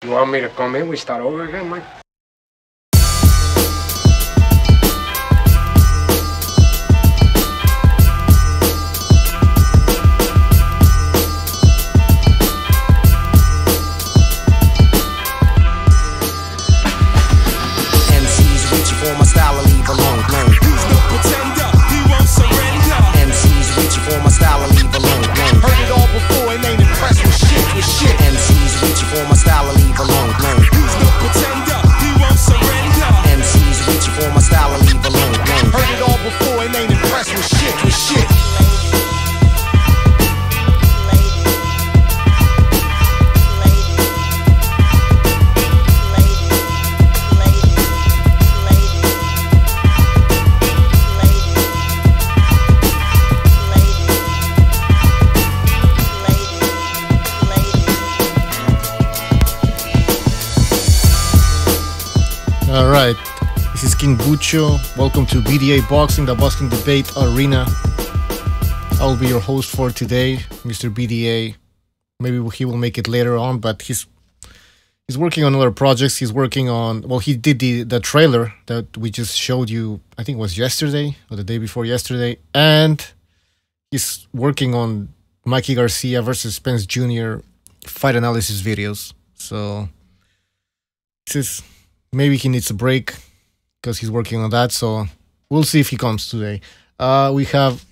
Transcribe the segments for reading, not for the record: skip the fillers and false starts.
You want me to come in? We start over again, Mike? MCs reaching for my style, I leave alone. He's no pretender, he won't surrender. MCs reaching for my style, I leave alone. Heard it all before and ain't impressed with shit. MCs reaching for my style, I leave alone. He's no pretender, he won't surrender. MCs reaching for my style, I leave alone. Heard it all before and ain't impressed with shit. Alright, this is King Bucho. Welcome to BDA Boxing, the Boxing Debate Arena. I'll be your host for today, Mr. BDA. Maybe he will make it later on, but he's working on other projects. He's working on, well, he did the trailer that we just showed you, I think it was yesterday or the day before yesterday, and he's working on Mikey Garcia versus Spence Jr. fight analysis videos. So this is, maybe he needs a break because he's working on that. So we'll see if he comes today. We have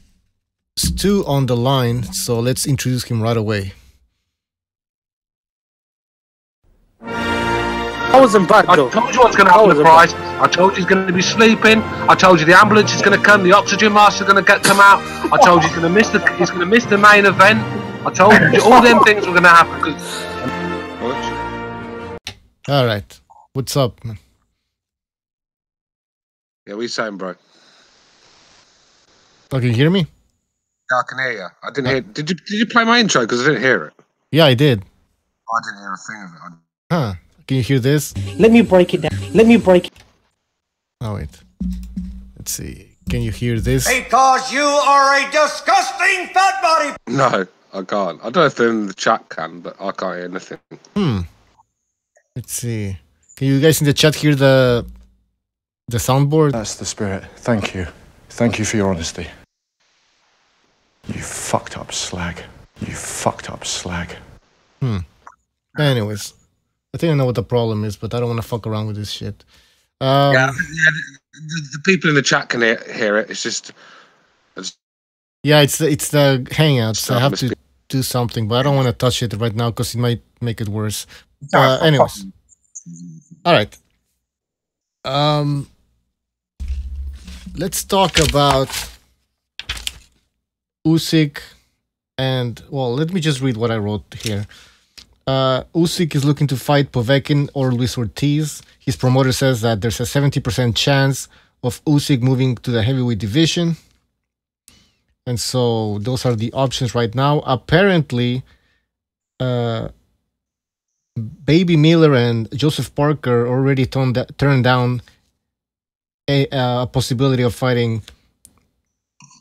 Stu on the line, so let's introduce him right away. I wasn't bad though. I told you what's going to happen to Price. I told you he's going to be sleeping. I told you the ambulance is going to come. The oxygen mask is going to come out. I told you he's going to miss the main event. I told you all them things were going to happen. All right, what's up, man? Yeah, what are you saying, bro? Oh, can you hear me? Yeah, I can hear you. I didn't hear. Did you play my intro? Because I didn't hear it. Yeah, I did. I didn't hear a thing of it. Huh? Can you hear this? Let me break it down. Let me break it. Oh wait. Let's see. Can you hear this? Because you are a disgusting fat body. No, I can't. I don't know if they're in the chat can, but I can't hear anything. Let's see. Can you guys in the chat hear the soundboard? That's the spirit. Thank you. Thank you for your honesty. You fucked up slag. You fucked up slag. Anyways, I think I know what the problem is, but I don't want to fuck around with this shit. Yeah, the people in the chat can hear it. It's just. Yeah, it's the Hangouts. I have to do something, but I don't want to touch it right now because it might make it worse. Anyways, all right. Let's talk about Usyk, and well, let me just read what I wrote here. Usyk is looking to fight Povetkin or Luis Ortiz. His promoter says that there's a 70% chance of Usyk moving to the heavyweight division. And so those are the options right now. Apparently, Baby Miller and Joseph Parker already turned down a possibility of fighting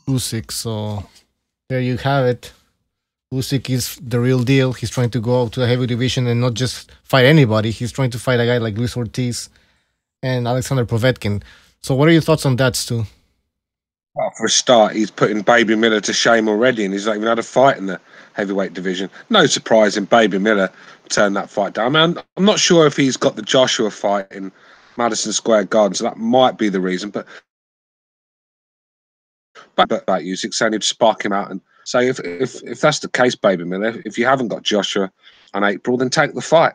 Usyk. So there you have it. Usyk is the real deal. He's trying to go to the heavy division and not just fight anybody. He's trying to fight a guy like Luis Ortiz and Alexander Povetkin. So what are your thoughts on that, Stu? Well, for a start, he's putting Baby Miller to shame already, and he's not even had a fight in the heavyweight division. No surprise in Baby Miller turned that fight down. I mean, I'm not sure if he's got the Joshua fight in Madison Square Garden, so that might be the reason. But about Usyk, saying he'd spark him out and say, if that's the case, Baby Miller, if you haven't got Joshua on April, then take the fight.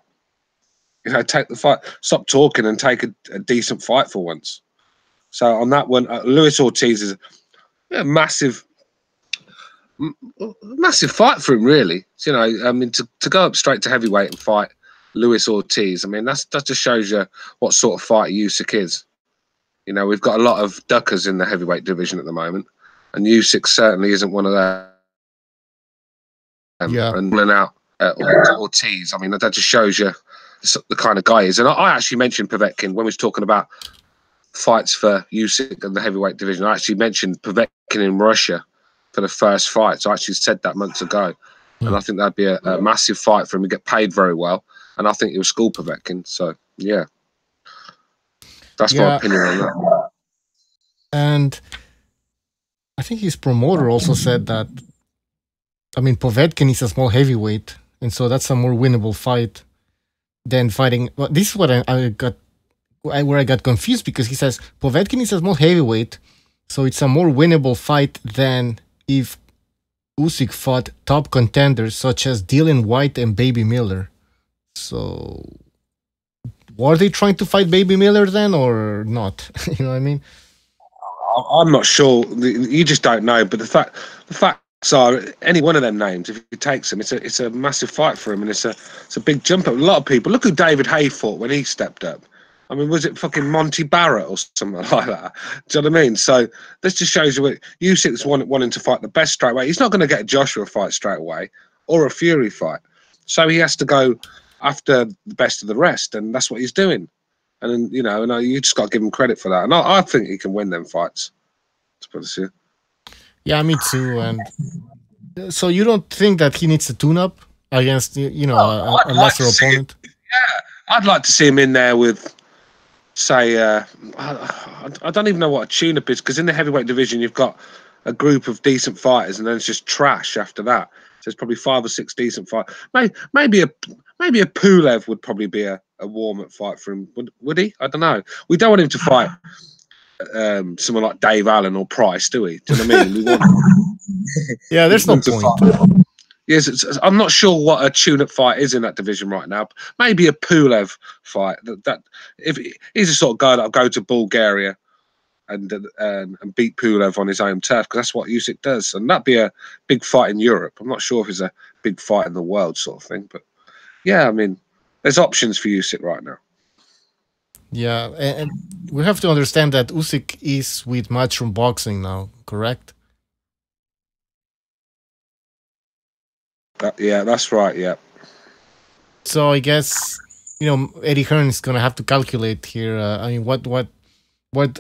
You know, take the fight. Stop talking and take a decent fight for once. So on that one, Luis Ortiz is a massive fight for him, really. You know, I mean, to go up straight to heavyweight and fight Luis Ortiz, I mean, that just shows you what sort of fighter Usyk is. You know, we've got a lot of duckers in the heavyweight division at the moment, and Usyk certainly isn't one of them. Yeah. And pulling out Ortiz, I mean, that just shows you the kind of guy he is. And I actually mentioned Povetkin when we was talking about fights for Usyk in the heavyweight division. I actually mentioned Povetkin in Russia for the first fight. So I actually said that months ago. And I think that'd be a massive fight for him. He'd get paid very well. and I think he'll school Povetkin. So yeah, that's my opinion on that. And I think his promoter also said that, I mean, Povetkin is a small heavyweight, and so that's a more winnable fight than fighting. Well, this is what where I got confused, because he says Povetkin is a small heavyweight, so it's a more winnable fight than if Usyk fought top contenders such as Dylan White and Baby Miller. So, were they trying to fight Baby Miller then, or not? You know what I mean? I'm not sure. You just don't know. But the facts are, any one of them names, if he takes them, it's a massive fight for him, and it's a big jump up. A lot of people look who David Hay fought when he stepped up. I mean, was it fucking Monty Barrett or something like that? Do you know what I mean? So this just shows you what Usyk's wanting to fight the best straight away. He's not going to get a Joshua fight straight away or a Fury fight. So he has to go after the best of the rest, and that's what he's doing. And you know, you just got to give him credit for that. And I think he can win them fights. To put this here. Yeah, me too. And so you don't think that he needs a tune-up against, you know, a lesser opponent? Yeah, I'd like to see him in there with, say, I don't even know what a tune-up is, because in the heavyweight division you've got a group of decent fighters, and then it's just trash after that. So there's probably 5 or 6 decent fighters. Maybe a Pulev would probably be a warm-up fight for him. Would he? I don't know. We don't want him to fight someone like Dave Allen or Price, do we? Do you know what I mean? We want yeah, there's no point. Yes, I'm not sure what a tune-up fight is in that division right now. Maybe a Pulev fight. That if he's the sort of guy that'll go to Bulgaria and beat Pulev on his own turf, because that's what Usyk does, and that'd be a big fight in Europe. I'm not sure if it's a big fight in the world sort of thing, but yeah, I mean, there's options for Usyk right now. Yeah, and we have to understand that Usyk is with Matchroom Boxing now, correct? Yeah, that's right. Yeah. So I guess, you know, Eddie Hearn is gonna have to calculate here. I mean, what,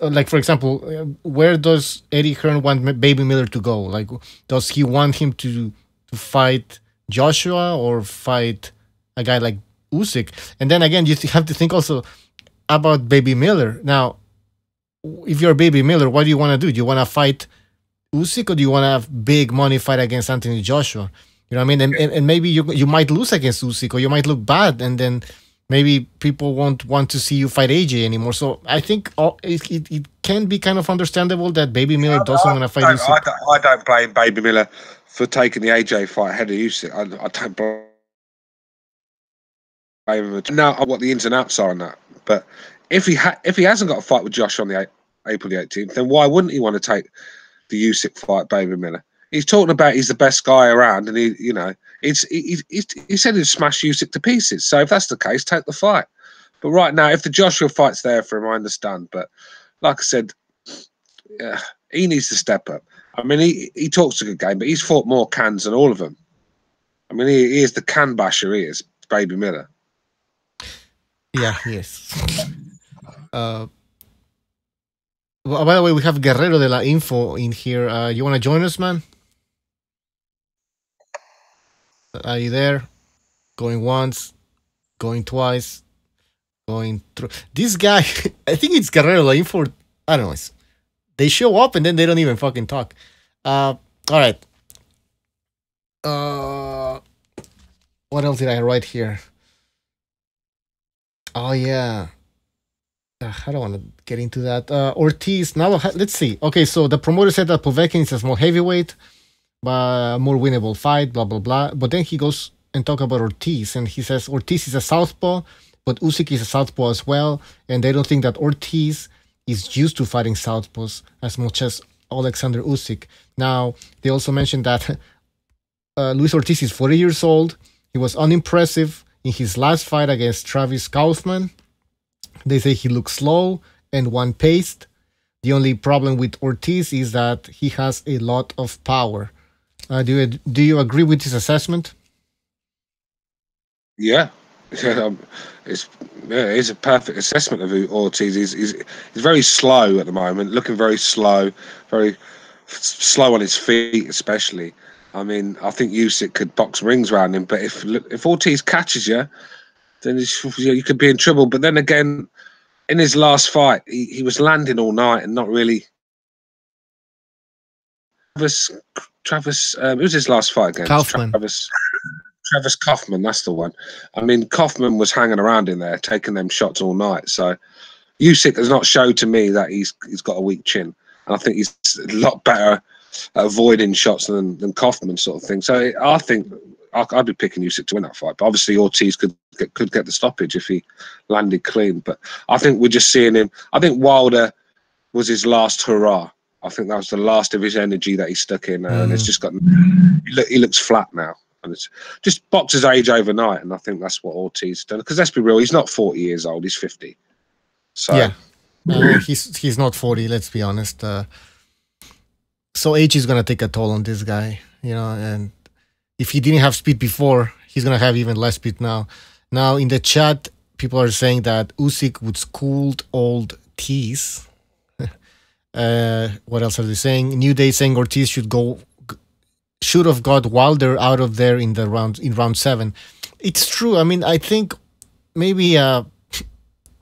like, for example, where does Eddie Hearn want Baby Miller to go? Like, does he want him to fight Joshua or fight a guy like Usyk? And then again, you have to think also about Baby Miller. Now, if you're Baby Miller, what do you want to do? Do you want to fight Usyk, or do you want to have big money fight against Anthony Joshua? You know what I mean? And maybe you might lose against Usyk, or you might look bad, and then maybe people won't want to see you fight AJ anymore. So I think it can be kind of understandable that Baby Miller doesn't want to fight Usyk. I don't blame Baby Miller for taking the AJ fight ahead of Usyk. I don't blame him. Now what the ins and outs are on that. But if he hasn't got a fight with Josh on the April the 18th, then why wouldn't he want to take the Usyk fight, Baby Miller? He's talking about he's the best guy around, and he said he'd smash Usyk to pieces. So if that's the case, take the fight. But right now, if the Joshua fight's there for him, I understand. But like I said, he needs to step up. I mean, he talks a good game, but he's fought more cans than all of them. I mean, he is the can basher. He is, Baby Miller. Yeah, he is. Well, by the way, we have Guerrero de la Info in here. You want to join us, man? Are you there? Going once, going twice, going through. This guy, I think it's Guerrero de la Info. I don't know. They show up and then they don't even fucking talk. All right. What else did I write here? Oh, yeah. I don't want to get into that. Ortiz, now let's see. Okay, so the promoter said that Povetkin is a small heavyweight, but more winnable fight, blah, blah, blah. But then he goes and talk about Ortiz, and he says Ortiz is a southpaw, but Usyk is a southpaw as well, and they don't think that Ortiz is used to fighting southpaws as much as Alexander Usyk. Now, they also mentioned that Luis Ortiz is 40 years old. He was unimpressive in his last fight against Travis Kaufman. They say he looks slow and one-paced. The only problem with Ortiz is that he has a lot of power. Do you agree with this assessment? Yeah. It's a perfect assessment of who Ortiz is. He's very slow at the moment, looking very slow on his feet especially. I mean, I think Usyk could box rings around him, but if Ortiz catches you, then you could be in trouble. But then again, in his last fight, he was landing all night and not really. Travis, it was his last fight against Kaufman. Travis Kaufman, that's the one. I mean, Kaufman was hanging around in there, taking them shots all night. So Usyk has not showed to me that he's got a weak chin. And I think he's a lot better at avoiding shots than Kaufman sort of thing. So I think I'd be picking Usyk to win that fight. But obviously Ortiz could get the stoppage if he landed clean. But I think we're just seeing him. I think Wilder was his last hurrah. I think that was the last of his energy that he stuck in. And it's just got... He looks flat now. And it's just boxers age overnight, and I think that's what Ortiz done. Because let's be real, he's not 40 years old; he's 50. So yeah, he's not 40. Let's be honest. So age is gonna take a toll on this guy, you know. And if he didn't have speed before, he's gonna have even less speed now. Now in the chat, people are saying that Usyk would schooled old Ortiz. What else are they saying? New Day saying Ortiz should have got Wilder out of there in round 7. It's true. I mean, I think maybe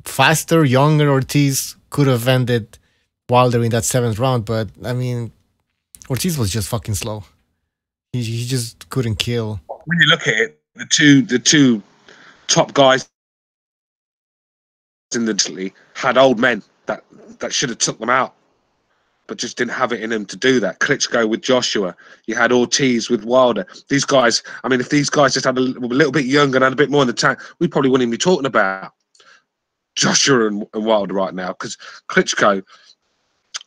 faster, younger Ortiz could have ended Wilder in that 7th round, but I mean, Ortiz was just fucking slow. He just couldn't kill. When you look at it, the two top guys in the league had old men that should have took them out, but just didn't have it in him to do that. Klitschko with Joshua. You had Ortiz with Wilder. These guys, I mean, if these guys just had a little bit younger and had a bit more in the tank, we probably wouldn't even be talking about Joshua and Wilder right now, because Klitschko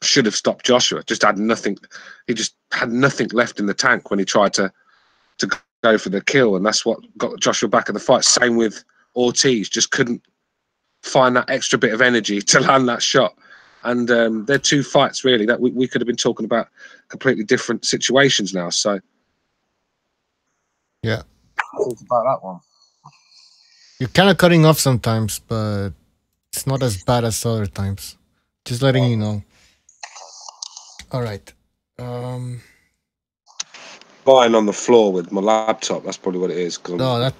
should have stopped Joshua. Just had nothing. He just had nothing left in the tank when he tried to go for the kill, and that's what got Joshua back in the fight. Same with Ortiz. Just couldn't find that extra bit of energy to land that shot. And they're two fights, really, that we could have been talking about completely different situations now. So, yeah. Think about that one. You're kind of cutting off sometimes, but it's not as bad as other times. Just letting you know. All right. Lying on the floor with my laptop. That's probably what it is. No, that.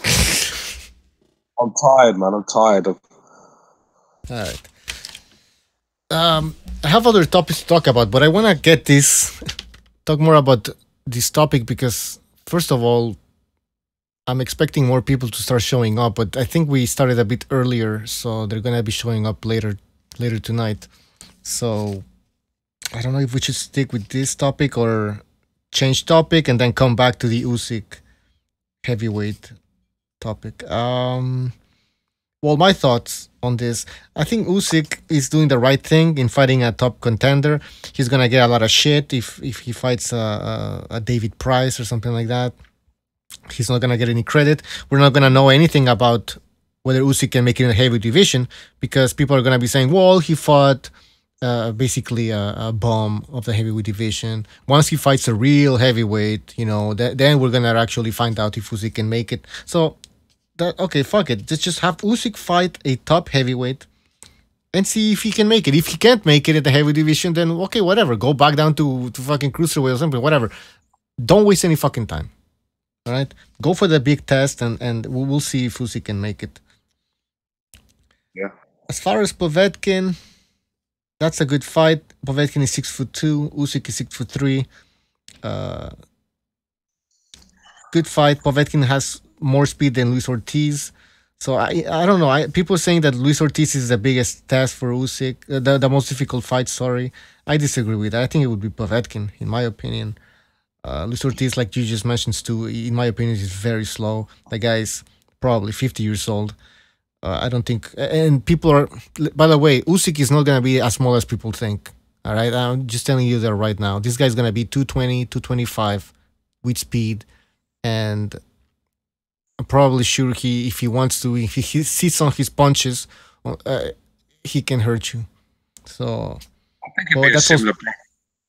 I'm tired, man. I'm tired of. All right. I have other topics to talk about, but I want to talk more about this topic because, first of all, I'm expecting more people to start showing up, but I think we started a bit earlier, so they're gonna be showing up later tonight. So I don't know if we should stick with this topic or change topic and then come back to the Usyk heavyweight topic. Well, my thoughts on this. I think Usyk is doing the right thing in fighting a top contender. He's gonna get a lot of shit if he fights a David Price or something like that. He's not gonna get any credit. We're not gonna know anything about whether Usyk can make it in the heavyweight division because people are gonna be saying, "Well, he fought basically a bomb of the heavyweight division." Once he fights a real heavyweight, you know, then we're gonna actually find out if Usyk can make it. So. Okay, fuck it. Just have Usyk fight a top heavyweight and see if he can make it. If he can't make it at the heavyweight division, then okay, whatever. Go back down to fucking cruiserweight or something, whatever. Don't waste any fucking time. All right? Go for the big test and we'll see if Usyk can make it. Yeah. As far as Povetkin, that's a good fight. Povetkin is 6'2", Usyk is 6'3". Good fight. Povetkin has more speed than Luis Ortiz. So I don't know. People are saying that Luis Ortiz is the biggest test for Usyk, the most difficult fight, sorry. I disagree with that. I think it would be Povetkin, in my opinion. Luis Ortiz, like you just mentioned, Stu, in my opinion, is very slow. The guy is probably 50 years old. I don't think... And people are... By the way, Usyk is not going to be as small as people think. All right? I'm just telling you that right now. This guy's going to be 220, 225 with speed. And... I'm probably sure if he wants to, if he sits on his punches, he can hurt you. So I think it'd be a similar.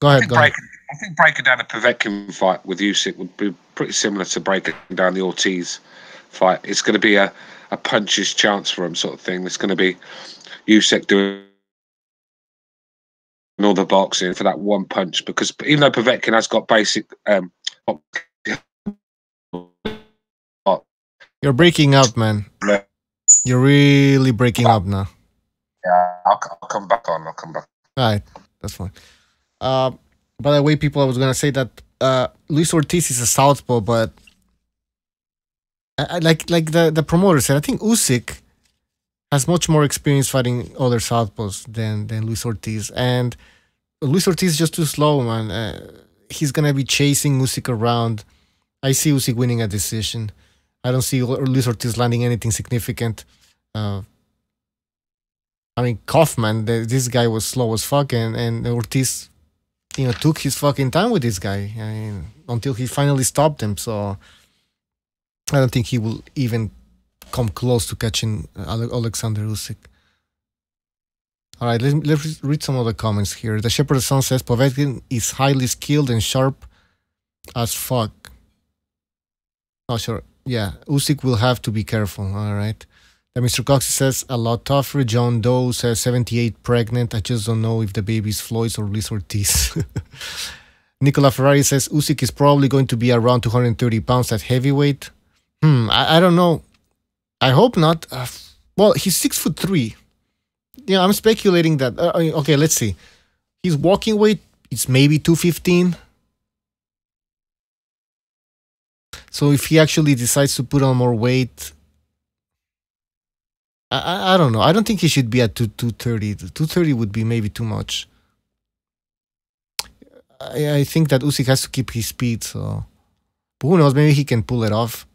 Go ahead. I think breaking down a Povetkin fight with Usyk would be pretty similar to breaking down the Ortiz fight. It's going to be a puncher's chance for him, sort of thing. It's going to be Usyk doing all the boxing for that one punch, because even though Povetkin has got basic. You're breaking up, man. You're really breaking up now. Yeah, I'll come back on. I'll come back. All right, that's fine. By the way, people, I was gonna say that Luis Ortiz is a southpaw, but like the promoter said, I think Usyk has much more experience fighting other southpaws than Luis Ortiz, and Luis Ortiz is just too slow, man. He's gonna be chasing Usyk around. I see Usyk winning a decision. I don't see Luis Ortiz landing anything significant. I mean, Kaufman, this guy was slow as fuck, and Ortiz, took his fucking time with this guy. I mean, until he finally stopped him. So I don't think he will even come close to catching Alexander Usyk. All right, let's read some of the comments here. The Shepherd's Son says Povetkin is highly skilled and sharp as fuck. Oh, sure. Yeah, Usyk will have to be careful. All right. The Mr. Cox says a lot tougher. John Doe says 78 pregnant. I just don't know if the baby's Floyd or Luis Ortiz. Nicola Ferrari says Usyk is probably going to be around 230 pounds at heavyweight. I don't know. I hope not. Well, he's 6'3". Yeah, I'm speculating that. Okay, let's see. His walking weight is maybe 215. So if he actually decides to put on more weight, I don't know. I don't think he should be at 230. 230 would be maybe too much. I think that Usyk has to keep his speed. So, but who knows? Maybe he can pull it off.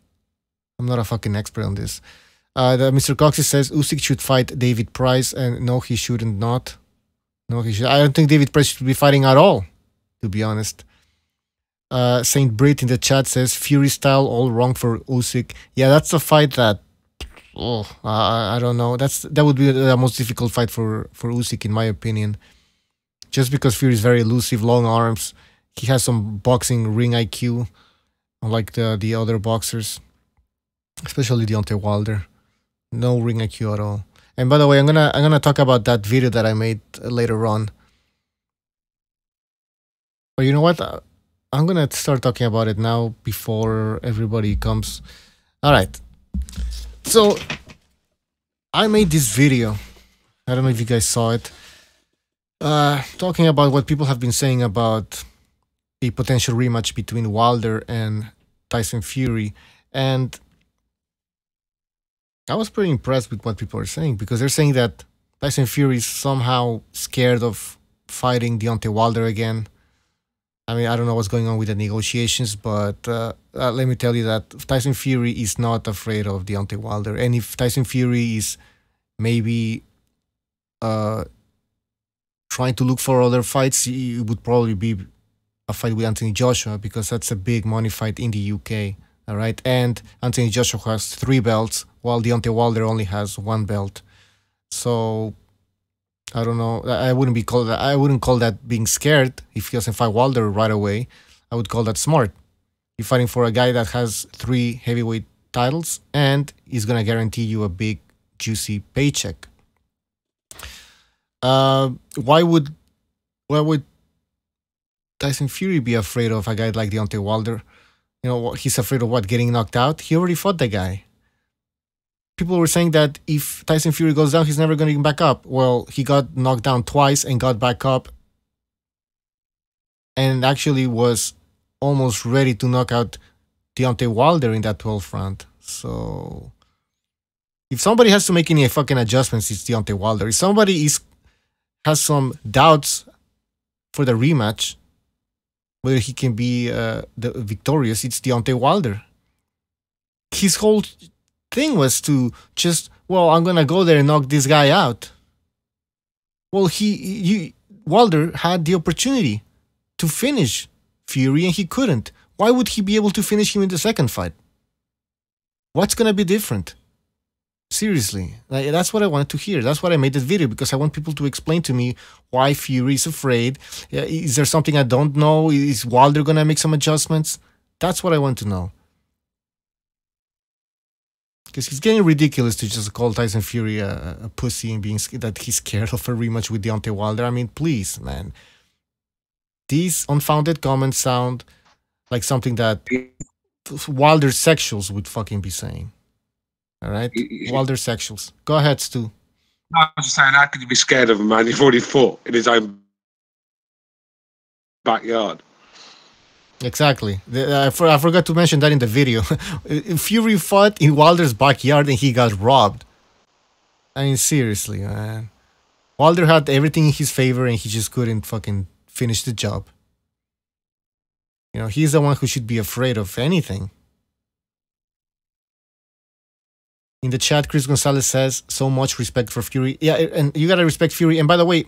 I'm not a fucking expert on this. The Mr. Coxey says Usyk should fight David Price, and no, he shouldn't. Not. No, he should. I don't think David Price should be fighting at all, to be honest. Saint Brit in the chat says Fury style all wrong for Usyk. Yeah, that's a fight that. Oh, I don't know. That would be the most difficult fight for Usyk, in my opinion. Just because Fury is very elusive, long arms. He has some boxing ring IQ, unlike the other boxers, especially Deontay Wilder. No ring IQ at all. And by the way, I'm gonna talk about that video that I made later on. But you know what? I'm gonna start talking about it now before everybody comes. All right. So I made this video. I don't know if you guys saw it. Talking about what people have been saying about a potential rematch between Wilder and Tyson Fury. And I was pretty impressed with what people are saying, because they're saying that Tyson Fury is somehow scared of fighting Deontay Wilder again. I mean, I don't know what's going on with the negotiations, but let me tell you that Tyson Fury is not afraid of Deontay Wilder. And if Tyson Fury is maybe trying to look for other fights, it would probably be a fight with Anthony Joshua, because that's a big money fight in the UK. All right, and Anthony Joshua has 3 belts, while Deontay Wilder only has 1 belt. So I don't know. I wouldn't call that being scared if he doesn't fight Wilder right away. I would call that smart. You're fighting for a guy that has 3 heavyweight titles and is gonna guarantee you a big, juicy paycheck. Why would Tyson Fury be afraid of a guy like Deontay Wilder? You know, he's afraid of what? Getting knocked out? He already fought the guy. People were saying that if Tyson Fury goes down, he's never going to get back up. Well, he got knocked down twice and got back up, and actually was almost ready to knock out Deontay Wilder in that 12th round. So if somebody has to make any fucking adjustments, it's Deontay Wilder. If somebody has some doubts for the rematch, whether he can be the victorious, it's Deontay Wilder. His whole thing was to just, well, I'm gonna go there and knock this guy out. Well, Wilder had the opportunity to finish Fury and he couldn't. Why would he be able to finish him in the second fight? What's gonna be different? Seriously, that's what I wanted to hear. That's what I made this video, because I want people to explain to me why Fury is afraid. Is there something I don't know? Is Wilder gonna make some adjustments? That's what I want to know. Because it's getting ridiculous to just call Tyson Fury a pussy and that he's scared of a rematch with Deontay Wilder. I mean, please, man. These unfounded comments sound like something that Wilder's sexuals would fucking be saying. All right, Wilder sexuals. Go ahead, Stu. I was just saying, how could you be scared of a man you've already fought in his own backyard? Exactly. I forgot to mention that in the video. Fury fought in Wilder's backyard and he got robbed. I mean, seriously, man. Wilder had everything in his favor and he just couldn't fucking finish the job. You know, he's the one who should be afraid of anything. In the chat, Chris Gonzalez says, so much respect for Fury. Yeah, and you gotta respect Fury. And by the way,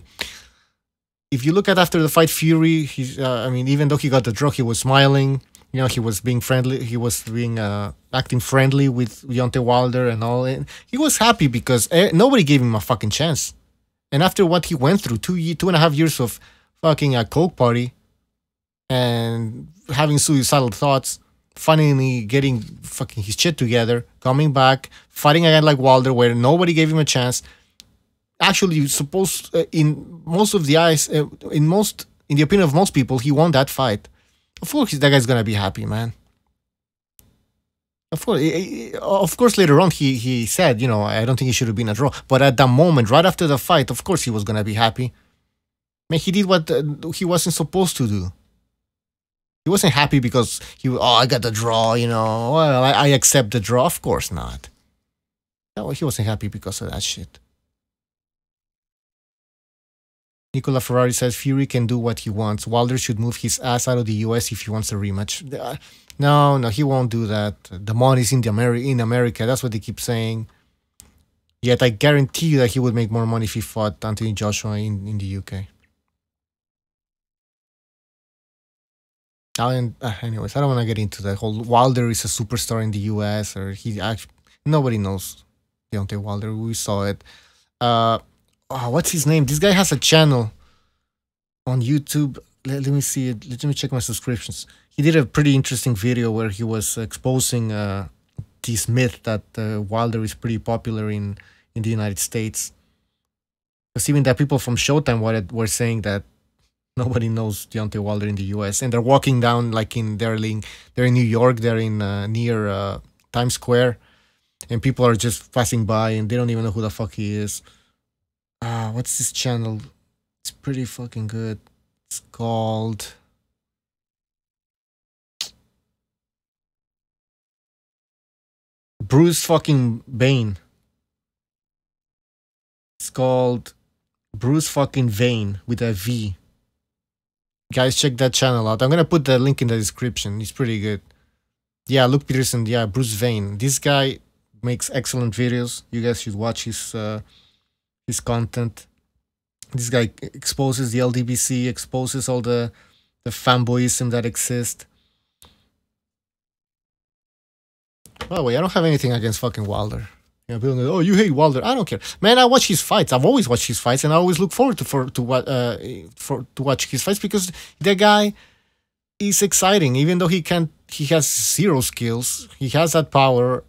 if you look at after the fight, Fury, he's, I mean, even though he got the draw, he was smiling. You know, he was being friendly. He was being acting friendly with Deontay Wilder and all. And he was happy because nobody gave him a fucking chance. And after what he went through, 2.5 years of fucking a coke party and having suicidal thoughts, finally getting fucking his shit together, coming back, fighting again like Wilder, where nobody gave him a chance. Actually, you're supposed, in most of the eyes, in the opinion of most people, he won that fight. Of course, that guy's gonna be happy, man. Of course, later on he said, you know, I don't think he should have been a draw. But at that moment, right after the fight, of course he was gonna be happy. Man, he did what he wasn't supposed to do. He wasn't happy because I got the draw, you know. Well, I accept the draw. Of course not. No, he wasn't happy because of that shit. Nicola Ferrari says Fury can do what he wants. Wilder should move his ass out of the US if he wants a rematch. No, he won't do that. The money's in America. That's what they keep saying. Yet I guarantee you that he would make more money if he fought Anthony Joshua in the UK. Anyways, I don't want to get into that whole Wilder is a superstar in the US or he actually nobody knows Deontay Wilder. We saw it. What's his name? This guy has a channel on YouTube. Let me see it. Let me check my subscriptions. He did a pretty interesting video where he was exposing this myth that Wilder is pretty popular in the United States. Because even that people from Showtime were saying that nobody knows Deontay Wilder in the US, and they're walking down like they're in New York, they're in near Times Square, and people are just passing by and they don't even know who the fuck he is. What's this channel? It's pretty fucking good. It's called Bruce fucking Vane. It's called Bruce fucking Vane with a V. Guys, check that channel out. I'm gonna put the link in the description. It's pretty good. Yeah, Luke Peterson. Yeah, Bruce Vane. This guy makes excellent videos. You guys should watch his content. This guy exposes the LDBC, exposes all the fanboyism that exists. By the way, I don't have anything against fucking Wilder. You know, people go, oh, you hate Wilder. I don't care, man. I watch his fights. I've always watched his fights, and I always look forward to watch his fights because the guy is exciting. Even though he has zero skills. He has that power.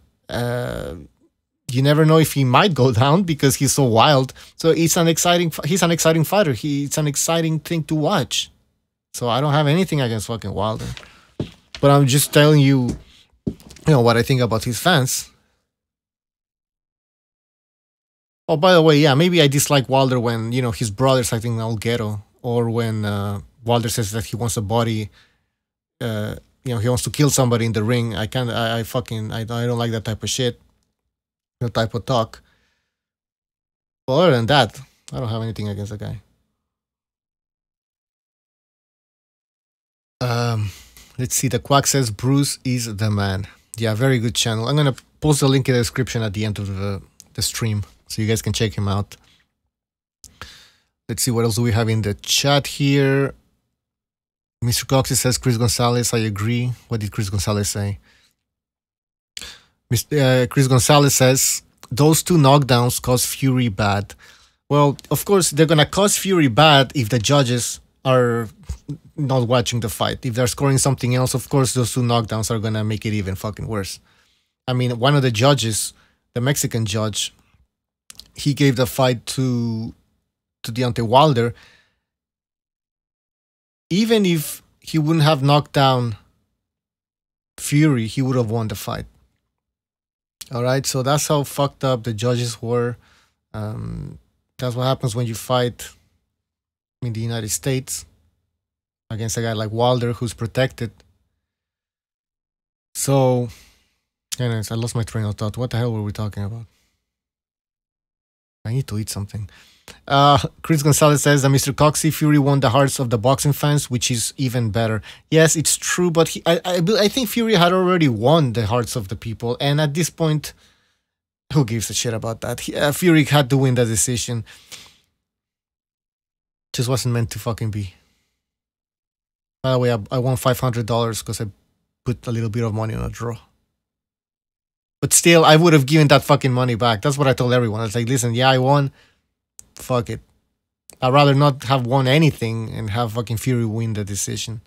You never know if he might go down because he's so wild. So he's an exciting fighter. It's an exciting thing to watch. So I don't have anything against fucking Wilder, but I'm just telling you, what I think about his fans. Oh, by the way, yeah, maybe I dislike Wilder when, his brother's acting all ghetto, or when Wilder says that he wants a body, he wants to kill somebody in the ring. I don't like that type of shit, that type of talk. But other than that, I don't have anything against the guy. Let's see, the Quack says Bruce is the man. Yeah, very good channel. I'm gonna post the link in the description at the end of the stream, so you guys can check him out. Let's see, what else do we have in the chat here? Mr. Cox says Chris Gonzalez. I agree. What did Chris Gonzalez say? Chris Gonzalez says those two knockdowns cause Fury bad. Well, of course, they're gonna cause Fury bad if the judges are not watching the fight. If they're scoring something else, of course, those two knockdowns are gonna make it even fucking worse. I mean, one of the judges, the Mexican judge, he gave the fight to Deontay Wilder. Even if he wouldn't have knocked down Fury, he would have won the fight. All right, so that's how fucked up the judges were. That's what happens when you fight in the United States against a guy like Wilder who's protected. So, anyways, I lost my train of thought. What the hell were we talking about? I need to eat something. Chris Gonzalez says that Mr. Coxey Fury won the hearts of the boxing fans, which is even better. Yes, it's true, but I think Fury had already won the hearts of the people, and at this point, who gives a shit about that? Fury had to win the decision. Just wasn't meant to fucking be. By the way, I won $500 because I put a little bit of money on a draw. But still, I would have given that fucking money back. That's what I told everyone. I was like, listen, yeah, I won. Fuck it. I'd rather not have won anything and have fucking Fury win the decision.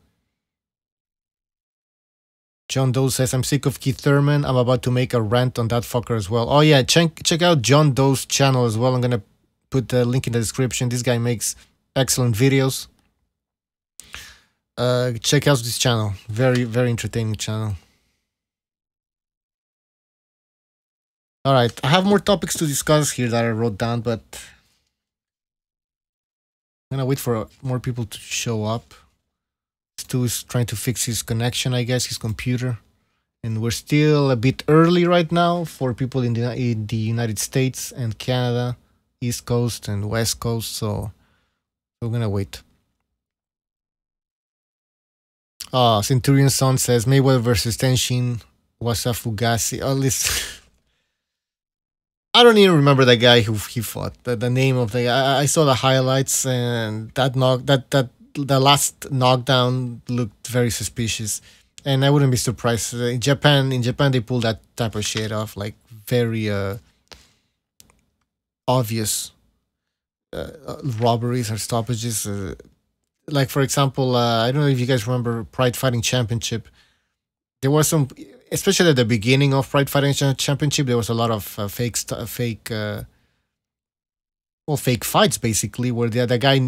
John Doe says, I'm sick of Keith Thurman. I'm about to make a rant on that fucker as well. Oh yeah, check out John Doe's channel as well. I'm going to put the link in the description. This guy makes excellent videos. Check out this channel. Very, very entertaining channel. Alright, I have more topics to discuss here that I wrote down, but I'm gonna wait for more people to show up. Stu is trying to fix his connection, I guess, his computer. And we're still a bit early right now for people in the United States and Canada, East Coast and West Coast, so we're gonna wait. Centurion Son says Mayweather versus Tenshin Wasafugasi. Oh, listen. I don't even remember the guy who he fought. The name of the guy. I saw the highlights, and the last knockdown looked very suspicious, and I wouldn't be surprised. In Japan, they pull that type of shit off, like very obvious robberies or stoppages. Like for example, I don't know if you guys remember Pride Fighting Championship. There was some, especially at the beginning of Pride Fighting Championship, there was a lot of fake fights basically, where the guy,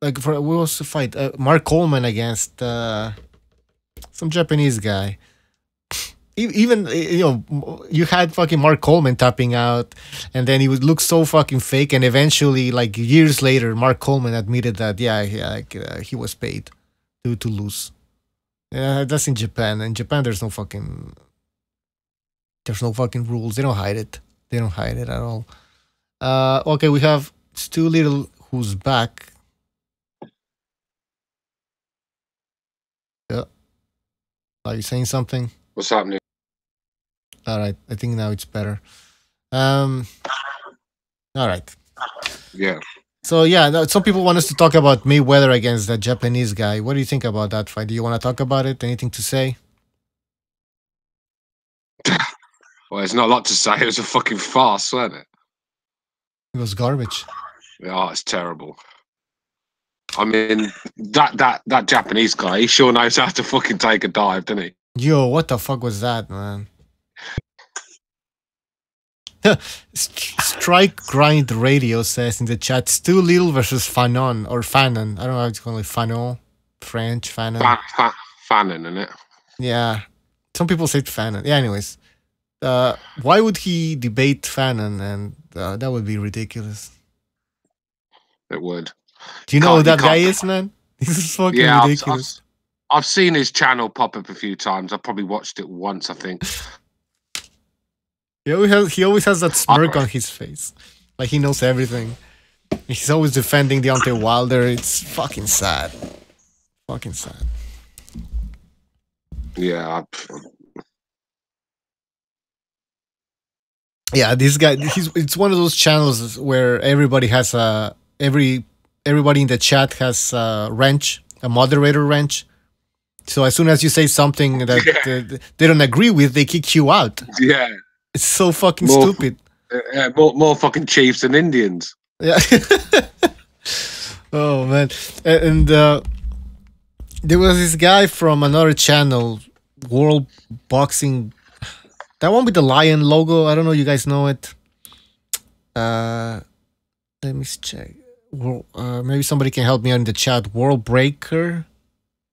like for what was the fight? Mark Coleman against some Japanese guy. Even you had fucking Mark Coleman tapping out, and then he would look so fucking fake, and eventually, like years later, Mark Coleman admitted that he was paid to lose. That's in Japan. In Japan, there's no fucking rules. They don't hide it. They don't hide it at all. Okay, we have Stu Little who's back. Yeah. Are you saying something? What's happening? All right, I think now it's better. All right. Yeah. So yeah, some people want us to talk about Mayweather against that Japanese guy. What do you think about that fight? Do you want to talk about it? Anything to say? Well, there's not a lot to say. It was a fucking farce, wasn't it? It was garbage. Oh, it's terrible. I mean, that Japanese guy, he sure knows how to fucking take a dive, doesn't he? Yo, what the fuck was that, man? Strike Grind Radio says in the chat, Stu Little versus Fanon or Fanon. I don't know how to call it. Fanon, French Fanon. Fanon, isn't it? Yeah, some people say Fanon. Yeah, anyways, why would he debate Fanon? And that would be ridiculous. It would. Do you know who that guy is, man? This is fucking ridiculous. I've seen his channel pop up a few times. I've probably watched it once, I think. He always has that smirk on his face. Like he knows everything. He's always defending Deontay Wilder. It's fucking sad. Fucking sad. Yeah. Yeah, this guy, it's one of those channels where everybody has everybody in the chat has a wrench, a moderator wrench. So as soon as you say something that they don't agree with, they kick you out. Yeah. It's so fucking stupid. More fucking chiefs than Indians. Yeah. Oh man. And there was this guy from another channel, World Boxing. That one with the lion logo. I don't know. You guys know it. Let me check. Maybe somebody can help me out in the chat. World Breaker.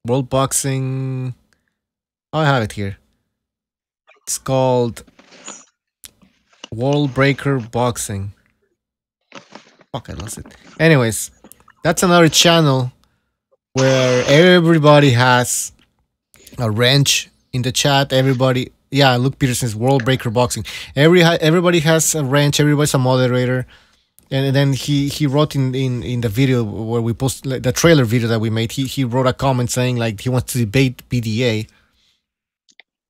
World Boxing. Oh, I have it here. It's called World Breaker Boxing. Fuck, I lost it. Anyways, that's another channel where everybody has a wrench in the chat. Everybody, yeah, Luke Peterson's World Breaker Boxing. Everybody has a wrench. Everybody's a moderator. And then he wrote in the video where we posted, like, the trailer video that we made, he wrote a comment saying like he wants to debate BDA.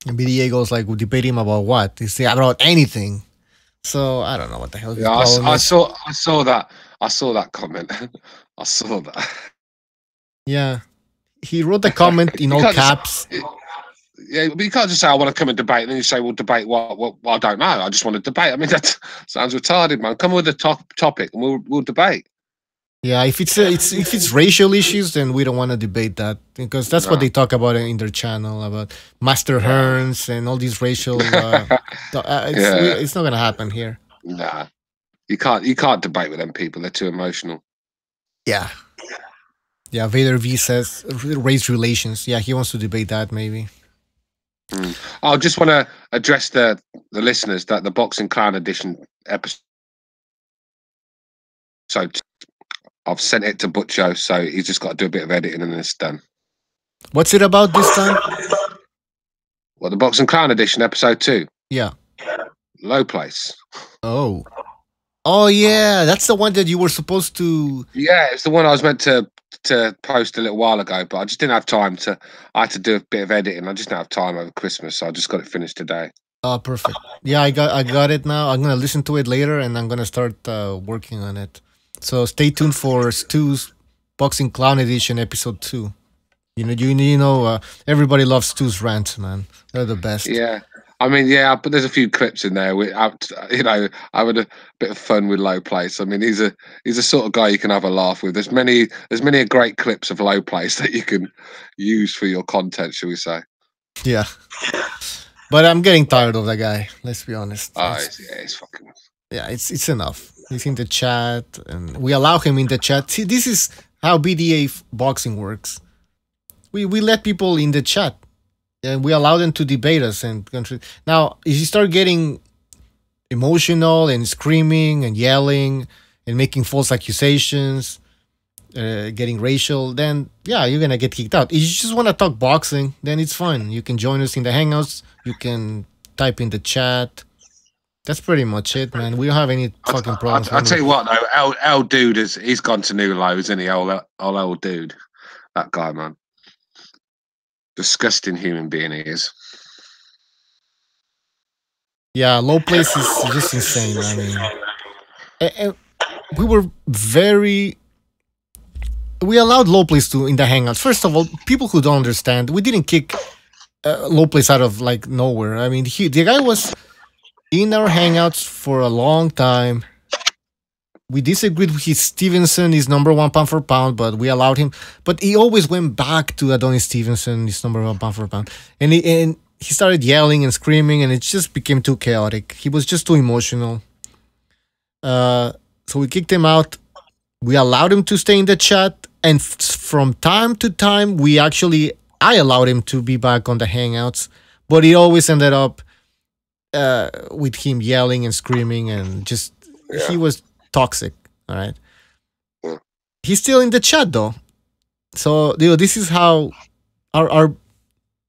And BDA goes like, we'll debate him about what? He said about anything. So I don't know what the hell. Yeah, I saw that. I saw that comment. I saw that. Yeah, he wrote the comment in all caps. Yeah, but you can't just say I want to come and debate, and then you say, "Well, debate what? Well, I don't know. I just want to debate." I mean, that sounds retarded, man. Come with a topic, and we'll debate. Yeah, if it's racial issues, then we don't want to debate that, because that's what they talk about in their channel, about Master Hearns and all these racial. It's not gonna happen here. Nah, you can't debate with them people. They're too emotional. Yeah. Yeah, Vader V says race relations. Yeah, he wants to debate that maybe. I just want to address the listeners that the Boxing Clown Edition episode. So I've sent it to Butcho, so he's just got to do a bit of editing and then it's done. What's it about this time? Well, the Boxing Clown Edition, episode 2. Yeah. Low place. Oh. Oh, yeah. That's the one that you were supposed to... Yeah, it's the one I was meant to post a little while ago, but I just didn't have time to... I had to do a bit of editing. I just didn't have time over Christmas, so I just got it finished today. Oh, perfect. Yeah, I got it now. I'm going to listen to it later, and I'm going to start working on it. So stay tuned for Stu's Boxing Clown Edition, episode 2. You know, everybody loves Stu's rants, man. They're the best. Yeah. I mean, yeah, but there's a few clips in there. I had a bit of fun with Low Place. I mean, he's a sort of guy you can have a laugh with. There's many great clips of Low Place that you can use for your content, shall we say? Yeah, but I'm getting tired of that guy. Let's be honest. It's fucking. Yeah, it's enough. He's in the chat, and we allow him in the chat. See, this is how BDA boxing works. We let people in the chat. And we allow them to debate us and now if you start getting emotional and screaming and yelling and making false accusations, getting racial, then yeah, you're gonna get kicked out. If you just want to talk boxing, then it's fine. You can join us in the hangouts. You can type in the chat. That's pretty much it, man. We don't have any fucking problems. I'll tell you what though, L dude he's gone to new lows, isn't he? Old dude, that guy, man. Disgusting human being he is. Yeah, Low Place is just insane. I mean, we allowed Low Place in the hangouts. First of all, people who don't understand, we didn't kick Low Place out of like nowhere. I mean, the guy was in our hangouts for a long time. We disagreed with Stevenson, his #1 pound for pound, but we allowed him. But he always went back to Adonis Stevenson, his #1 pound for pound. And he started yelling and screaming, and it just became too chaotic. He was just too emotional. So we kicked him out. We allowed him to stay in the chat. And from time to time, I allowed him to be back on the hangouts. But he always ended up with him yelling and screaming, and just, he was toxic. All right, he's still in the chat though, so this is how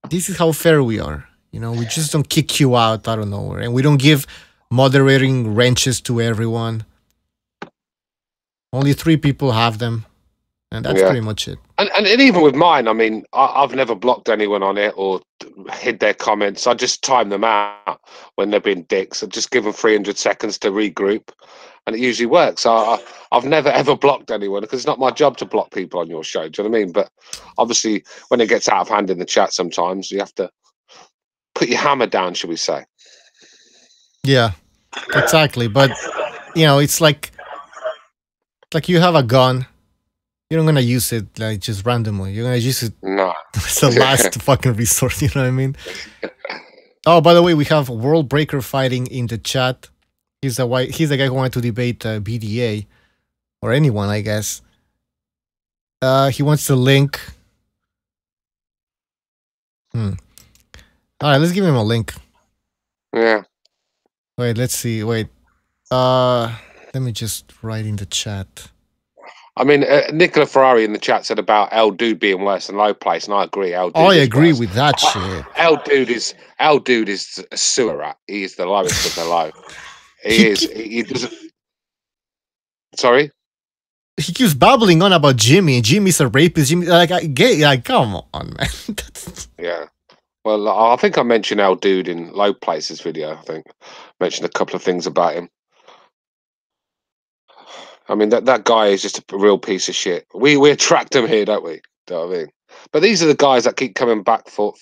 this is how fair we are. We just don't kick you out of nowhere, and we don't give moderating wrenches to everyone. Only 3 people have them, and that's pretty much it. And even with mine, I mean, I've never blocked anyone on it or hid their comments. I just time them out when they've been dicks. I just give them 300 seconds to regroup. And it usually works. I've never ever blocked anyone because it's not my job to block people on your show. Do you know what I mean? But obviously, when it gets out of hand in the chat, sometimes you have to put your hammer down, shall we say? Yeah, exactly. But it's like you have a gun. You're not gonna use it like just randomly. You're gonna use it. No, it's the last fucking resort. You know what I mean? Oh, by the way, we have World Breaker fighting in the chat. He's the guy who wanted to debate BDA or anyone, I guess. He wants the link. All right, let's give him a link. Yeah. Wait, let's see. Wait. Let me just write in the chat. I mean, Nicola Ferrari in the chat said about El Dude being worse than Low Place, and I agree. El Dude I is agree worse. with that shit. El Dude is a sewer rat. He is the lowest of the low. He is. He doesn't. Sorry. He keeps babbling on about Jimmy. Jimmy's a rapist. Jimmy, like, come on, man. Yeah. Well, I think I mentioned El Dude in Low Place's video. I think mentioned a couple of things about him. I mean, that guy is just a real piece of shit. We attract him here, don't we? Do you know what I mean? But these are the guys that keep coming back for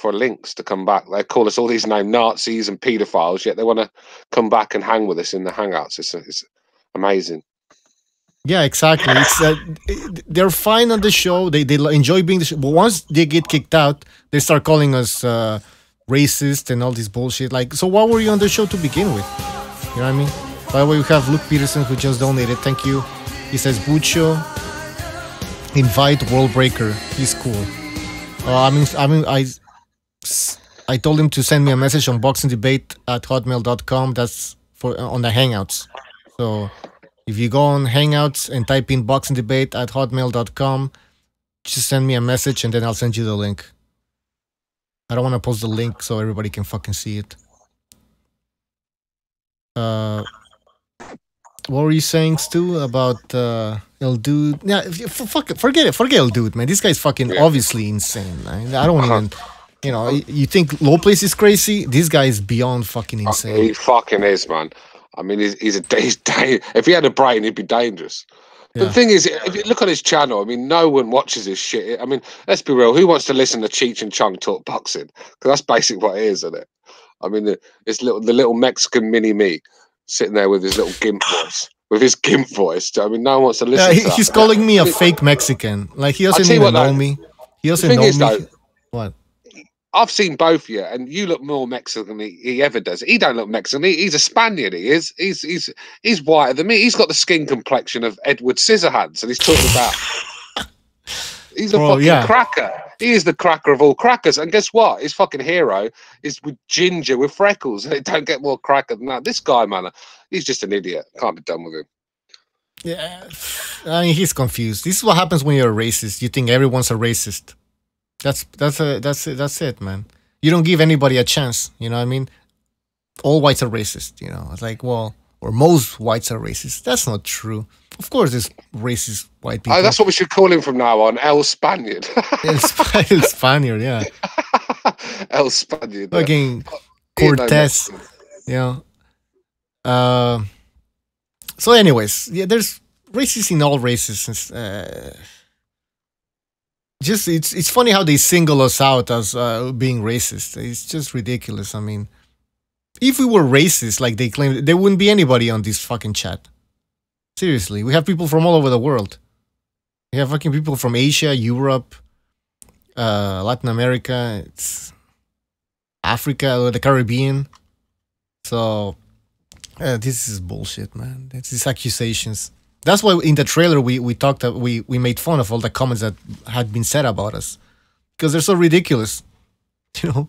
links to come back. They call us all these names Nazis and paedophiles, yet they want to come back and hang with us in the hangouts. It's amazing. Yeah, exactly. It's they're fine on the show. They enjoy being the show. But once they get kicked out, they start calling us racist and all this bullshit. Like, so why were you on the show to begin with? You know what I mean? By the way, we have Luke Peterson who just donated. Thank you. He says, Bucho, invite World Breaker. He's cool. I told him to send me a message on boxingdebate@hotmail.com. That's for on the Hangouts. So if you go on Hangouts and type in boxingdebate@hotmail.com, just send me a message and then I'll send you the link. I don't want to post the link so everybody can fucking see it. What were you saying, Stu, about El Dude? Yeah, forget El Dude, man. This guy's fucking obviously insane, man. I don't even, you know, you think Low Place is crazy? This guy is beyond fucking insane. He fucking is, man. I mean, he's if he had a brain, he'd be dangerous. But the thing is, if you look on his channel, I mean, no one watches his shit. I mean, let's be real. Who wants to listen to Cheech and Chong talk boxing? Because that's basically what it is, isn't it? I mean, the little Mexican mini-me sitting there with his little gimp voice. With his gimp voice. I mean, no one wants to listen to that. He's calling me a fake Mexican. Like, he doesn't even know me. He doesn't know me. Though, what? I've seen both of you, and you look more Mexican than he ever does. He don't look Mexican. He's a Spaniard. He is. He's whiter than me. He's got the skin complexion of Edward Scissorhands, and he's talking about. He's a fucking cracker. He is the cracker of all crackers. And guess what? His fucking hero is with ginger with freckles. It don't get more cracker than that. This guy, man, he's just an idiot. Can't be done with him. Yeah, I mean, he's confused. This is what happens when you're a racist. You think everyone's a racist. That's it, man. You don't give anybody a chance. You know what I mean? All whites are racist. You know, it's like, well, or most whites are racist. That's not true. Of course, there's racist white people. Oh, that's what we should call him from now on. El Spaniard. El Spaniard, yeah. El Spaniard. Fucking Cortez. You know. So, anyways, yeah, there's racists in all races. Just it's funny how they single us out as being racist. It's just ridiculous. I mean, if we were racist like they claim, there wouldn't be anybody on this fucking chat. Seriously, we have people from all over the world. We have fucking people from Asia, Europe, Latin America, Africa, the Caribbean. So this is bullshit, man. It's these accusations. That's why in the trailer we talked. We made fun of all the comments that had been said about us because they're so ridiculous. You know,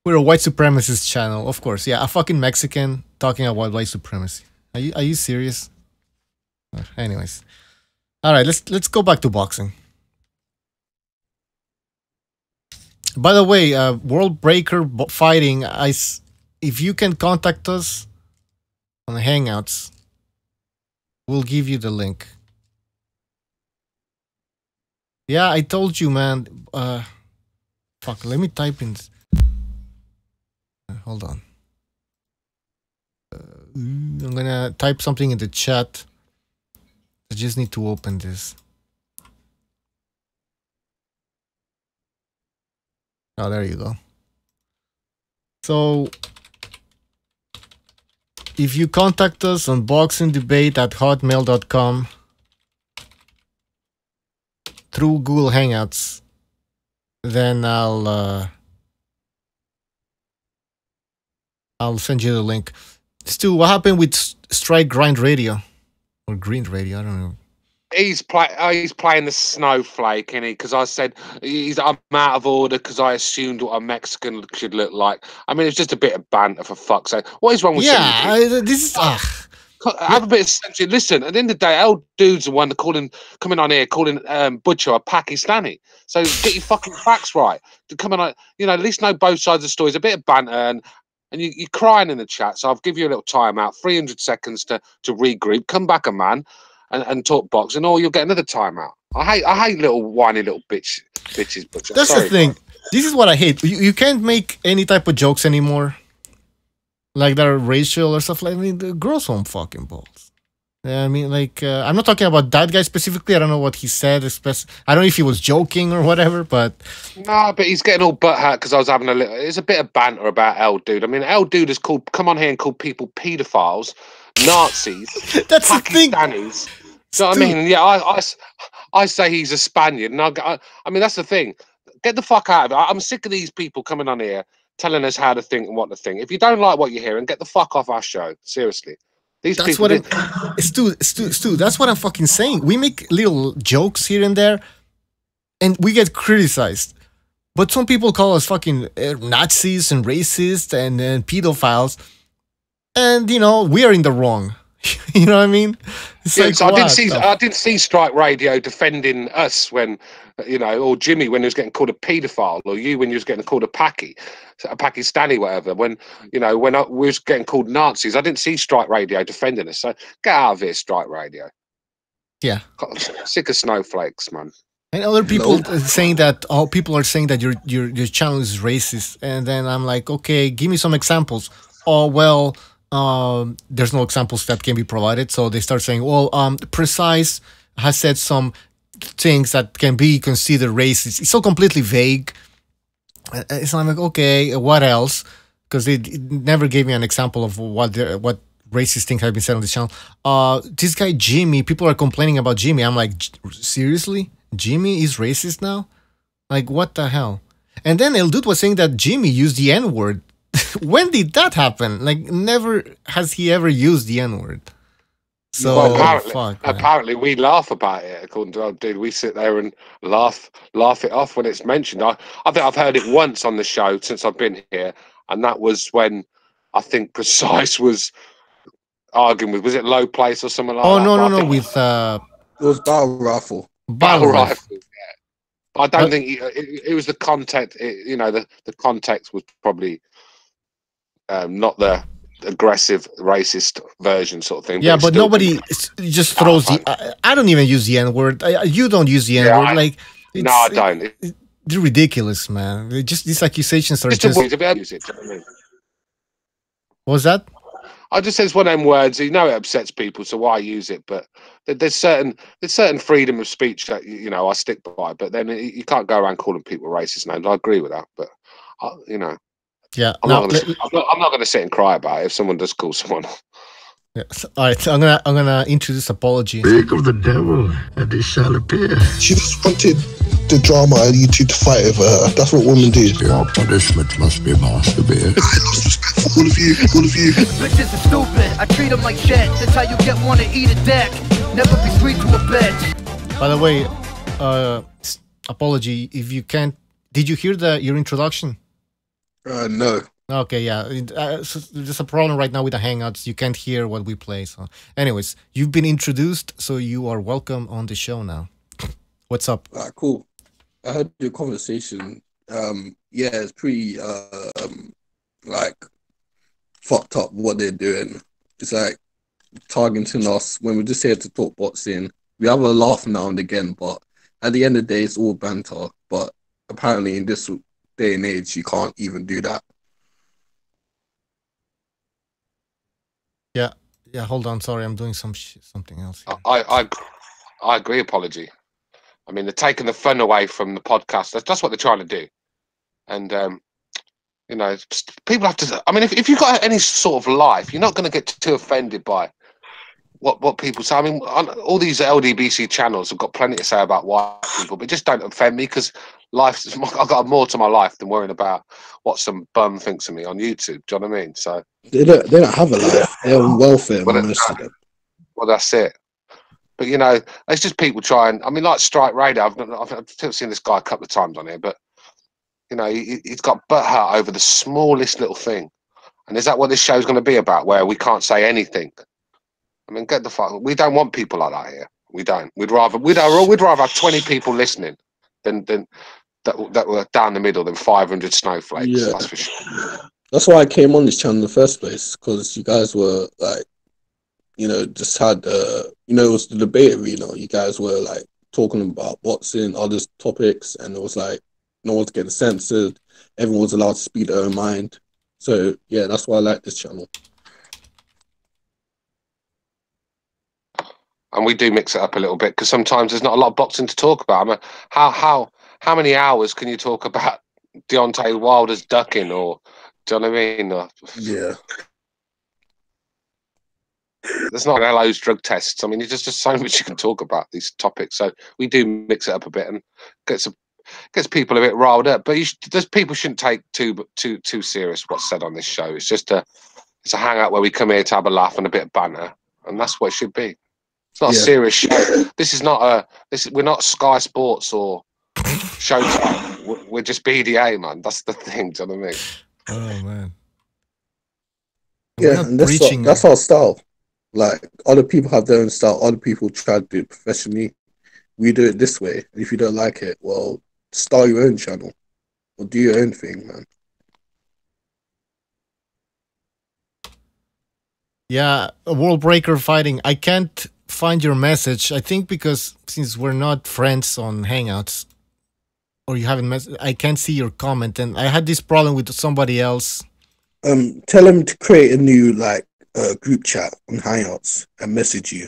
we're a white supremacist channel, of course. Yeah, a fucking Mexican talking about white supremacy. Are you serious? Anyways, all right. Let's go back to boxing. By the way, World Breaker Fighting. If you can contact us on the Hangouts, we'll give you the link. Yeah, I told you, man. Fuck. Let me type in. Hold on. I'm gonna type something in the chat. I just need to open this. Oh, there you go. So, if you contact us on boxingdebate@hotmail.com through Google Hangouts, then I'll send you the link. Stu, what happened with Strike Grind Radio? Or Green Radio, I don't know. he's playing the snowflake, isn't he? Because I said I'm out of order because I assumed what a Mexican should look like. I mean, it's just a bit of banter, for fuck's sake. What is wrong with this is have a bit of sense. Listen, at the end of the day, old dude's the one coming on here calling Butcher a Pakistani. So get your fucking facts right. To come on, at least know both sides of the story. It's a bit of banter, and you're crying in the chat. So I'll give you a little timeout, 300 seconds to regroup. Come back, a man, and talk boxing, or you'll get another timeout. I hate little whiny little bitches. Butcher. That's the thing. This is what I hate. You can't make any type of jokes anymore. Like they're racial or stuff like that. I mean, the girls some fucking balls. I mean, like, I'm not talking about that guy specifically. I don't know what he said. I don't know if he was joking or whatever, but... No, but he's getting all butthurt because I was having it's a bit of banter about L Dude. I mean, L Dude has come on here and called people paedophiles, Nazis, that's Pakistanis. So I mean, yeah, I say he's a Spaniard. And I mean, that's the thing. Get the fuck out of it. I'm sick of these people coming on here telling us how to think and what to think. If you don't like what you're hearing, get the fuck off our show. Seriously. That's what Stu, that's what I'm fucking saying. We make little jokes here and there, and we get criticized. But some people call us fucking Nazis and racists and pedophiles. And, we are in the wrong. You know what I mean? It's like, so I didn't see Strike Radio defending us when, or Jimmy when he was getting called a paedophile, or you when you was getting called a Pakistani, whatever. When we was getting called Nazis, I didn't see Strike Radio defending us. So get out of here, Strike Radio. Yeah, sick of snowflakes, man. And other people saying that people are saying that your channel is racist, and then I'm like, okay, give me some examples. Oh well. There's no examples that can be provided, so they start saying, well, Precise has said some things that can be considered racist. It's so completely vague. So I'm like, okay, what else? Because they never gave me an example of what racist things have been said on this channel. This guy Jimmy, people are complaining about Jimmy. I'm like, seriously? Jimmy is racist now? Like, what the hell? And then El Dude was saying that Jimmy used the N-word. When did that happen? Like, never has he ever used the N-word. So well, apparently we laugh about it. According to Old Dude, we sit there and laugh it off when it's mentioned. I think I've heard it once on the show since I've been here, and that was when I think Precise was arguing with, was it Low Place or something like that? No, with it was Battle Rifle. Battle Rifle. Yeah. But I don't think it was the context. The context was probably not the aggressive racist version sort of thing. Yeah, but nobody just throws the... I don't even use the N-word. You don't use the N-word. No, I don't. They're ridiculous, man. These accusations are just... Use it, do you know what I mean? What was that? I just said it's one of them words. It upsets people, so why use it? But there's certain freedom of speech that I stick by. But then you can't go around calling people racist. And I agree with that. But yeah, I'm not going to sit and cry about it if someone does call someone. Yeah. All right, I'm gonna introduce Apology. Speak of the devil, and it shall appear. She just wanted the drama and you two to fight over her. That's what women do. Your punishment must be more severe. I lost respect for all of you. Bitches are stupid. I treat them like shit. That's how you get one to eat a dick. Never be sweet to a bitch. By the way, Apology. If you can't, did you hear your introduction? No. Okay, yeah. So there's a problem right now with the Hangouts. You can't hear what we play. So, anyways, you've been introduced, so you are welcome on the show now. What's up? Cool. I heard your conversation. Yeah, it's pretty fucked up what they're doing. It's like targeting us when we're just here to talk boxing. We have a laugh now and again, but at the end of the day, it's all banter. But apparently, in this day and age, you can't even do that. Yeah, hold on. Sorry, I'm doing something else here. I agree, Apology. I mean, they're taking the fun away from the podcast. That's what they're trying to do. And, people have to... I mean, if you've got any sort of life, you're not going to get too offended by what people say. I mean, all these LDBC channels have got plenty to say about white people, but just don't offend me because I've got more to my life than worrying about what some bum thinks of me on YouTube. Do you know what I mean? So they don't have a life. They're on welfare. Well, that's it. But you know, it's just people trying. I mean, like Strike Radio. I've seen this guy a couple of times on here, but you know, he's got butthurt over the smallest little thing. And is that what this show's going to be about? Where we can't say anything? I mean, get the fuck. We don't want people like that here. We don't. We'd rather have 20 people listening than that were down the middle than 500 snowflakes. Yeah. That's for sure. That's why I came on this channel in the first place, because you guys were like, you know, just had you know, it was the debate arena. You guys were like talking about boxing, other topics, and it was like no one's getting censored. Everyone was allowed to speak their own mind. So yeah, that's why I like this channel. And we do mix it up a little bit because sometimes there's not a lot of boxing to talk about. I mean, how many hours can you talk about Deontay Wilder's ducking, or do you know what I mean? Yeah. There's not LO's drug tests. I mean, there's just so much you can talk about these topics. So we do mix it up a bit and gets people a bit riled up. But people shouldn't take too serious what's said on this show. It's just it's a hangout where we come here to have a laugh and a bit of banter, and that's what it should be. It's not a serious show. This is not we're not Sky Sports or Showtime. We're just BDA, man. That's the thing. Do you know what I mean? Oh man. Yeah, and that's our style. Like, other people have their own style. Other people try to do it professionally. We do it this way. If you don't like it, well, start your own channel or do your own thing, man. Yeah, World Breaker Fighting. I can't find your message. I think because since we're not friends on Hangouts, or you haven't I can't see your comment, and I had this problem with somebody else. Tell him to create a new group chat on Hangouts and message you.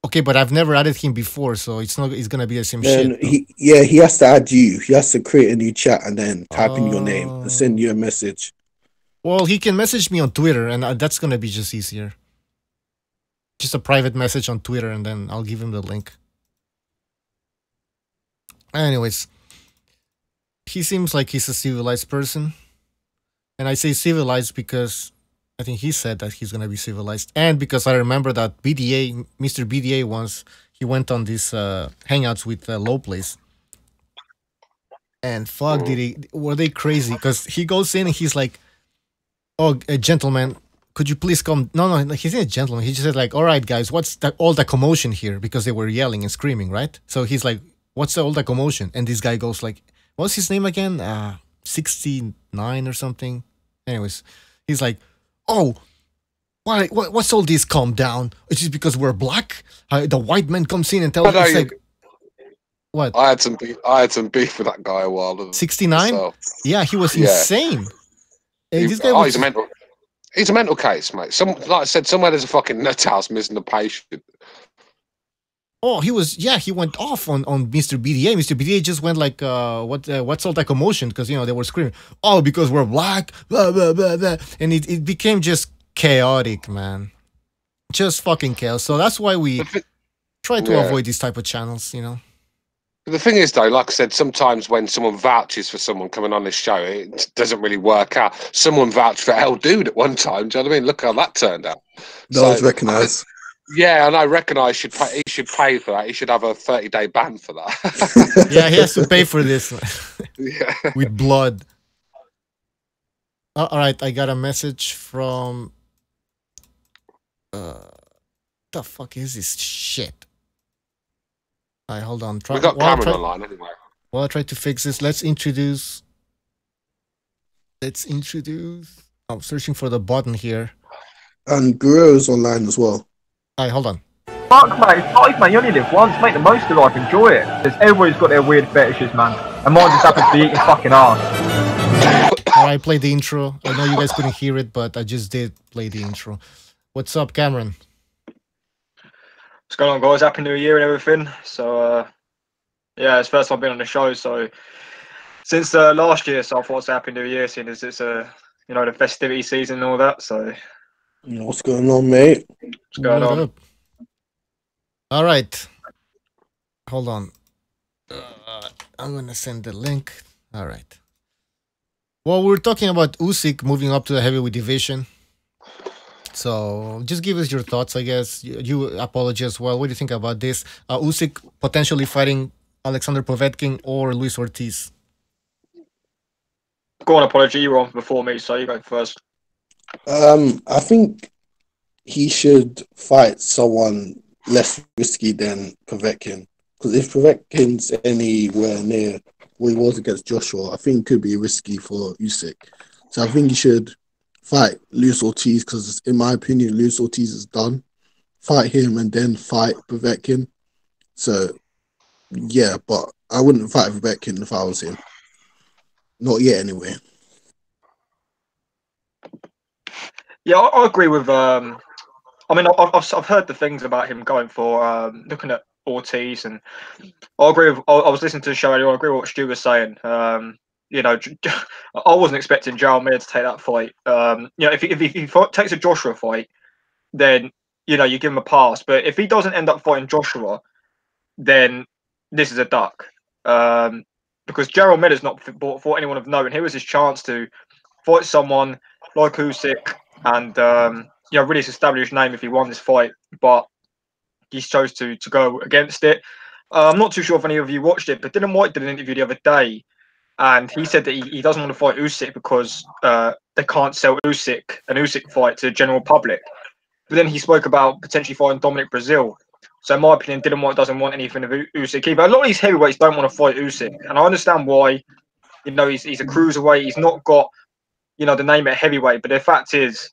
Okay, but I've never added him before, so it's gonna be the same shit. He has to add you. He has to create a new chat and then type in your name and send you a message. Well, he can message me on Twitter, and that's gonna be just easier. Just a private message on Twitter, and then I'll give him the link. Anyways, he seems like he's a civilized person. And I say civilized because I think he said that he's going to be civilized. And because I remember that Mr. BDA once, he went on these hangouts with Low Place. And fuck, were they crazy? Because he goes in and he's like, oh, gentlemen, could you please come? No, he's not a gentleman. He just said like, all right, guys, what's all the commotion here? Because they were yelling and screaming, right? So he's like, what's all the commotion? And this guy goes like, what's his name again? 69 or something. Anyways, he's like, oh, what's all this? Calm down. It's just because we're black. The white man comes in and tells us like, what? I had some beef with that guy a while ago. 69? Yeah, he was insane. This guy he's a mental case, mate. Like I said, somewhere there's a fucking nut house missing a patient. Oh, he went off on Mr. BDA. Mr. BDA just went like, what's all that commotion? Because, you know, they were screaming, oh, because we're black, blah, blah, blah, blah. And it became just chaotic, man. Just fucking chaos. So that's why we try to avoid these type of channels, you know. The thing is, though, like I said, sometimes when someone vouches for someone coming on this show, it doesn't really work out. Someone vouched for El Dude at one time. Do you know what I mean? Look how that turned out. That was recognised. Yeah, and I recognise he should pay for that. He should have a 30-day ban for that. Yeah, he has to pay for this with blood. All right, I got a message from. The fuck is this shit? All right, hold on. We got Cameron online anyway. Well, I try to fix this. Let's introduce. I'm searching for the button here. And Guerrero's online as well. All right, hold on. Fuck, mate, it's life, man. You only live once. Make the most of life. Enjoy it. Because everybody's got their weird fetishes, man. And mine just happens to be eating fucking ass. All right, I played the intro. I know you guys couldn't hear it, but I just did play the intro. What's up, Cameron? What's going on, guys? Happy New Year and everything. So, yeah, it's the first time I've been on the show. So, since last year, so I thought it's a Happy New Year, seeing as it's the festivity season and all that. So, what's going on, mate? What's going on? All right. Hold on. I'm going to send the link. All right. Well, we're talking about Usyk moving up to the heavyweight division. So just give us your thoughts, I guess. You apology as well. What do you think about this? Usyk potentially fighting Alexander Povetkin or Luis Ortiz? Go on, apology. You were on before me, so you go first. I think he should fight someone less risky than Povetkin. Because if Povetkin's anywhere near where he was against Joshua, I think it could be risky for Usyk. So I think he should fight Luis Ortiz, because in my opinion, Luis Ortiz is done. Fight him and then fight Povetkin. So, yeah, but I wouldn't fight Povetkin if I was him. Not yet, anyway. Yeah, I agree with. I mean, I've heard the things about him going for looking at Ortiz, and I agree with. I was listening to the show earlier. I agree with what Stu was saying. You know, I wasn't expecting Jarrell Miller to take that fight. You know, if he takes a Joshua fight, then you know you give him a pass. But if he doesn't end up fighting Joshua, then this is a duck. Because Jarrell Miller's not fought anyone of note, and here was his chance to fight someone like Usyk, and you know, really his established name if he won this fight. But he chose to go against it. I'm not too sure if any of you watched it, but Dylan White did an interview the other day, and he said that he doesn't want to fight Usyk because they can't sell an Usyk fight to the general public. But then he spoke about potentially fighting Dominic Brazil. So in my opinion, Dylan White doesn't want anything of Usyk either. A lot of these heavyweights don't want to fight Usyk, and I understand why. You know, he's a cruiserweight. He's not got, you know, the name at heavyweight. But the fact is,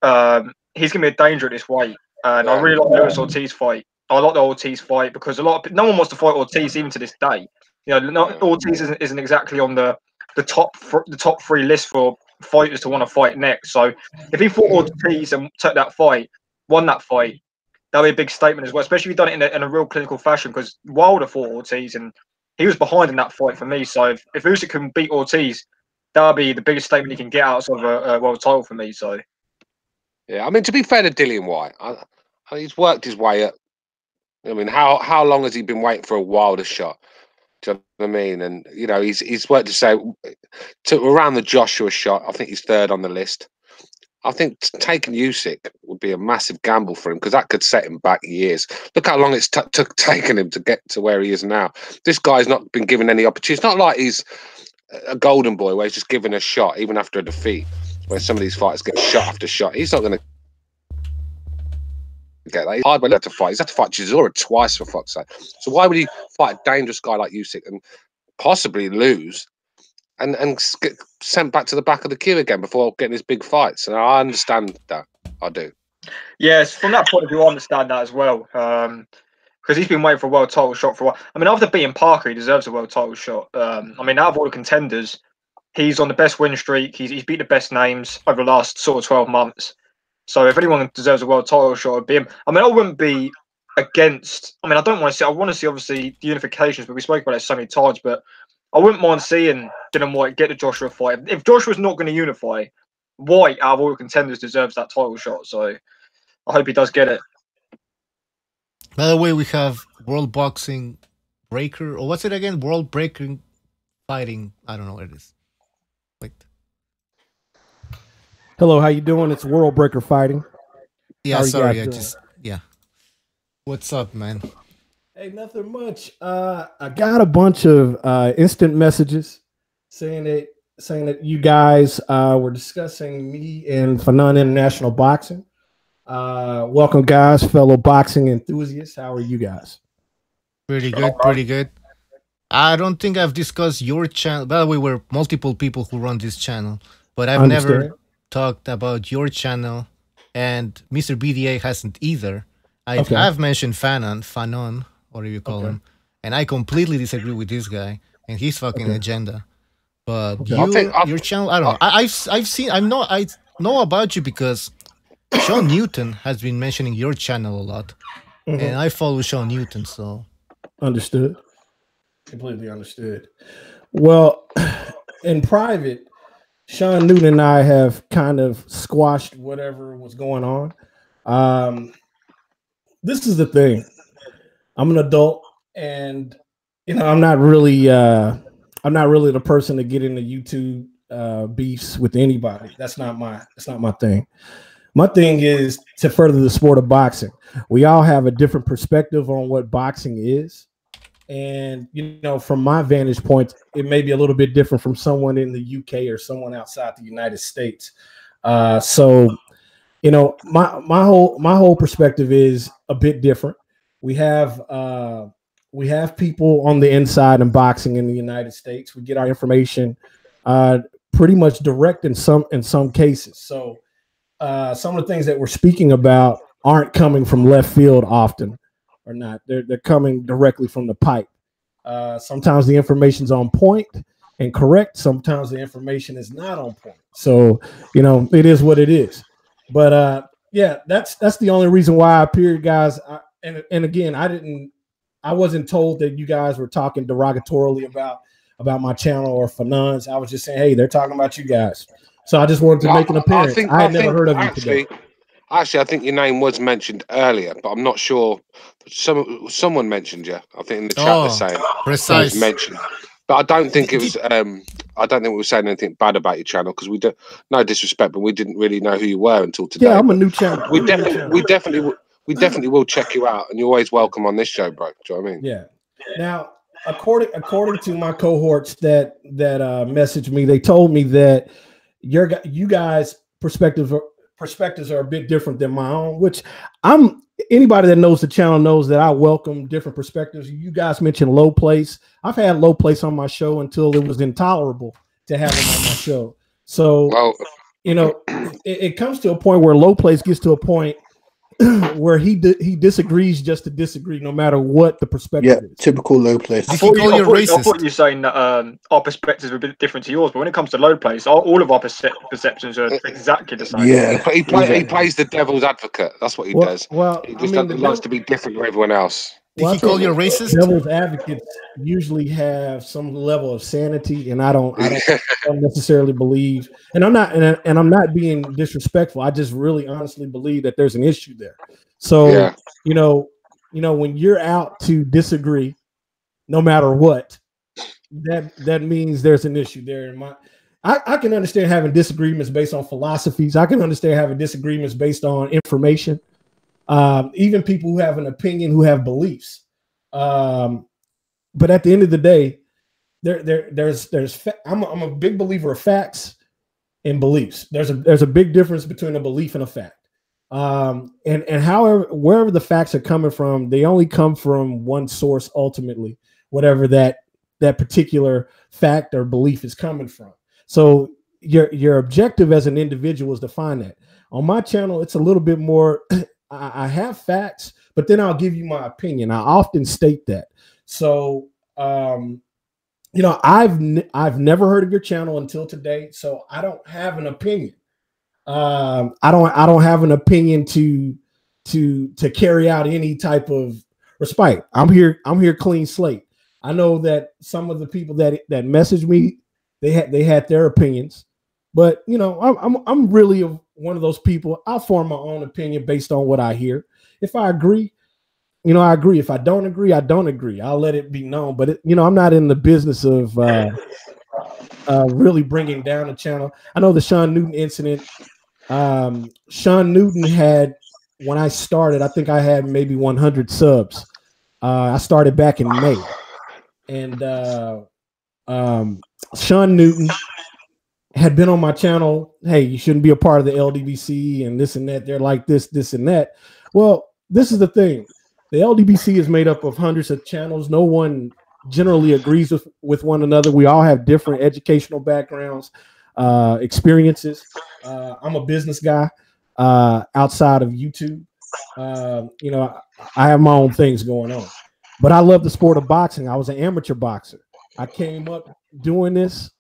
he's going to be a danger at this weight. And I really like the Luis Ortiz fight. I like the Ortiz fight because no one wants to fight Ortiz even to this day. You know, Ortiz isn't exactly on the top three list for fighters to want to fight next. So if he fought Ortiz and took that fight, won that fight, that'd be a big statement as well. Especially if he done it in a real clinical fashion. Because Wilder fought Ortiz and he was behind in that fight for me. So if Usyk can beat Ortiz, that'll be the biggest statement he can get out of a world title for me. So yeah, I mean, to be fair to Dillian White, he's worked his way up. I mean, how long has he been waiting for a Wilder shot? Do you know what I mean? And you know, he's worked to say to around the Joshua shot. I think he's third on the list. I think taking Usyk would be a massive gamble for him because that could set him back years. Look how long it's taken him to get to where he is now. This guy's not been given any opportunity. It's not like he's a golden boy where he's just given a shot even after a defeat. Where some of these fighters get shot after shot. He's not going to get that. He's hard to fight. He's had to fight Chisora twice for fuck's sake. So why would he fight a dangerous guy like Usyk and possibly lose and get sent back to the back of the queue again before getting his big fights? And I understand that. I do. Yes, from that point of view, I understand that as well. Because he's been waiting for a world title shot for a while. I mean, after beating Parker, he deserves a world title shot. I mean, out of all the contenders, he's on the best win streak. He's beat the best names over the last sort of 12 months. So if anyone deserves a world title shot, it'd be him. I mean, I wouldn't be against. I mean, I don't want to see. I want to see obviously the unifications, but we spoke about it so many times. But I wouldn't mind seeing Dylan White get the Joshua fight. If Joshua's not going to unify, White out of all the contenders deserves that title shot. So I hope he does get it. By the way, we have World Boxing Breaker, or what's it again? World Breaking Fighting. I don't know what it is. Wait. Hello, how you doing? It's World Breaker Fighting. Yeah, sorry, yeah. What's up, man? Hey, nothing much. I got a bunch of instant messages saying that you guys were discussing me and Fanon International Boxing. Welcome, guys, fellow boxing enthusiasts. How are you guys? Pretty good, pretty good. I don't think I've discussed your channel. By the way, we're multiple people who run this channel, but I've never talked about your channel, and Mr. BDA hasn't either. I've mentioned Fanon, whatever you call him, and I completely disagree with this guy and his fucking agenda. But your channel, I don't know. I know about you because Sean Newton has been mentioning your channel a lot, and I follow Sean Newton, so understood. Completely understood. Well, in private, Sean Newton and I have kind of squashed whatever was going on. This is the thing. I'm an adult, and you know, I'm not really the person to get into YouTube beefs with anybody. That's not my thing. My thing is to further the sport of boxing. We all have a different perspective on what boxing is. And, you know, from my vantage point, it may be a little bit different from someone in the UK or someone outside the United States. So, you know, my whole perspective is a bit different. We have people on the inside in boxing in the United States. We get our information pretty much direct in some cases. So some of the things that we're speaking about aren't coming from left field often, or not. They're coming directly from the pipe. Sometimes the information's on point and correct. Sometimes the information is not on point. So, you know, it is what it is. But yeah, that's the only reason why I appeared, guys. And again, I wasn't told that you guys were talking derogatorily about my channel or Fanons. I was just saying, hey, they're talking about you guys. So I just wanted to make an appearance. I had never heard of you today. Actually, I think your name was mentioned earlier, but I'm not sure. Someone mentioned you. I think in the chat they're saying precise mentioned, but I don't think it was. I don't think we were saying anything bad about your channel because we don't. No disrespect, but we didn't really know who you were until today. Yeah, I'm a new channel. We definitely will check you out, and you're always welcome on this show, bro. Do you know what I mean? Yeah. Now, according to my cohorts that messaged me, they told me that you guys' perspectives are a bit different than my own, which anybody that knows the channel knows that I welcome different perspectives. You guys mentioned Low Place. I've had Low Place on my show until it was intolerable to have him on my show. So, you know, it comes to a point where Low Place gets to a point where he disagrees just to disagree, no matter what the perspective is. Typical Low Place. I thought you were saying that our perspectives are a bit different to yours, but when it comes to Low Place, all of our perceptions are exactly the same. Yeah, but he plays the devil's advocate. That's what he does. Well, he just likes to be different from everyone else. Did he call you a racist? Devil's advocates usually have some level of sanity, and I don't necessarily believe. And I'm not being disrespectful. I just really honestly believe that there's an issue there. So you know, when you're out to disagree, no matter what, that means there's an issue there. I can understand having disagreements based on philosophies. I can understand having disagreements based on information. Even people who have an opinion, who have beliefs. But at the end of the day, I'm a big believer of facts and beliefs. There's a big difference between a belief and a fact. And however, wherever the facts are coming from, they only come from one source ultimately, whatever that particular fact or belief is coming from. So your objective as an individual is to find that. On my channel, it's a little bit more. I have facts, but then I'll give you my opinion. I often state that. So, you know, I've never heard of your channel until today, so I don't have an opinion. I don't have an opinion to carry out any type of respite. I'm here clean slate. I know that some of the people that messaged me, they had their opinions, but you know, I'm really one of those people. I'll form my own opinion based on what I hear. If I agree, you know, I agree. If I don't agree, I don't agree. I'll let it be known. But you know, I'm not in the business of really bringing down the channel. I know the Sean Newton incident. Sean Newton had, when I started, I think I had maybe 100 subs. I started back in May, and Sean Newton had been on my channel. Hey, you shouldn't be a part of the LDBC and this and that. They're like this and that. Well, this is the thing. The LDBC is made up of hundreds of channels. No one generally agrees with one another. We all have different educational backgrounds, experiences. I'm a business guy outside of YouTube. You know, I have my own things going on, but I love the sport of boxing. I was an amateur boxer. I came up doing this.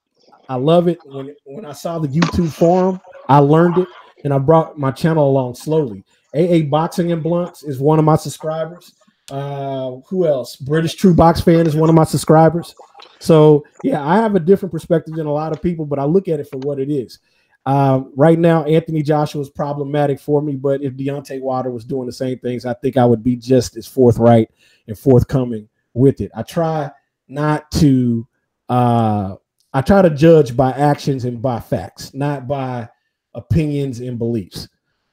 I love it. When I saw the YouTube forum, I learned it, and I brought my channel along slowly. AA Boxing and Blunts is one of my subscribers. Who else? British True Box Fan is one of my subscribers. So yeah, I have a different perspective than a lot of people, but I look at it for what it is. Right now, Anthony Joshua is problematic for me, but if Deontay Wilder was doing the same things, I think I would be just as forthright and forthcoming with it. I try not to. I try to judge by actions and by facts, not by opinions and beliefs.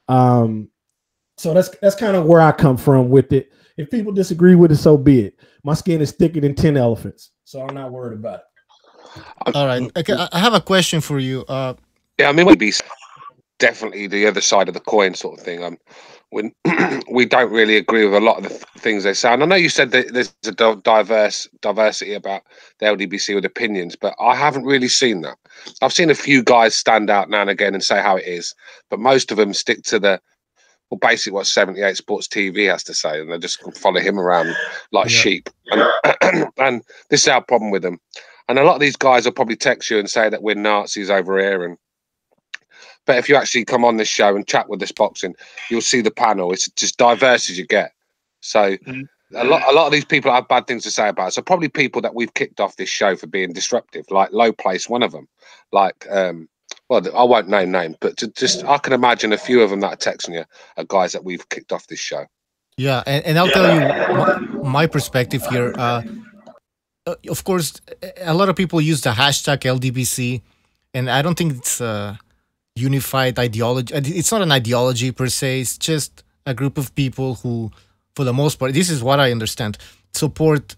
So that's kind of where I come from with it. If people disagree with it, so be it. My skin is thicker than 10 elephants, so I'm not worried about it. All right. Okay, I have a question for you. Yeah, I mean, we'd be definitely the other side of the coin sort of thing. When we don't really agree with a lot of the things they say. And I know you said that there's a diversity about the LDBC with opinions, but I haven't really seen that. I've seen a few guys stand out now and again and say how it is, but most of them stick to basically what 78 Sports TV has to say, and they just follow him around like sheep. And this is our problem with them. And a lot of these guys will probably text you and say that we're Nazis over here. But if you actually come on this show and chat with this boxing, you'll see the panel. It's just diverse as you get. So a lot of these people have bad things to say about it. So probably people that we've kicked off this show for being disruptive, like Low Place, one of them. Like, well, I won't name names, but I can imagine a few of them that are texting you are guys that we've kicked off this show. Yeah, and I'll tell you my perspective here. Of course, a lot of people use the hashtag LDBC, and I don't think it's unified ideology. It's not an ideology per se. It's just a group of people who, for the most part, this is what I understand, support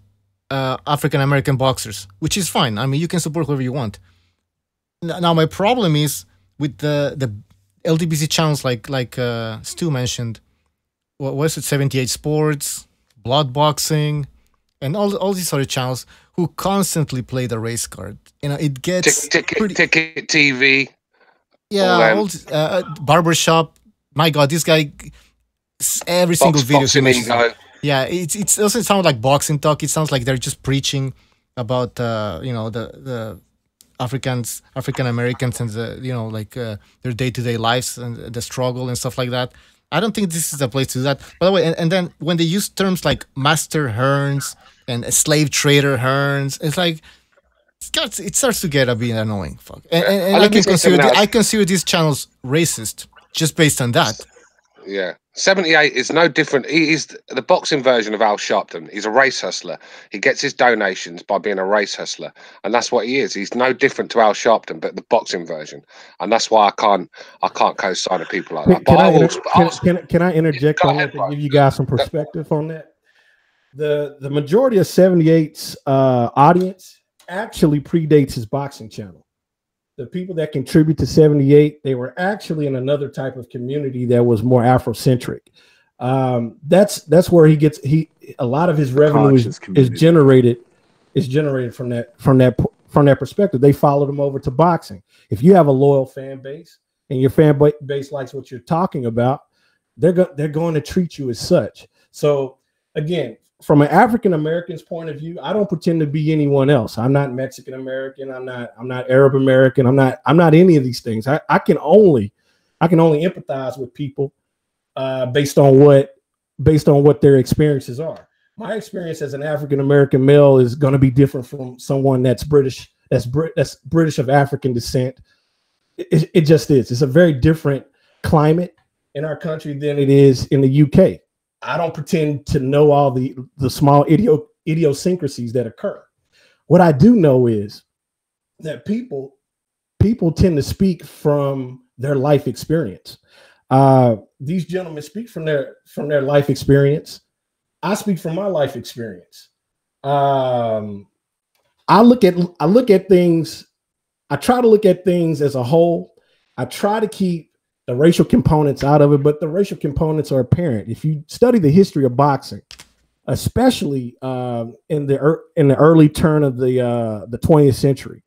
African American boxers, which is fine. I mean, you can support whoever you want. Now, my problem is with the LDBC channels, like Stu mentioned. What was it? 78 Sports, Blood Boxing, and all these other channels who constantly play the race card. You know, it gets Ticket TV. Yeah, Barbershop. My God, this guy, every single video he makes. Yeah, it doesn't sound like boxing talk. It sounds like they're just preaching about the African Americans and their day-to-day lives and the struggle and stuff like that. I don't think this is the place to do that. By the way, and then when they use terms like master Hearns and slave trader Hearns, it's like it starts to get a bit annoying. Fuck. And I consider these channels racist just based on that. Yeah. 78 is no different. He is the boxing version of Al Sharpton. He's a race hustler. He gets his donations by being a race hustler. And that's what he is. He's no different to Al Sharpton, but the boxing version. And that's why I can't co-sign with people like that. Can I interject on that to give you guys some perspective on that? The majority of 78's audience actually predates his boxing channel. The people that contribute to 78, they were actually in another type of community that was more Afrocentric. That's where a lot of his revenue is generated from that perspective. They followed him over to boxing. If you have a loyal fan base and your fan base likes what you're talking about, they're going to treat you as such. So again, from an African American's point of view, I don't pretend to be anyone else. I'm not Mexican American. I'm not Arab American. I'm not any of these things. I can only empathize with people based on what their experiences are. My experience as an African American male is going to be different from someone that's British, that's British of African descent. It just is. It's a very different climate in our country than it is in the UK. I don't pretend to know all the small idiosyncrasies that occur. What I do know is that people tend to speak from their life experience. These gentlemen speak from their life experience. I speak from my life experience. I look at things. I try to look at things as a whole. I try to keep the racial components out of it, but the racial components are apparent. If you study the history of boxing, especially in the early turn of the 20th century,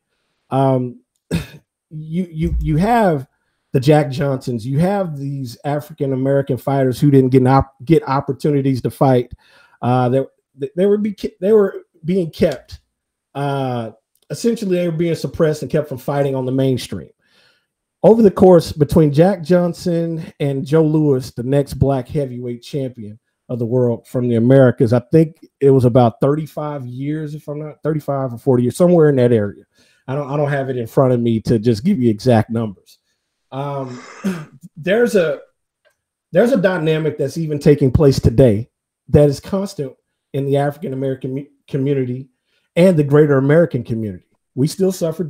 you have the Jack Johnsons, you have these African American fighters who didn't get opportunities to fight. They were being kept. Essentially, they were being suppressed and kept from fighting on the mainstream. Over the course between Jack Johnson and Joe Louis, the next black heavyweight champion of the world from the Americas, I think it was about 35 years, if I'm not 35 or 40 years, somewhere in that area. I don't have it in front of me to just give you exact numbers. There's a dynamic that's even taking place today that is constant in the African American community and the greater American community. We still suffer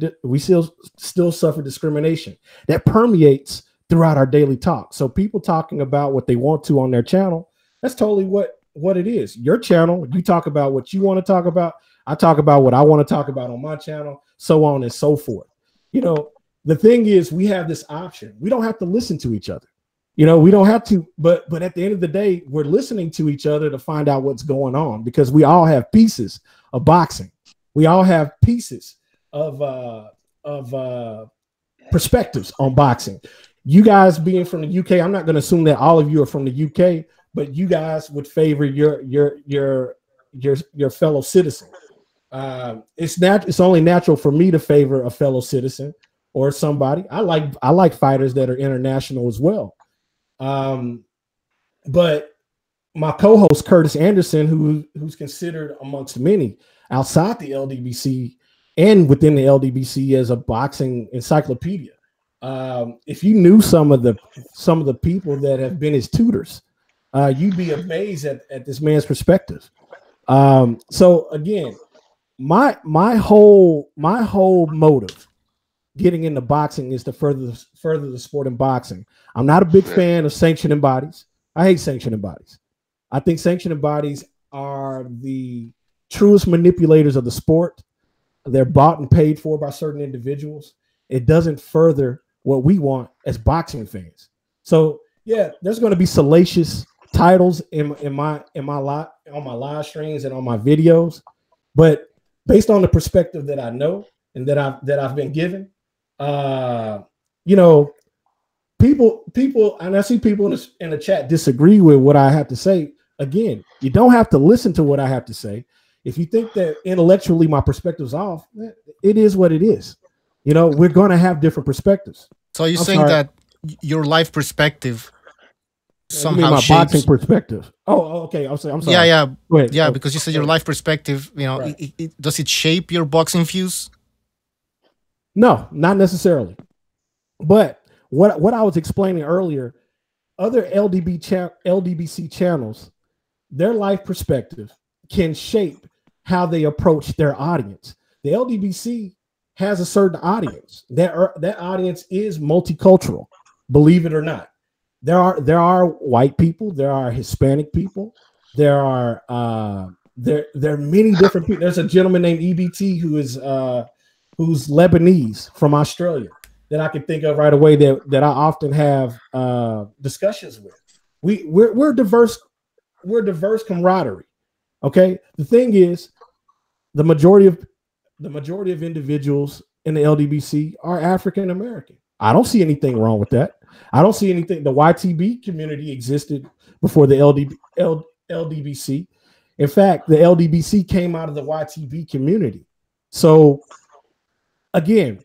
discrimination that permeates throughout our daily talk. So people talking about what they want to on their channel, that's totally what it is. Your channel, you talk about what you want to talk about. I talk about what I want to talk about on my channel, so on and so forth. You know, the thing is, we have this option. We don't have to listen to each other. You know, we don't have to, but at the end of the day, we're listening to each other to find out what's going on, because we all have pieces of boxing. We all have pieces of perspectives on boxing. You guys being from the UK, I'm not going to assume that all of you are from the UK, but you guys would favor your fellow citizen. It's only natural for me to favor a fellow citizen or somebody. I like fighters that are international as well. But my co-host Curtis Anderson, who's considered amongst many outside the LDBC and within the LDBC as a boxing encyclopedia. If you knew some of the people that have been his tutors, you'd be amazed at this man's perspective. So again, my whole motive getting into boxing is to further the sport in boxing. I'm not a big fan of sanctioning bodies. I hate sanctioning bodies. I think sanctioning bodies are the truest manipulators of the sport. They're bought and paid for by certain individuals. It doesn't further what we want as boxing fans. So yeah, there's going to be salacious titles on my live streams and on my videos, but based on the perspective that I know and that I've been given, you know, people, and I see people in the chat disagree with what I have to say. Again, you don't have to listen to what I have to say. If you think that intellectually my perspective's off, it is what it is. You know, we're going to have different perspectives. So you're saying that your life perspective somehow my shapes boxing perspective. Oh, okay. I'm sorry. Yeah. Go ahead. Yeah, because you said your life perspective, you know, Right. Does it shape your boxing views? No, not necessarily. But what I was explaining earlier, other LDBC channels, their life perspective can shape how they approach their audience. The LDBC has a certain audience. That audience is multicultural, believe it or not. There are white people, there are Hispanic people, there are many different people. There's a gentleman named EBT who's Lebanese from Australia that I can think of right away that I often have discussions with. We're diverse camaraderie. Okay. The thing is, the majority of individuals in the LDBC are African American. I don't see anything wrong with that. I don't see anything. The YTB community existed before the LDBC. In fact, the LDBC came out of the YTB community. So again,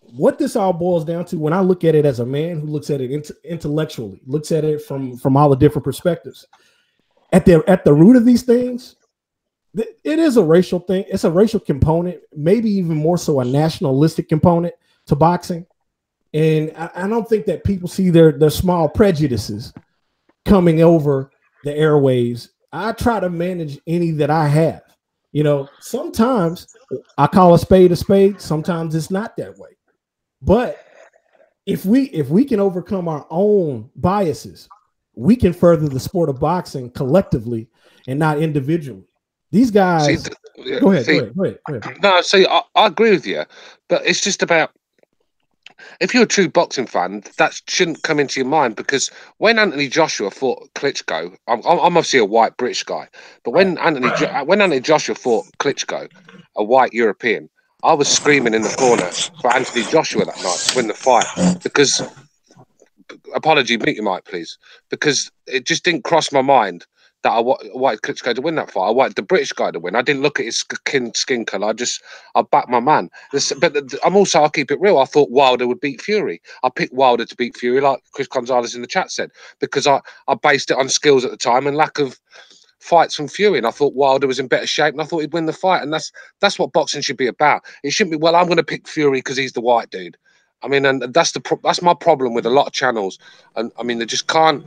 what this all boils down to, when I look at it as a man who looks at it intellectually, looks at it from all the different perspectives, at the root of these things, it is a racial thing. It's a racial component, maybe even more so a nationalistic component to boxing. And I don't think that people see their small prejudices coming over the airwaves. I try to manage any that I have. You know, sometimes I call a spade, sometimes it's not that way. But if we can overcome our own biases, we can further the sport of boxing collectively and not individually. These guys. Go ahead. No, see, I agree with you, but it's just about, if you're a true boxing fan, that shouldn't come into your mind, because when Anthony Joshua fought Klitschko, I'm obviously a white British guy, but when Anthony Joshua fought Klitschko, a white European, I was screaming in the corner for Anthony Joshua that night to win the fight, because, apology, mute your mic, please, because it just didn't cross my mind that I wanted Klitschko to win that fight. I wanted the British guy to win. I didn't look at his skin colour. I backed my man. I'll keep it real. I thought Wilder would beat Fury. I picked Wilder to beat Fury, like Chris Gonzalez in the chat said, because I based it on skills at the time and lack of fights from Fury. And I thought Wilder was in better shape, and I thought he'd win the fight. And that's what boxing should be about. It shouldn't be, well, I'm going to pick Fury because he's the white dude. I mean, and that's my problem with a lot of channels. And I mean, they just can't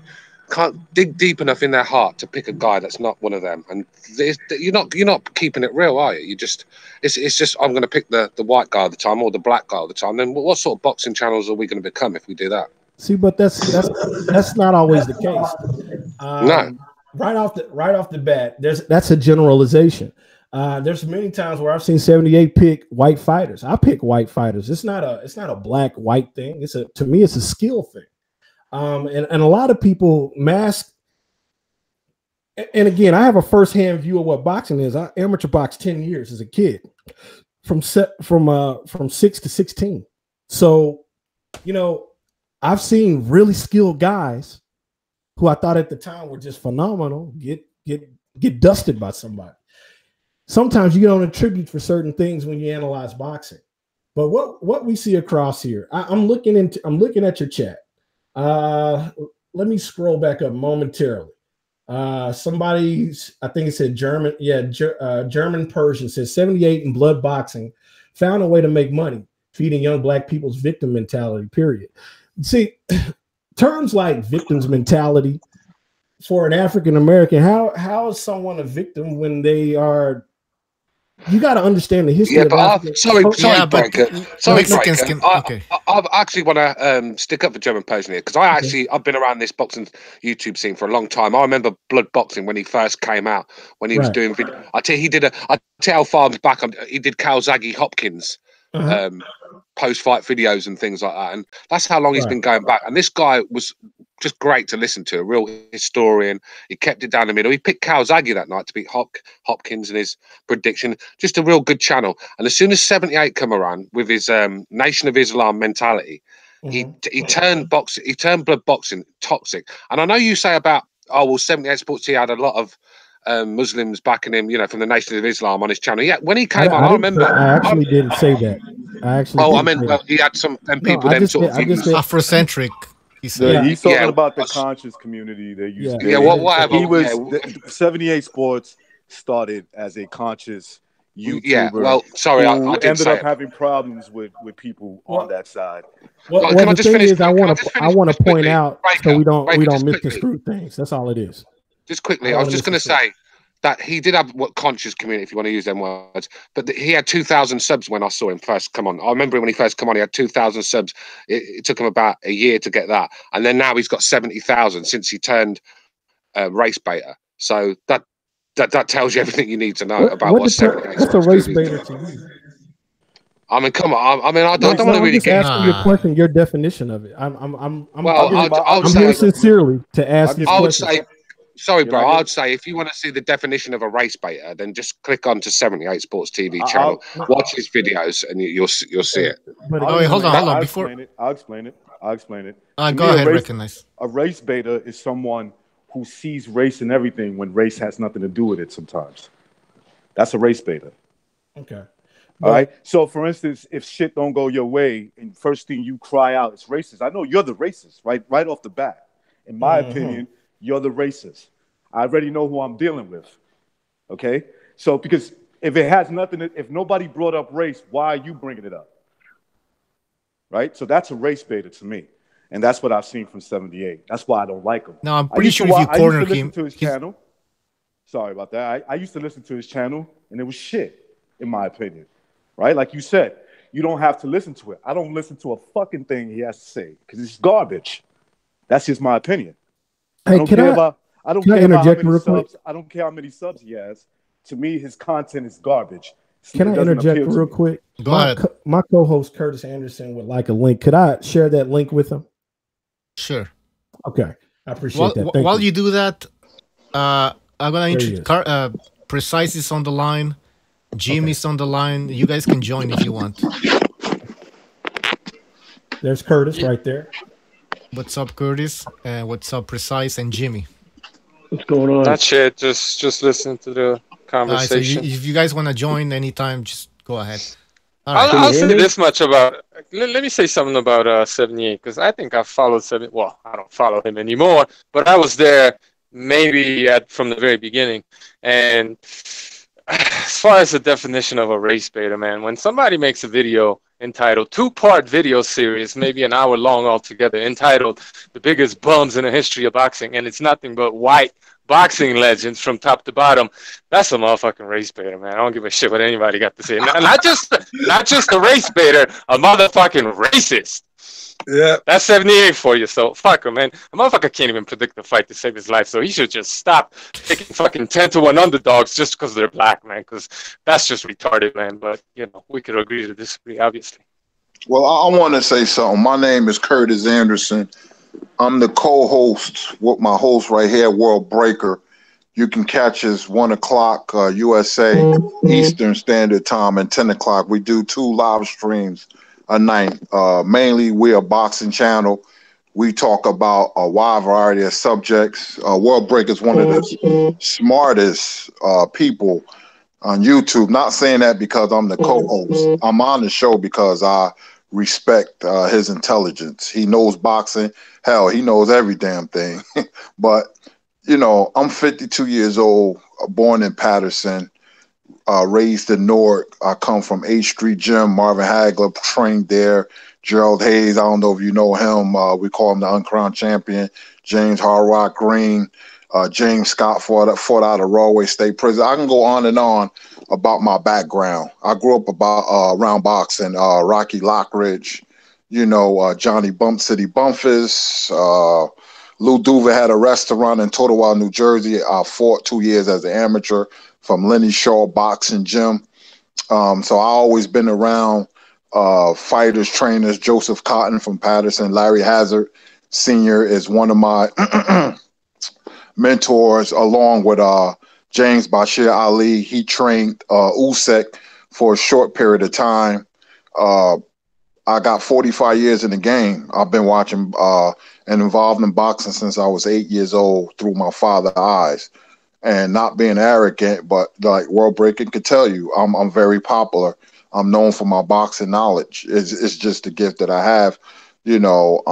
dig deep enough in their heart to pick a guy that's not one of them. And you're not keeping it real, are you? It's just, I'm going to pick the white guy all the time or the black guy all the time. Then what sort of boxing channels are we going to become if we do that? See, but that's not always the case. No. Right off the bat, that's a generalization. There's many times where I've seen 78 pick white fighters. I pick white fighters. It's not a black white thing. To me it's a skill thing. And a lot of people mask. And again, I have a firsthand view of what boxing is. I amateur boxed 10 years as a kid, from 6 to 16. So, I've seen really skilled guys who I thought at the time were just phenomenal get dusted by somebody. Sometimes you get on a tribute for certain things when you analyze boxing. But what we see across here, I'm looking at your chat. Let me scroll back up momentarily. Somebody's, I think it said German, German Persian says 78 in blood boxing found a way to make money, feeding young black people's victim mentality, period. See, terms like victim's mentality for an African American, how is someone a victim when they are? You got to understand the history. Yeah, but sorry, Breaker. Okay. I actually want to stick up for German Persian here because I've been around this boxing YouTube scene for a long time. I remember Blood Boxing when he first came out, when he was doing video. I tell you how far back he did Calzaghe Hopkins post-fight videos and things like that, and that's how long he's been going back. And this guy was just great to listen to, a real historian. He kept it down the middle. He picked Calzaghe that night to beat Hopkins in his prediction. Just a real good channel. And as soon as 78 come around with his Nation of Islam mentality, he turned blood boxing toxic. And I know you say about 78 Sports, he had a lot of Muslims backing him, from the Nation of Islam on his channel. Yeah, when he came on, I remember. I actually didn't say that. He had some people then sort of Afrocentric. He's talking about the conscious community that used to. Yeah, whatever. He was 78 Sports started as a conscious YouTuber. Yeah, well, sorry, I didn't ended say up having problems with people on that side. Well, the thing is, I want to point out so we don't misconstrue things. That's all it is. Just quickly, I was just going to say that he did have what conscious community, if you want to use them words, but he had 2,000 subs when I saw him first come on. I remember when he first come on, he had 2,000 subs. It took him about a year to get that, and then now he's got 70,000 since he turned race baiter. So that tells you everything you need to know about what's 78. What's a race baiter to you? I mean, come on. I mean, I don't want to really get asking your question. Your definition of it. I'm say, here sincerely to ask you. I would say. Sorry, bro. I'd say if you want to see the definition of a race baiter, then just click on to 78 Sports TV channel, watch his videos, and you'll see it. Wait, hold on. I'll explain it. Go ahead. Recognize. A race baiter is someone who sees race in everything when race has nothing to do with it. Sometimes that's a race baiter. Okay. All right. So, for instance, if shit don't go your way, and first thing you cry out is racist, I know you're the racist, right off the bat. In my opinion, you're the racist. I already know who I'm dealing with. Okay? So, because if nobody brought up race, why are you bringing it up? Right? So that's a race baiter to me. And that's what I've seen from 78. That's why I don't like him. No, I'm pretty sure if you corner him. I used to listen to his channel. Sorry about that. I used to listen to his channel, and it was shit, in my opinion. Right? Like you said, you don't have to listen to it. I don't listen to a fucking thing he has to say because it's garbage. That's just my opinion. Hey, I don't care about how many subs. I don't care how many subs he has. To me, his content is garbage. Can I interject real quick? Go ahead. My co-host Curtis Anderson would like a link. Could I share that link with him? Sure. Okay, I appreciate that. While you do that, I'm gonna introduce Precise is on the line. Jimmy's on the line. You guys can join if you want. There's Curtis right there. What's up, Curtis? What's up, Precise and Jimmy? What's going on? That's it. Just listen to the conversation. So if you guys want to join anytime, just go ahead. I'll say this much about. Let me say something about 78 because I think I followed 78. Well, I don't follow him anymore, but I was there maybe from the very beginning. And as far as the definition of a race baiter, man, when somebody makes a video entitled two-part video series, maybe an hour long altogether, entitled "The Biggest Bums in the History of Boxing," and it's nothing but white boxing legends from top to bottom, that's a motherfucking race baiter, man. I don't give a shit what anybody got to say. Not just a race baiter, a motherfucking racist. Yeah. That's 78 for you, so fuck him, man. A motherfucker can't even predict the fight to save his life, so he should just stop taking fucking 10-1 underdogs just because they're black, man, because that's just retarded, man. But, you know, we could agree to disagree, obviously. Well, I want to say something. My name is Curtis Anderson. I'm the co-host with my host right here, World Breaker. You can catch us 1 o'clock USA Eastern Standard Time and 10 o'clock. We do 2 live streams a night. Mainly, we're a boxing channel. We talk about a wide variety of subjects. World Breaker is one of the smartest people on YouTube. Not saying that because I'm the co-host. I'm on the show because I respect his intelligence. He knows boxing. Hell, he knows every damn thing. But, you know, I'm 52 years old, born in Patterson, raised in Newark. I come from H Street Gym. Marvin Hagler trained there. Gerald Hayes, I don't know if you know him. We call him the uncrowned champion. James Hard Rock Green. James Scott fought out of Rahway State Prison. I can go on and on about my background. I grew up around boxing. Rocky Lockridge, you know, Johnny Bump City Bumpus. Lou Duva had a restaurant in Totowa, New Jersey. I fought 2 years as an amateur from Lenny Shaw Boxing Gym. So I always been around fighters, trainers. Joseph Cotton from Patterson. Larry Hazard Sr. is one of my mentors, along with James Bashir Ali. He trained Usyk for a short period of time. I got 45 years in the game. I've been watching and involved in boxing since I was 8 years old through my father's eyes. And not being arrogant, but like World Breaking could tell you, I'm very popular. I'm known for my boxing knowledge. It's just a gift that I have. You know,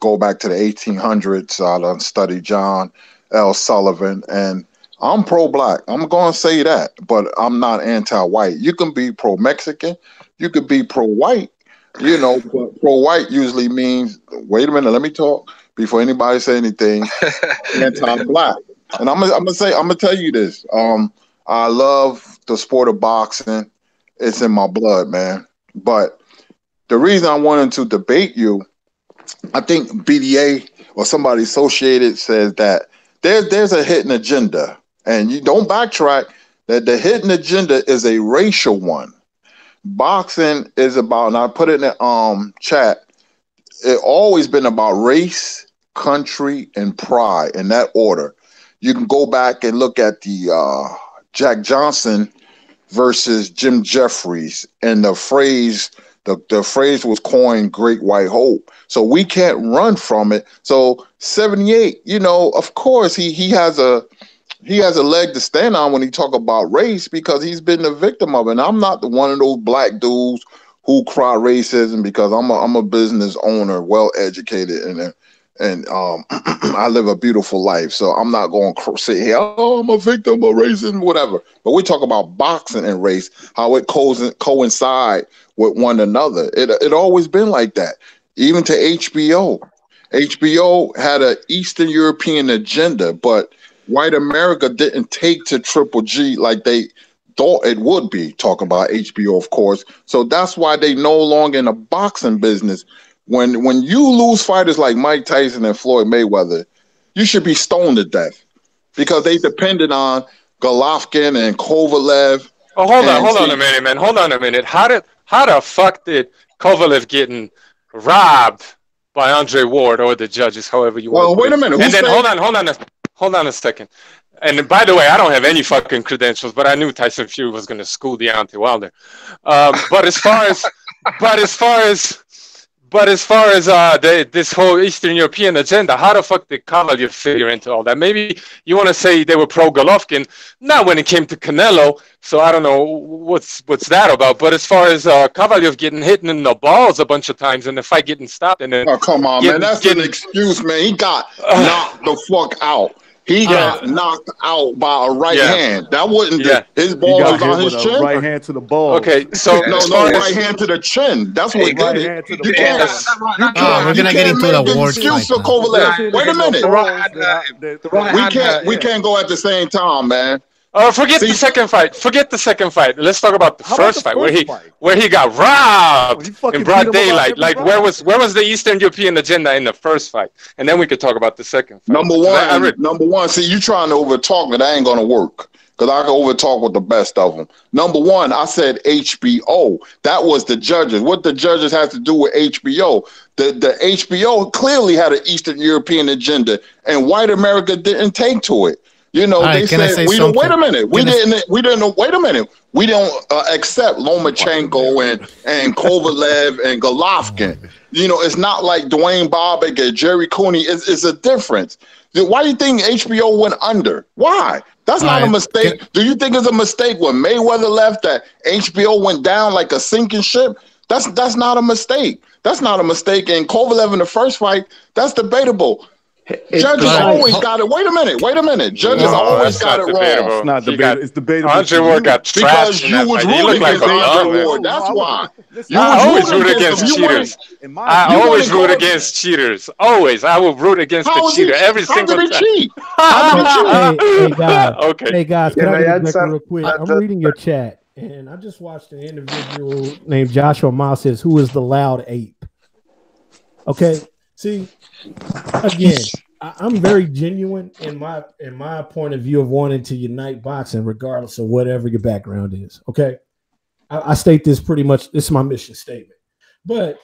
go back to the 1800s. I done studied John L. Sullivan, and I'm pro-black. I'm going to say that, but I'm not anti-white. You can be pro-Mexican. You could be pro-white. You know, but pro-white usually means, wait a minute, let me talk before anybody say anything, anti-black. And I'm gonna tell you this. I love the sport of boxing. It's in my blood, man. But the reason I wanted to debate you, I think BDA or somebody associated says that there's a hidden agenda, and you don't backtrack. That the hidden agenda is a racial one. Boxing is about, and I put it in the chat, it always been about race, country, and pride in that order. You can go back and look at the Jack Johnson versus Jim Jeffries, and the phrase was coined "Great White Hope." So we can't run from it. So 78, you know, of course he has a leg to stand on when he talk about race, because he's been the victim of it. And I'm not one of those black dudes who cry racism, because I'm a business owner, well educated, and I live a beautiful life. So I'm not going to sit here, oh, I'm a victim of racism, whatever. But we talk about boxing and race, how it coincide with one another. It always been like that. Even to HBO. HBO had an Eastern European agenda, but white America didn't take to Triple G like they thought it would be, talking about HBO, of course. So that's why they no longer in the boxing business. When you lose fighters like Mike Tyson and Floyd Mayweather, you should be stoned to death, because they depended on Golovkin and Kovalev. Oh, hold on a minute, man. Hold on a minute. How the fuck did Kovalev getting robbed by Andre Ward or the judges, however you want to put it? Wait a minute. And then hold on a second. And by the way, I don't have any fucking credentials, but I knew Tyson Fury was going to school Deontay Wilder. But as far as this whole Eastern European agenda, how the fuck did Kovalev figure into all that? Maybe you want to say they were pro Golovkin, not when it came to Canelo. So I don't know what's that about. But as far as Kovalev getting hit in the balls a bunch of times and the fight getting stopped, and then come on, man, that's an excuse, man. He got knocked the fuck out. He got knocked out by a right hand. That wasn't his ball was on his chin. Right hand to the ball. Okay, so right hand to the chin. That's what did it. You can't. We're gonna get into the awards. Excuse for Kovalev. Wait a minute. We can't go at the same time, man. Forget the second fight. Forget the second fight. Let's talk about the first fight where he got robbed in broad daylight. Like where was the Eastern European agenda in the first fight? And then we could talk about the second fight. Number one. See, you trying to overtalk me. That ain't gonna work. Because I can overtalk with the best of them. Number one, I said HBO. That was the judges. What the judges have to do with HBO? The HBO clearly had an Eastern European agenda, and white America didn't take to it. You know, they said, wait a minute. We don't accept Lomachenko and Kovalev and Golovkin. You know, it's not like Dwayne Bobbitt and Jerry Cooney. It's a difference. Why do you think HBO went under? Why? That's not a mistake. Do you think it's a mistake when Mayweather left that HBO went down like a sinking ship? That's not a mistake. That's not a mistake. And Kovalev in the first fight, that's debatable. Judges always got it. Wait a minute. Judges always got it wrong. It's not debatable. It's debatable. Andre Ward got trashed. Because you was rooting against Andre Ward. That's why. I always root against cheaters. I always root against cheaters. Always. I will root against the cheater every single time. Hey, guys. Okay. Hey, guys. Can I get back real quick? I'm reading your chat, and I just watched an individual named Joshua Miles says, "Who is the loud ape?" Okay. See, again, I'm very genuine in my point of view of wanting to unite boxing, regardless of whatever your background is. Okay, I state this pretty much. This is my mission statement. But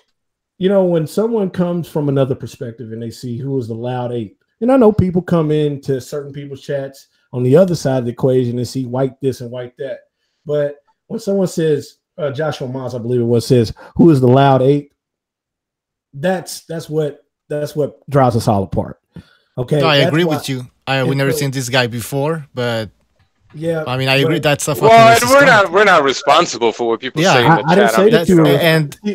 you know, when someone comes from another perspective and they see who is the loud ape, and I know people come into certain people's chats on the other side of the equation and see white this and white that. But when someone says Joshua Miles, I believe it was, says who is the loud ape, that's what drives us all apart. Okay, no, I agree with you. We've never seen this guy before, but yeah, I mean, I agree. That's a well, we're not responsible for what people say in the chat. I didn't say that you were,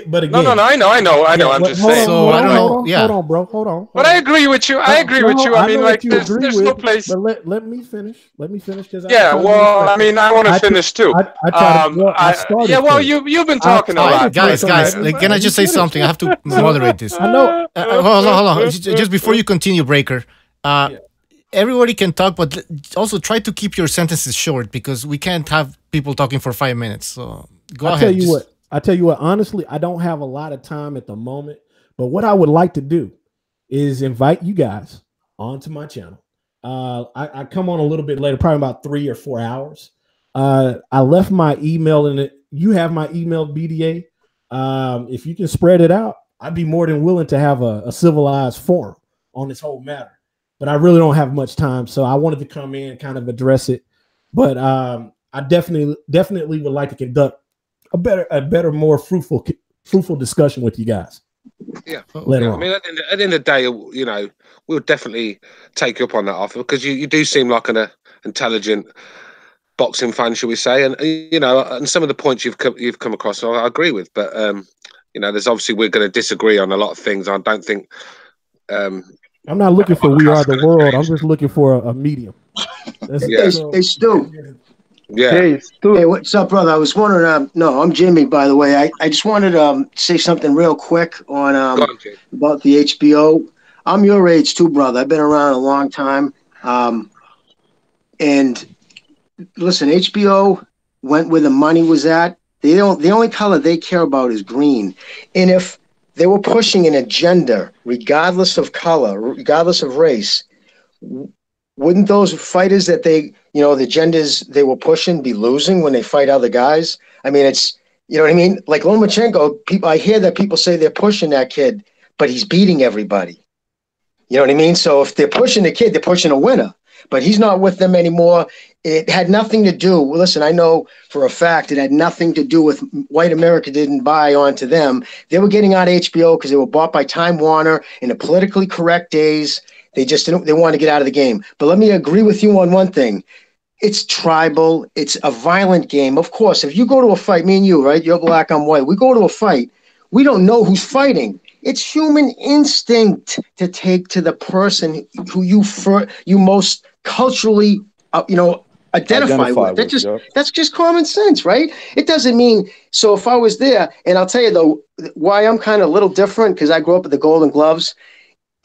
but again, no, I know. I'm just saying. So I don't know. Yeah, hold on, bro. Hold on. But I agree with you. I agree with you. I mean, like, there's no place. But let me finish. Let me finish because I mean, I want to finish too. I started. Yeah, well, you've been talking a lot, guys. Can I just say something? I have to moderate this. I know. Hold on. Just before you continue, Breaker. Everybody can talk, but also try to keep your sentences short because we can't have people talking for 5 minutes. So go ahead. I tell you what, honestly, I don't have a lot of time at the moment, but what I would like to do is invite you guys onto my channel. I come on a little bit later, probably about 3 or 4 hours. I left my email in it. You have my email, BDA. If you can spread it out, I'd be more than willing to have a civilized forum on this whole matter. But I really don't have much time, so I wanted to come in and kind of address it. But I definitely would like to conduct a better, more fruitful discussion with you guys. Yeah, later on. I mean, at the end of the day, you know, we'll definitely take you up on that offer because you do seem like an intelligent boxing fan, shall we say? And you know, and some of the points you've come across, I agree with. But you know, there's obviously we're going to disagree on a lot of things. I don't think. I'm not looking for We Are the World. I'm just looking for a medium. Hey, Stu. Yeah. Hey, Stu. Hey, what's up, brother? I was wondering. No, I'm Jimmy, by the way. I just wanted to say something real quick on about the HBO. I'm your age too, brother. I've been around a long time. And listen, HBO went where the money was at. The only color they care about is green. And if they were pushing an agenda, regardless of color, regardless of race, wouldn't those fighters that the agendas they were pushing be losing when they fight other guys? I mean, it's, you know what I mean? Like Lomachenko, I hear that people say they're pushing that kid, but he's beating everybody. You know what I mean? So if they're pushing the kid, they're pushing a winner, but he's not with them anymore. It had nothing to do. Listen, I know for a fact it had nothing to do with white America didn't buy onto them. They were getting out of HBO because they were bought by Time Warner in the politically correct days. They just didn't. They wanted to get out of the game. But let me agree with you on one thing. It's tribal. It's a violent game. Of course, if you go to a fight, me and you, right? You're black, I'm white. We go to a fight. We don't know who's fighting. It's human instinct to take to the person who you most culturally, identify with. That's just common sense, right? It doesn't mean, so if I was there, and I'll tell you though, why I'm kind of a little different, because I grew up with the Golden Gloves.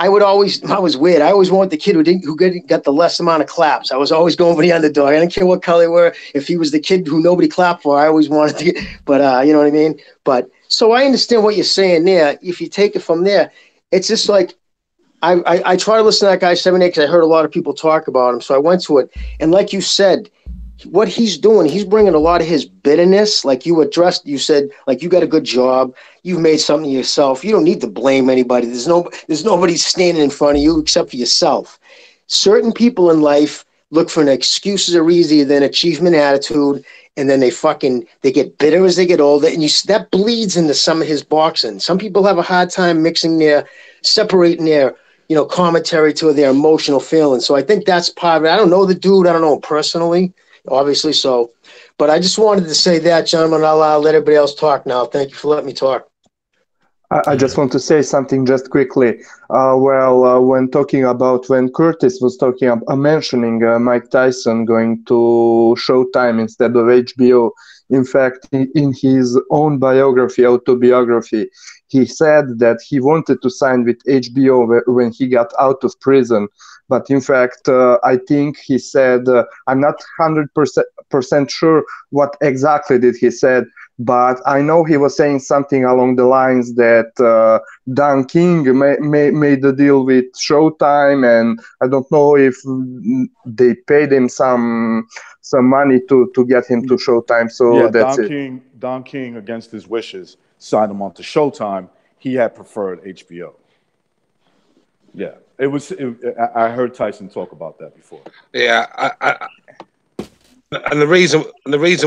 I was weird. I always wanted the kid who got the less amount of claps. I was always going for the underdog. I didn't care what color they were. If he was the kid who nobody clapped for, I always wanted to get, but you know what I mean? But so I understand what you're saying there. If you take it from there, it's just like, I try to listen to that guy 7 because I heard a lot of people talk about him. So I went to it. And like you said, what he's doing, he's bringing a lot of his bitterness. Like you said, like, you got a good job. You've made something yourself. You don't need to blame anybody. There's nobody standing in front of you except for yourself. Certain people in life look for an excuses are easier than achievement attitude. And then they get bitter as they get older. And that bleeds into some of his boxing. Some people have a hard time separating their, commentary to their emotional feelings. So I think that's part of it. I don't know the dude. I don't know him personally, obviously. So, but I just wanted to say that, gentlemen. I'll let everybody else talk now. Thank you for letting me talk. I just want to say something just quickly. When talking about when Curtis was mentioning Mike Tyson going to Showtime instead of HBO, in fact, in his own autobiography, he said that he wanted to sign with HBO when he got out of prison. But in fact, I think he said, I'm not 100% sure what exactly did he said, but I know he was saying something along the lines that Don King made a deal with Showtime, and I don't know if they paid him some money to get him to Showtime. So yeah, that's it. Don King, against his wishes, signed him on to Showtime. He had preferred HBO. Yeah, I heard Tyson talk about that before. Yeah, and the reason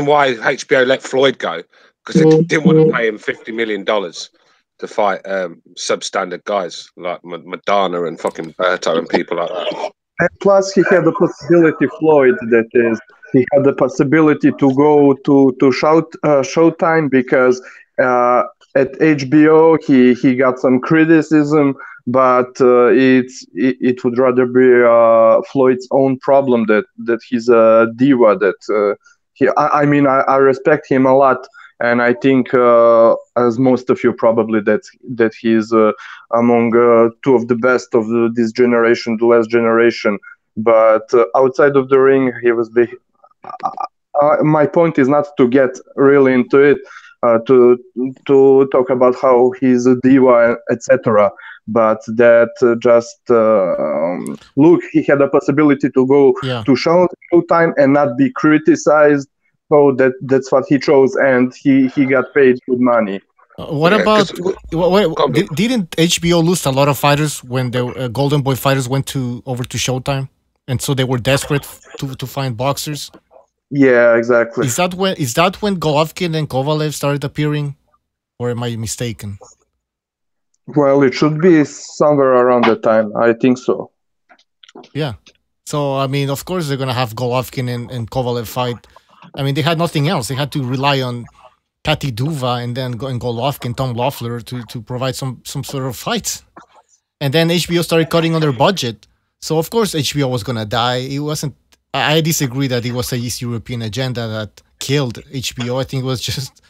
why HBO let Floyd go, because they didn't want to pay him $50 million to fight substandard guys like Madonna and fucking Berto and people like that. And plus, he had the possibility, Floyd, that is, he had the possibility to go to Showtime because at HBO he got some criticism, but it would rather be Floyd's own problem that he's a diva. I respect him a lot, and I think, as most of you probably, that he's among two of the best of this generation, the last generation. But outside of the ring, he was big. My point is not to get really into it, to talk about how he's a diva, etc. But that look, he had a possibility to go to Showtime and not be criticized. So that's what he chose, and he got paid good money. What about didn't HBO lose a lot of fighters when the Golden Boy fighters went over to Showtime, and so they were desperate to find boxers? Yeah, exactly. Is that when Golovkin and Kovalev started appearing, or am I mistaken? Well, it should be somewhere around that time. I think so. Yeah. So I mean, of course they're gonna have Golovkin and Kovalev fight. I mean, they had nothing else. They had to rely on Kati Duva and then Golovkin, Tom Loeffler to provide some sort of fights. And then HBO started cutting on their budget. So of course HBO was gonna die. It wasn't. I disagree that it was a East European agenda that killed HBO. I think it was just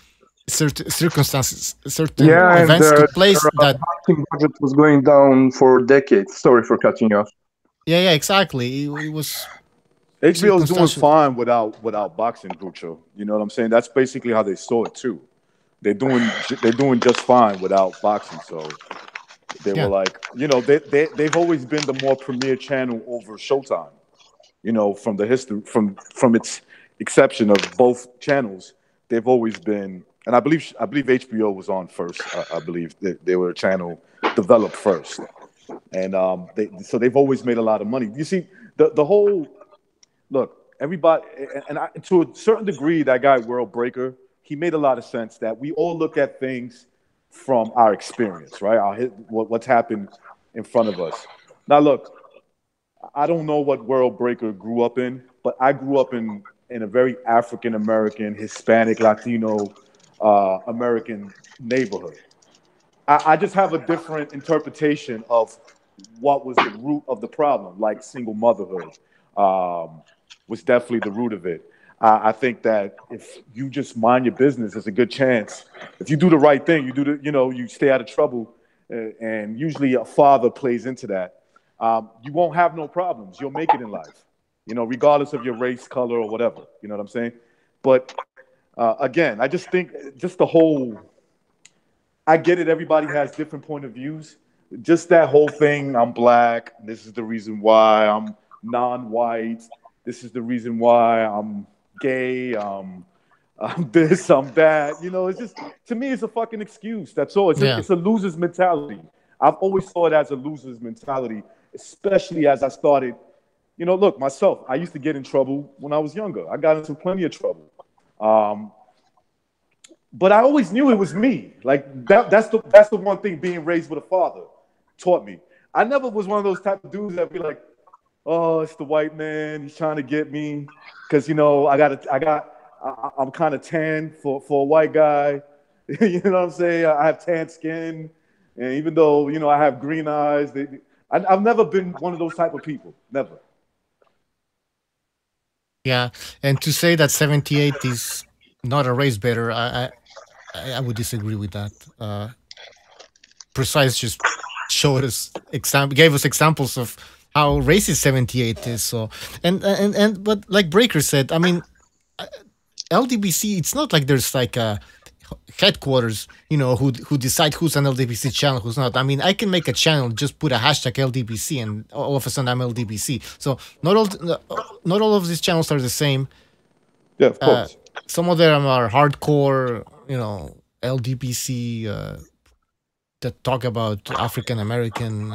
certain circumstances, certain events took place that boxing budget was going down for decades. Sorry for cutting you off. Yeah, exactly. It was. HBO is doing fine without boxing, Bucho. You know what I'm saying? That's basically how they saw it too. They're doing just fine without boxing. So they were like, they've always been the more premier channel over Showtime. From the history, from its exception of both channels, they've always been. And I believe HBO was on first. I believe they were a channel developed first, and so they've always made a lot of money. You see, the whole. Look, everybody, and to a certain degree, that guy, World Breaker, he made a lot of sense that we all look at things from our experience, right? What's happened in front of us. Now, look, I don't know what World Breaker grew up in, but I grew up in a very African-American, Hispanic, Latino, American neighborhood. I just have a different interpretation of what was the root of the problem, like single motherhood. Was definitely the root of it. I think that if you just mind your business, there's a good chance. If you do the right thing, you stay out of trouble, and usually a father plays into that, you won't have no problems. You'll make it in life, you know, regardless of your race, color, or whatever. You know what I'm saying? But again, I just think just the whole, I get it. Everybody has different point of views. Just that whole thing, I'm black. This is the reason why I'm non-white. This is the reason why I'm gay. I'm this, I'm that. You know, it's just, to me, it's a fucking excuse. That's all. It's a loser's mentality. I've always saw it as a loser's mentality, especially as I started. You know, look, myself, I used to get in trouble when I was younger. I got into plenty of trouble. But I always knew it was me. Like that's the one thing being raised with a father taught me. I never was one of those type of dudes that be like, oh, it's the white man. He's trying to get me because, you know, I'm kind of tan for a white guy. You know what I'm saying? I have tan skin, and even though, you know, I have green eyes, I've never been one of those type of people. Never. Yeah, and to say that 78 is not a race better, I would disagree with that. Precise just showed us gave us examples of how racist 78 is. So but like Breaker said, I mean, LDBC, it's not like there's like a headquarters, you know, who decide who's an LDBC channel, who's not. I mean, I can make a channel, just put a hashtag LDBC, and all of a sudden I'm LDBC. So not all of these channels are the same. Yeah, of course. Some of them are hardcore, you know, LDBC that talk about African American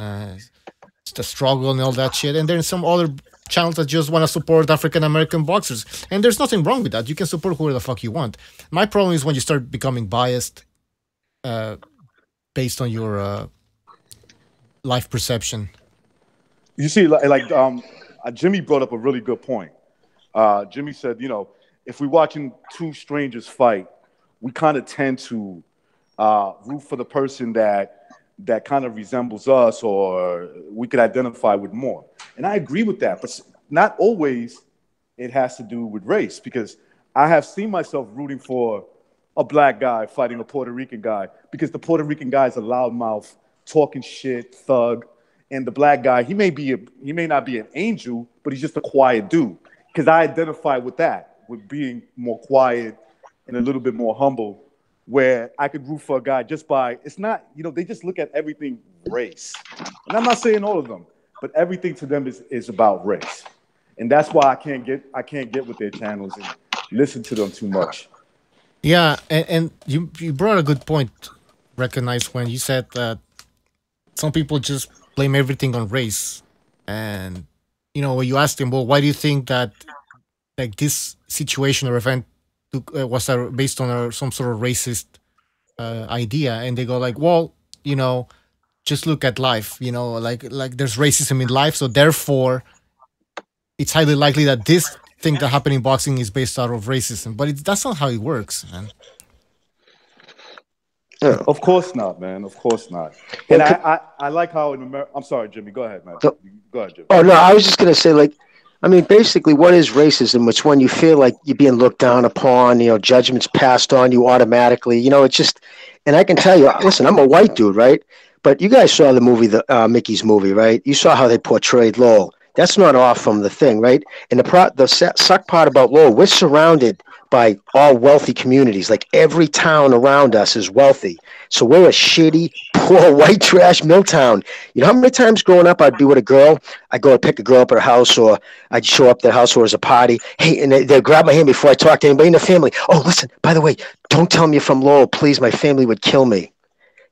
the struggle and all that shit. And there's some other channels that just want to support African American boxers, and there's nothing wrong with that. You can support whoever the fuck you want. My problem is when you start becoming biased based on your life perception. You see, like Jimmy brought up a really good point. Jimmy said, you know, if we're watching two strangers fight, we kind of tend to root for the person that kind of resembles us or we could identify with more. And I agree with that, but not always it has to do with race, because I have seen myself rooting for a black guy fighting a Puerto Rican guy because the Puerto Rican guy is a loudmouth, talking shit, thug, and the black guy, he may not be an angel, but he's just a quiet dude, because I identify with that, with being more quiet and a little bit more humble, where I could root for a guy just by, it's not, you know, they just look at everything race. And I'm not saying all of them, but everything to them is about race. And that's why I can't get with their channels and listen to them too much. Yeah, and you brought a good point, Recognize, when you said that some people just blame everything on race. And, you know, when you ask them, well, why do you think that like this situation or event was based on some sort of racist idea? And they go like, well, you know, just look at life, you know, like there's racism in life, so therefore it's highly likely that this thing that happened in boxing is based out of racism. But that's not how it works, man. Yeah. Of course not, man. Of course not. And I like how in America, I'm sorry, Jimmy, go ahead, man. Go ahead, Jimmy. Oh, no, I was just going to say, like, I mean, basically, what is racism? It's when you feel like you're being looked down upon, you know, judgments passed on you automatically. You know, it's just, and I can tell you, listen, I'm a white dude, right? But you guys saw the movie, the Mickey's movie, right? You saw how they portrayed Lowell. That's not off from the thing, right? And the suck part about Lowell, we're surrounded by all wealthy communities. Like every town around us is wealthy. So we're a shitty, poor, white trash mill town. You know how many times growing up I'd be with a girl, I'd go and pick a girl up at her house, or I'd show up at their house or it was a party. Hey, and they'd grab my hand before I talk to anybody in the family. Oh, listen, by the way, don't tell me you're from Lowell, please. My family would kill me.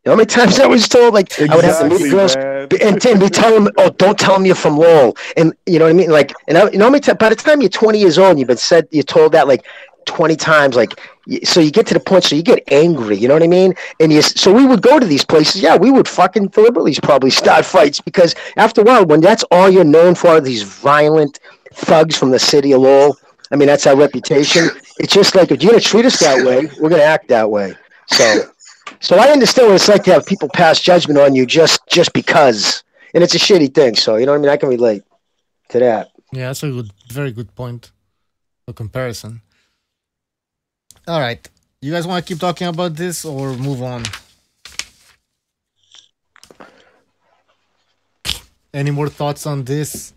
You know how many times I was told, like, I would have to meet girls and be telling them, oh, don't tell them you're from Lowell. And you know what I mean? Like, and you know how many times, by the time you're 20 years old, you're told that like 20 times, like, so you get to the point, so you get angry, you know what I mean? And so we would go to these places. Yeah, we would fucking deliberately probably start fights, because after a while, when that's all you're known for, these violent thugs from the city of Lowell, I mean, that's our reputation. It's just like, if you're going to treat us that way, we're going to act that way. So I understand what it's like to have people pass judgment on you just because, and it's a shitty thing. So, you know what I mean? I can relate to that. Yeah, that's a very good point for comparison. All right. You guys want to keep talking about this or move on? Any more thoughts on this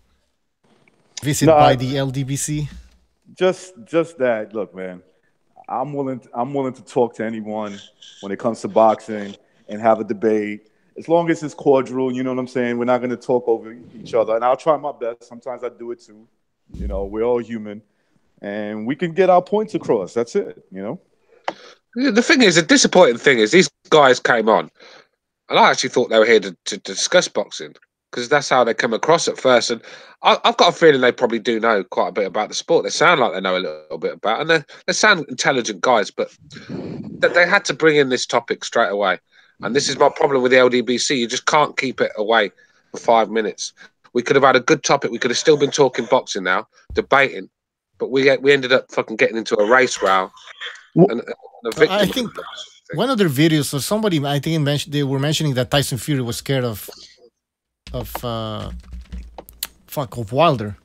visit by the LDBC? Just that. Look, man, I'm willing to talk to anyone when it comes to boxing and have a debate. As long as it's cordial, you know what I'm saying? We're not going to talk over each other. And I'll try my best. Sometimes I do it too. You know, we're all human. And we can get our points across. That's it, you know? The thing is, the disappointing thing is these guys came on, and I actually thought they were here to discuss boxing, because that's how they come across at first. And I've got a feeling they probably do know quite a bit about the sport. They sound like they know a little bit about it, and they sound intelligent guys, but they had to bring in this topic straight away. And this is my problem with the LDBC. You just can't keep it away for 5 minutes. We could have had a good topic. We could have still been talking boxing now, debating, but we ended up fucking getting into a race row. And I think one of their videos, or somebody, I think they were mentioning that Tyson Fury was scared of Wilder,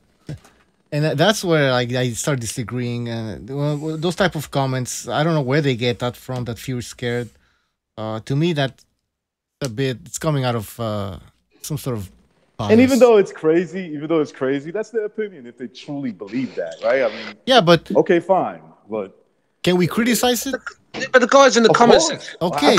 and that's where I start disagreeing. And those type of comments, I don't know where they get that from. That Fury's scared. To me, that it's coming out of some sort of bias. And even though it's crazy, that's their opinion. If they truly believe that, right? I mean, yeah, but okay, fine, but. Can we criticize it? But the guys in the comments section, okay, the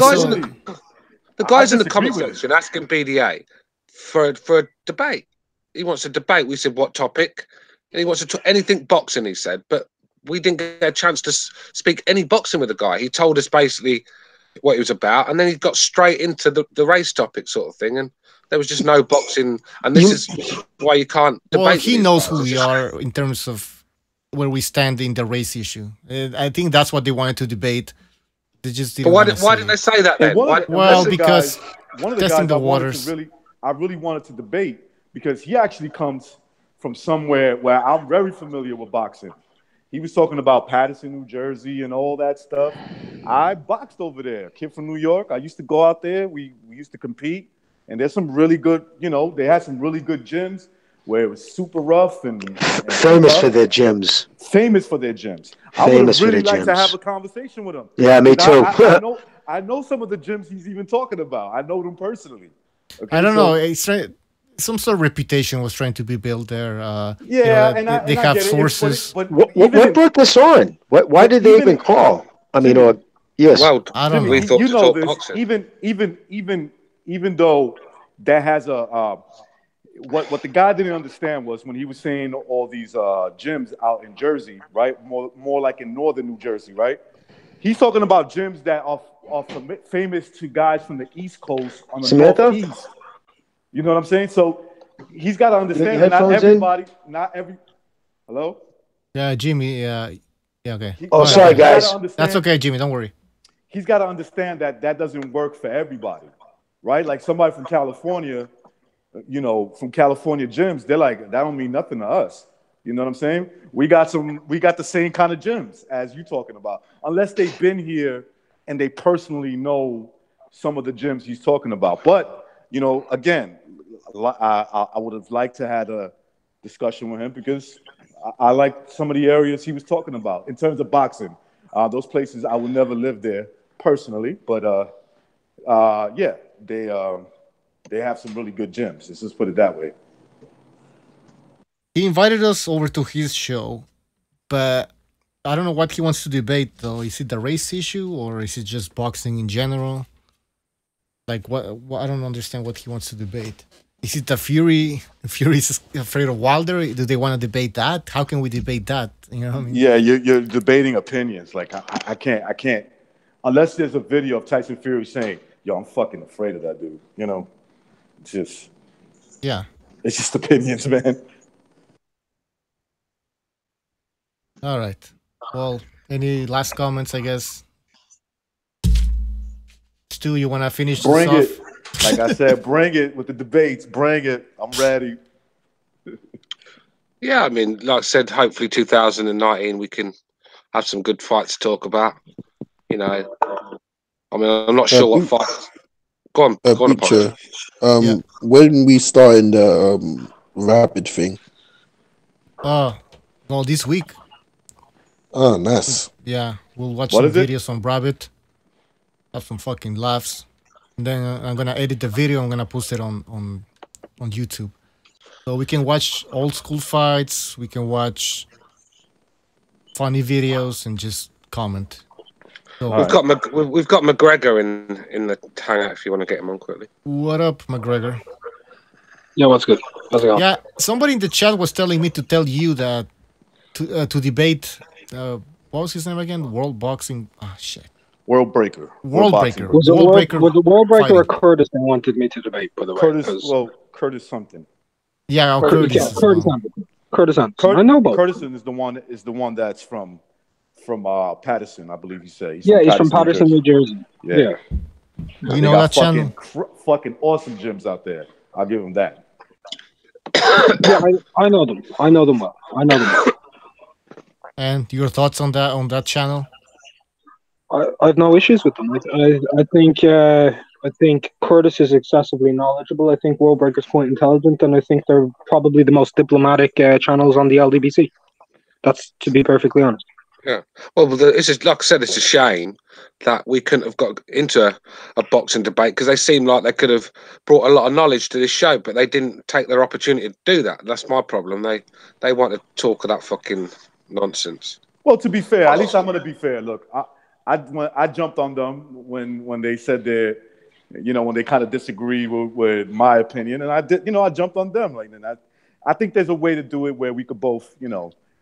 guys in the comment section asking BDA for a debate. He wants a debate. We said what topic, and he wants to talk anything boxing. He said, but we didn't get a chance to speak any boxing with the guy. He told us basically what he was about, and then he got straight into the race topic sort of thing, and there was just no boxing. And this is why you can't debate. Well, he knows who we are in terms of where we stand in the race issue. I think that's what they wanted to debate. They just didn't. But why did they say that then? Well, because one of the testing guys the waters. I really wanted to debate because he actually comes from somewhere where I'm very familiar with boxing. He was talking about Patterson, New Jersey, and all that stuff. I boxed over there. Kid from New York. I used to go out there. We used to compete, and there's some really good. You know, they had some really good gyms where it was super rough and famous for their gyms. Famous for their gyms. I would have really liked to have a conversation with him. Yeah, me too. I know some of the gyms he's even talking about. I know them personally. Okay, I don't know. It's some sort of reputation was trying to be built there. They have sources. What brought this on? Why did they even call? I mean, yes. Well, I don't know. We thought you to know talk this. boxing. Even though that has a what the guy didn't understand was when he was saying all these gyms out in Jersey, right? More like in northern New Jersey, right? He's talking about gyms that are famous to guys from the East Coast on the Northeast. You know what I'm saying? So he's got to understand that not every. Hello? Yeah, Jimmy. Yeah, okay. Sorry, guys. That's okay, Jimmy. Don't worry. He's got to understand that doesn't work for everybody, right? Like somebody from California. You know, from California gyms, they're like, that don't mean nothing to us. You know what I'm saying? We got the same kind of gyms as you talking about. Unless they've been here and they personally know some of the gyms he's talking about. But, you know, again, I would have liked to have a discussion with him because I like some of the areas he was talking about in terms of boxing. Those places, I would never live there personally, but yeah, they have some really good gyms. Let's just put it that way. He invited us over to his show, but I don't know what he wants to debate, though. Is it the race issue or is it just boxing in general? Like, what I don't understand what he wants to debate. Is it the Fury? Fury's afraid of Wilder? Do they want to debate that? How can we debate that? You know what I mean? Yeah, you're debating opinions. Like, I can't. Unless there's a video of Tyson Fury saying, yo, I'm fucking afraid of that dude. You know? It's just opinions, man. All right. Well, any last comments, I guess? Stu, you want to finish this Bring off? it. Like I said, bring it with the debates. Bring it. I'm ready. Yeah, I mean, like I said, hopefully 2019 we can have some good fights to talk about. You know, I mean, I'm not sure what fights. Go on, Butcher, when we starting the rapid thing? Well, this week. Oh, nice. Yeah, we'll watch some videos on Rabbit. Have some fucking laughs. And then I'm gonna edit the video. I'm gonna post it on YouTube. So we can watch old school fights. We can watch funny videos and just comment. So, we've got McGregor in the hangout if you want to get him on quickly. What up, McGregor? Yeah, what's good? How's it going? Yeah, somebody in the chat was telling me to tell you that to debate. What was his name again? World Boxing. Ah, shit. World Breaker. World Breaker. Was it World Breaker or Curtis that wanted me to debate? By the way, Curtis something. Yeah, Curtis Anderson. Curtis Anderson. I know about Curtis is the one that's from Patterson, I believe you say. He's from Patterson, New Jersey. Yeah. You know that channel? Fucking awesome gyms out there. I'll give him that. Yeah, I know them. I know them well. And your thoughts on that channel? I have no issues with them. I think Curtis is excessively knowledgeable. I think World Breaker's quite intelligent, and I think they're probably the most diplomatic channels on the LDBC. That's to be perfectly honest. Yeah. Well, it's just, like I said, it's a shame that we couldn't have got into a boxing debate because they seem like they could have brought a lot of knowledge to this show, but they didn't take their opportunity to do that. That's my problem. They want to talk of that fucking nonsense. Well, to be fair, at least I'm going to be fair. Look, I jumped on them when they said when they kind of disagreed with my opinion, and I jumped on them. I think there's a way to do it where we could both,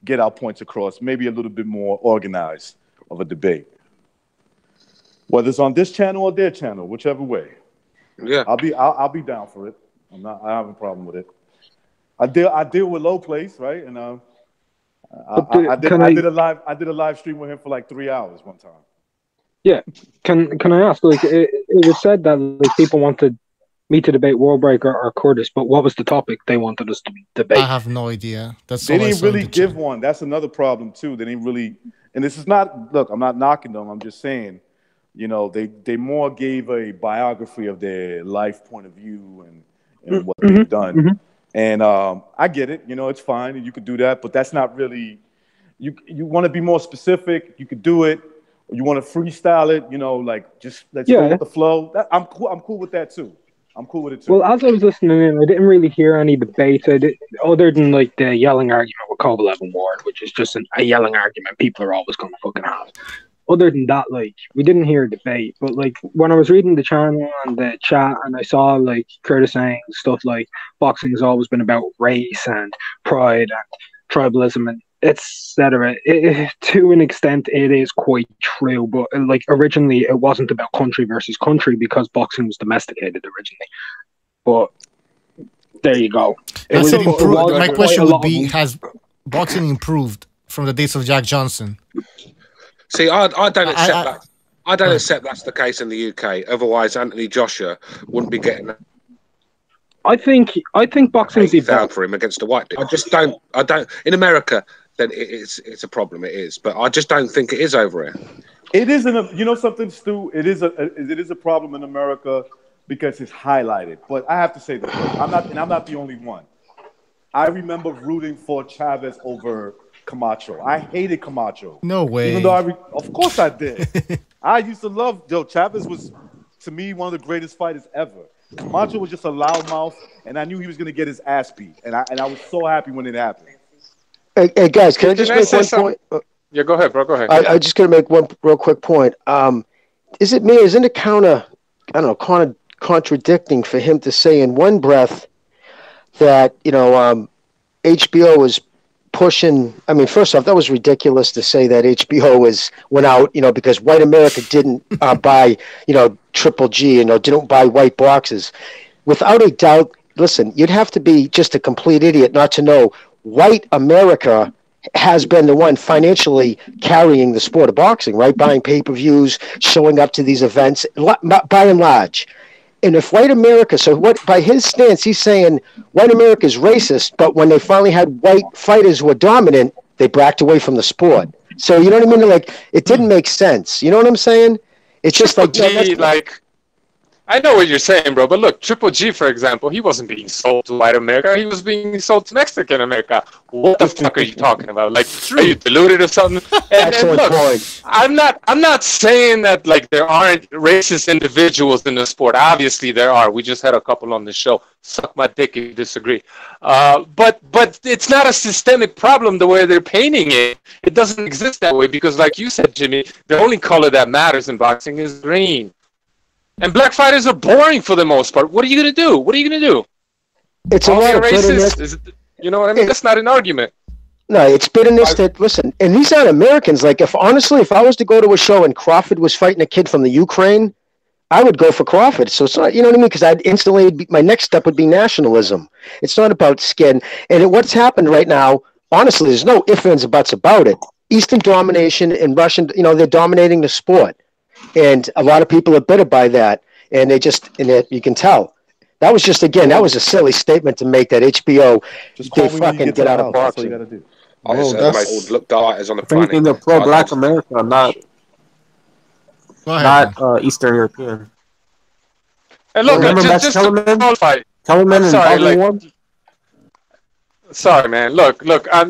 get our points across, maybe a little bit more organized of a debate. Whether it's on this channel or their channel, whichever way. Yeah. I'll be down for it. I don't have a problem with it. I deal with Low Place, right? And I did a live stream with him for like 3 hours one time. Yeah. Can I ask, it was said that people wanted me to debate World Breaker or Curtis, but what was the topic they wanted us to debate? I have no idea. They didn't really give one. That's another problem too. They didn't really, and this is not. Look, I'm not knocking them. I'm just saying, they more gave a biography of their life point of view and what they've done. Mm-hmm. And I get it. It's fine. You could do that, but that's not really. You want to be more specific. You could do it. Or you want to freestyle it. Just let's go with the flow. I'm cool with that too. I'm cool with it too. Well, as I was listening in, I didn't really hear any debate other than the yelling argument with Kovalev and Ward, which is just a yelling argument people are always going to fucking have. Other than that, we didn't hear a debate. But when I was reading the channel and the chat, and I saw Curtis saying stuff like boxing has always been about race and pride and tribalism and etc. To an extent, it is quite true. But originally, it wasn't about country versus country because boxing was domesticated originally. But there you go. My question would be: has boxing improved from the days of Jack Johnson? See, I don't accept that. I don't accept that's the case in the UK. Otherwise, Anthony Joshua wouldn't be getting that. I think boxing's evolved for him against a white dude. I don't. In America, then it's a problem. It is, but I just don't think it is over here. It isn't. Something, Stu. It is a problem in America because it's highlighted. But I have to say this: I'm not the only one. I remember rooting for Chavez over Camacho. I hated Camacho. No way. Even though of course I did. I used to love Chavez was to me one of the greatest fighters ever. Camacho was just a loudmouth, and I knew he was going to get his ass beat, and I was so happy when it happened. Hey guys, can I just make one point? Yeah, go ahead, bro. Go ahead. I just going to make one real quick point. Is it me? Isn't it contradicting for him to say in one breath that HBO is pushing? I mean, first off, that was ridiculous to say that HBO went out, because white America didn't buy, Triple G, didn't buy white boxes. Without a doubt, listen, you'd have to be just a complete idiot not to know white America has been the one financially carrying the sport of boxing, right? Buying pay-per-views, showing up to these events, by and large. And if white America, by his stance, he's saying white America is racist, but when they finally had white fighters who were dominant, they backed away from the sport. So, you know what I mean? It didn't make sense. You know what I'm saying? It's just I I know what you're saying, bro. But look, Triple G, for example, he wasn't being sold to white America. He was being sold to Mexican America. What the fuck are you talking about? Like, are you deluded or something? And look, I'm not saying that like there aren't racist individuals in the sport. Obviously there are. We just had a couple on the show. Suck my dick if you disagree. But it's not a systemic problem the way they're painting it. It doesn't exist that way because, like you said, Jimmy, the only color that matters in boxing is green. And black fighters are boring for the most part. What are you going to do? What are you going to do? It's a lot of bitterness. You know what I mean? That's not an argument. No, it's bitterness that, listen, and these aren't Americans. Like, if honestly, if I was to go to a show and Crawford was fighting a kid from the Ukraine, I would go for Crawford. So it's not, you know what I mean? Because I'd instantly, my next step would be nationalism. It's not about skin. And what's happened right now, honestly, there's no ifs, ands, or buts about it. Eastern domination and Russian, you know, they're dominating the sport. And a lot of people are bitter by that. And they just, you can tell. That was just, again, that was a silly statement to make that HBO, they fucking get out of boxing. That's the most looked fighters on the planet. Anything the pro-black America, not Eastern European. And look, remember just to qualify. Kellerman and Sorry, man. Look.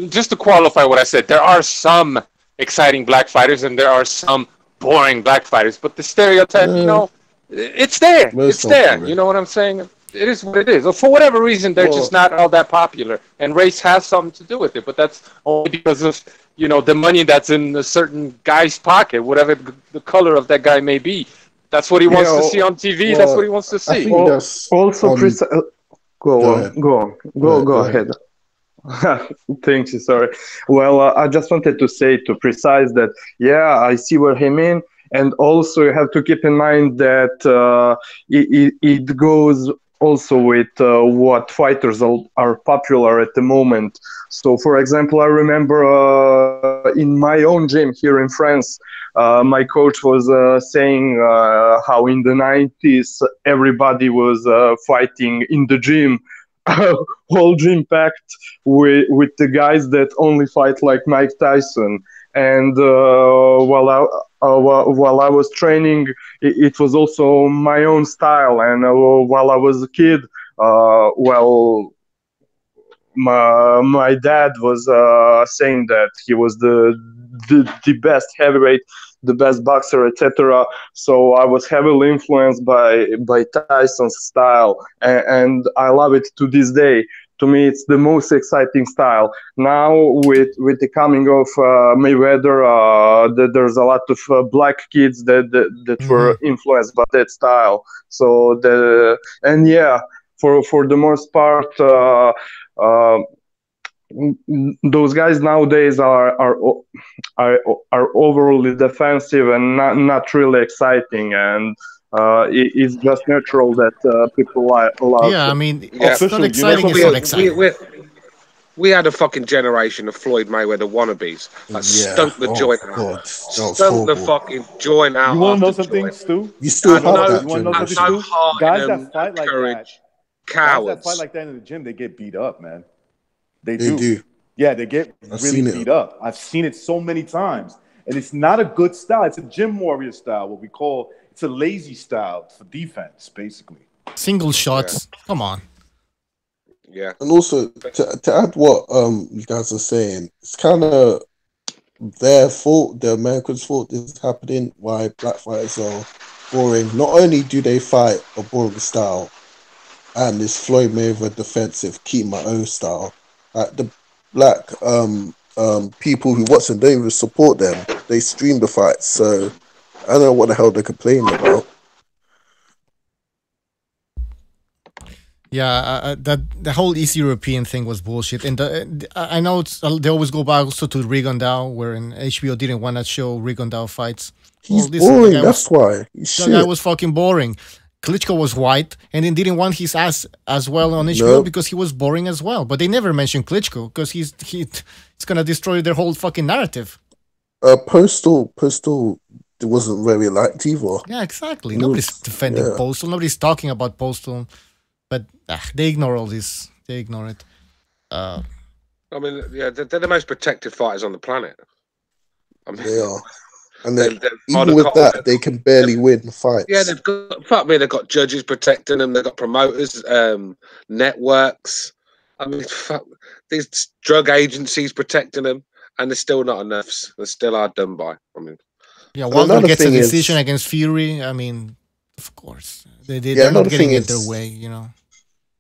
Just to qualify what I said, there are some exciting black fighters and there are some boring black fighters, but the stereotype, you know, it's there. It's there. You know what I'm saying? It is what it is. For whatever reason, they're just not all that popular, and race has something to do with it. But that's only because of, you know, the money that's in a certain guy's pocket, whatever the color of that guy may be. That's what he wants to see on TV. That's what he wants to see. Also, go ahead. Thank you. Sorry. Well, I just wanted to say to precise that, yeah, I see what he mean. And also you have to keep in mind that it goes also with what fighters are popular at the moment. So, for example, I remember in my own gym here in France, my coach was saying how in the 90s everybody was fighting in the gym, whole gym packed with the guys that only fight like Mike Tyson. And while I was training, it was also my own style. And while I was a kid, my dad was saying that he was the best heavyweight, the best boxer, etc. So I was heavily influenced by Tyson's style, and I love it to this day. To me, it's the most exciting style. Now, with the coming of Mayweather, there's a lot of black kids that were influenced by that style. So for the most part, those guys nowadays are overly defensive and not really exciting, and it's just natural that people love. Yeah, I mean, it's not exciting. It's not exciting. We had a fucking generation of Floyd Mayweather wannabes that stunk the joint out. Stunk the fucking joint out. You want to know something, Stu? You still have that. You want to know something, Stu? Guys that fight like that, cowards. Guys that fight like that in the gym, they get beat up, man. They do. Yeah, they get really beat up. I've seen it so many times. And it's not a good style. It's a gym warrior style, what we call, it's a lazy style for defense, basically. Single shots. Yeah. Come on. Yeah. And also, to add what you guys are saying, it's kind of their fault, the Americans' fault this is happening, why black fighters are boring. Not only do they fight a boring style, and this Floyd Mayweather defensive, keep my own style, like the black people who watch them don't even support them. They stream the fights, so I don't know what the hell they're complaining about. Yeah, the whole East European thing was bullshit. And I know they always go back also to Rigondeaux, where in HBO didn't want to show Rigondeaux fights. He's boring, that's why. That guy was fucking boring. Klitschko was white, and then didn't want his ass as well on HBO because he was boring as well. But they never mentioned Klitschko because he's gonna destroy their whole fucking narrative. Postal wasn't very liked either. Yeah, exactly. Nobody's defending Postal. Nobody's talking about Postal. But they ignore all this. They ignore it. I mean, yeah, they're the most protected fighters on the planet. I mean, they are. And then, even with that, they can barely win fights. Yeah, they've got judges protecting them. They've got promoters, networks. I mean, fuck, these drug agencies protecting them, and they're still not enough. They still are done by. I mean, yeah, Wilder gets a decision against Fury. I mean, of course, they're not getting it their way. You know,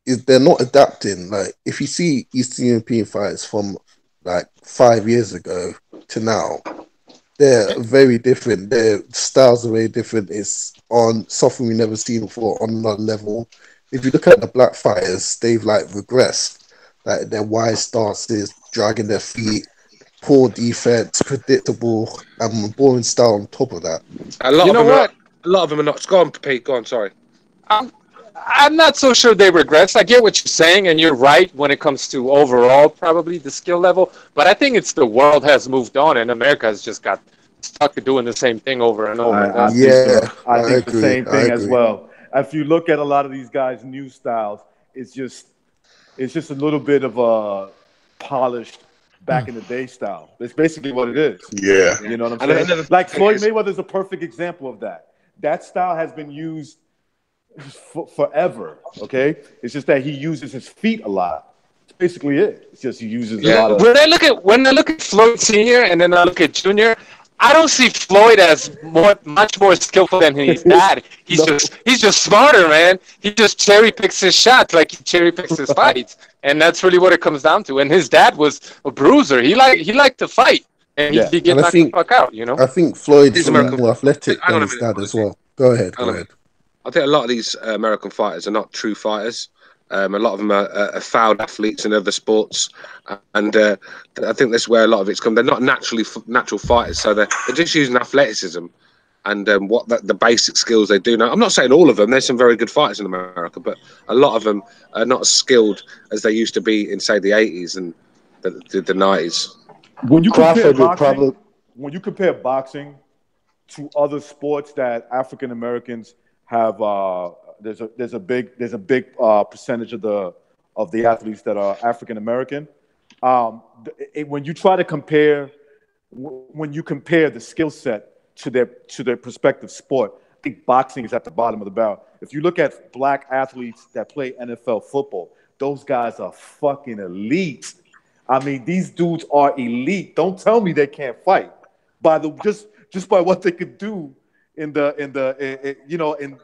they're not adapting. Like, if you see Eastern European fights from like 5 years ago to now, they're very different. Their styles are very different. It's on something we've never seen before on another level. If you look at the black fighters, they've like regressed. Like their wide stances, dragging their feet, poor defense, predictable, and boring style on top of that. A lot of them are not. Go on, Pete. Go on. Sorry. I'm not so sure they regress. I get what you're saying, and you're right when it comes to overall probably the skill level. But I think it's the world has moved on, and America has just got stuck to doing the same thing over and over. I think the same thing as well. If you look at a lot of these guys' new styles, it's just a little bit of a polished back in the day style. That's basically what it is. Yeah, you know what I'm saying. Like Floyd Mayweather is a perfect example of that. That style has been used forever. Okay, it's just that he uses his feet a lot. It's basically it. It's just he uses a lot of. When I look at Floyd Senior and then I look at Junior, I don't see Floyd as much more skillful than his dad. He's just smarter, man. He just cherry picks his shots like he cherry picks his fights, and that's really what it comes down to. And his dad was a bruiser. He liked to fight, and he get knocked the fuck out. You know. I think Floyd's more athletic than his dad as well. Go ahead. I think a lot of these American fighters are not true fighters. A lot of them are fouled athletes in other sports, and I think that's where a lot of it's come. They're not natural fighters, so they're just using athleticism and the basic skills they do know. I'm not saying all of them. There's some very good fighters in America, but a lot of them are not as skilled as they used to be in, say, the 80s and the 90s. When you compare boxing to other sports that African Americans have, there's a big percentage of the athletes that are African American. When you try to compare, when you compare the skill set to their prospective sport, I think boxing is at the bottom of the barrel. If you look at black athletes that play NFL football, those guys are fucking elite. I mean, these dudes are elite. Don't tell me they can't fight just by what they could do in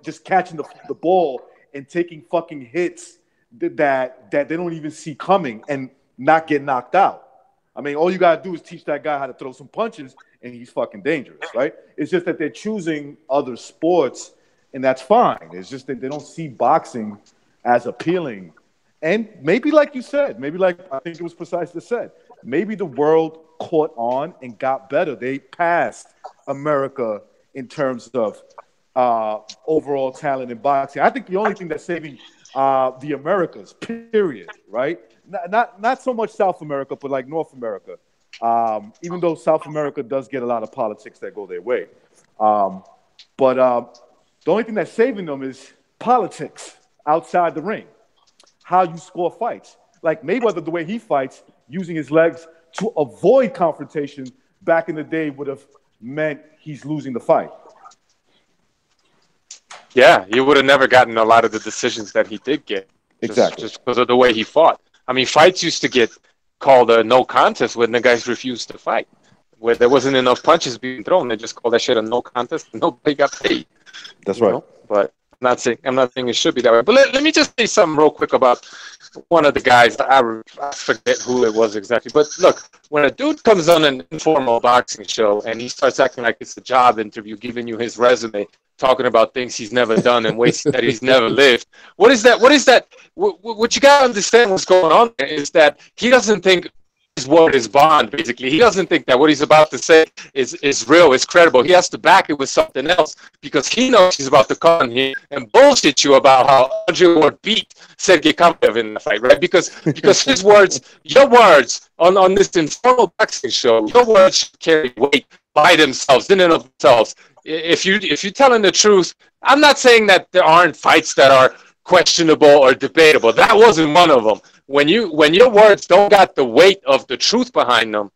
just catching the ball and taking fucking hits that they don't even see coming and not get knocked out. I mean, all you gotta do is teach that guy how to throw some punches, and he's fucking dangerous, right? It's just that they're choosing other sports, and that's fine. It's just that they don't see boxing as appealing. And maybe, like you said, I think it was precisely said, maybe the world caught on and got better. They passed America in terms of overall talent in boxing. I think the only thing that's saving the Americas, period, right? Not so much South America, but like North America. Even though South America does get a lot of politics that go their way. But the only thing that's saving them is politics outside the ring. How you score fights. Like Mayweather, the way he fights, using his legs to avoid confrontation back in the day would have meant he's losing the fight. Yeah, he would have never gotten a lot of the decisions that he did get. Just because of the way he fought. I mean, fights used to get called a no contest when the guys refused to fight. Where there wasn't enough punches being thrown, they just called that shit a no contest and nobody got paid. That's right. But I'm not saying it should be that way. But let me just say something real quick about one of the guys. I forget who it was exactly. But look, when a dude comes on an informal boxing show and he starts acting like it's a job interview, giving you his resume, talking about things he's never done and ways that he's never lived. What is that? What you got to understand what's going on there is that he doesn't think his word is bond, basically. He doesn't think that what he's about to say is real, is credible. He has to back it with something else because he knows he's about to come in here and bullshit you about how Andre Ward beat Sergey Kamplev in the fight, right? Because his words, your words on this informal boxing show, your words carry weight by themselves, in and of themselves. If you're telling the truth, I'm not saying that there aren't fights that are questionable or debatable. That wasn't one of them. When your words don't got the weight of the truth behind them,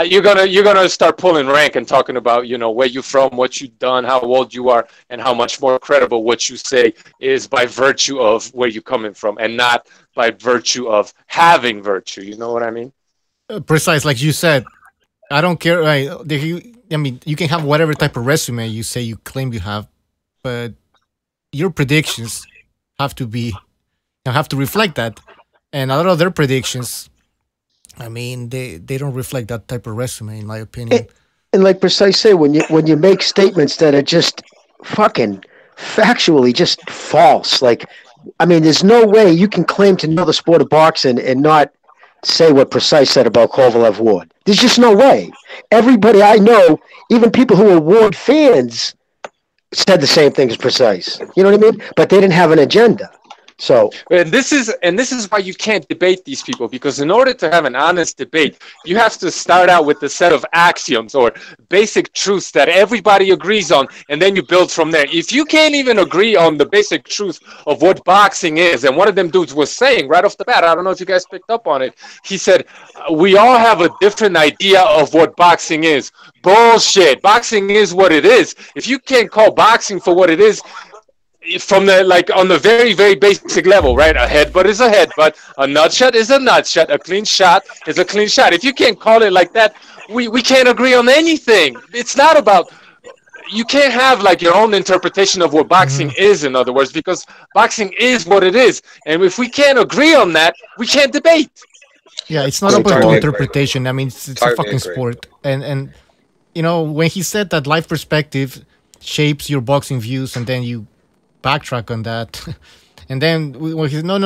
you're gonna start pulling rank and talking about, you know, where you're from, what you've done, how old you are, and how much more credible what you say is by virtue of where you're coming from, and not by virtue of having virtue. You know what I mean? Precise, like you said. I don't care. Right? I mean, you can have whatever type of resume you say you claim you have, but your predictions have to reflect that. And a lot of their predictions, I mean, they don't reflect that type of resume, in my opinion. And like Precise say, when you make statements that are just fucking factually just false, like, I mean, there's no way you can claim to know the sport of boxing and not say what Precise said about Kovalev Ward. There's just no way. Everybody I know, even people who are Ward fans, said the same thing as Precise. You know what I mean? But they didn't have an agenda. So, and this is why you can't debate these people, because in order to have an honest debate, you have to start out with a set of axioms or basic truths that everybody agrees on, and then you build from there. If you can't even agree on the basic truth of what boxing is, and one of them dudes was saying right off the bat, I don't know if you guys picked up on it, he said, we all have a different idea of what boxing is. Bullshit. Boxing is what it is. If you can't call boxing for what it is, from the, like, on the very, very basic level, right? A headbutt is a headbutt, a nut shot is a nut shot, a clean shot is a clean shot. If you can't call it like that, we can't agree on anything. It's not about, you can't have like your own interpretation of what boxing is, in other words, because boxing is what it is. And if we can't agree on that, we can't debate. Yeah, it's not about totally interpretation. I mean, it's totally a fucking sport. And you know, when he said that life perspective shapes your boxing views, and then you backtrack on that, and then when he said, no,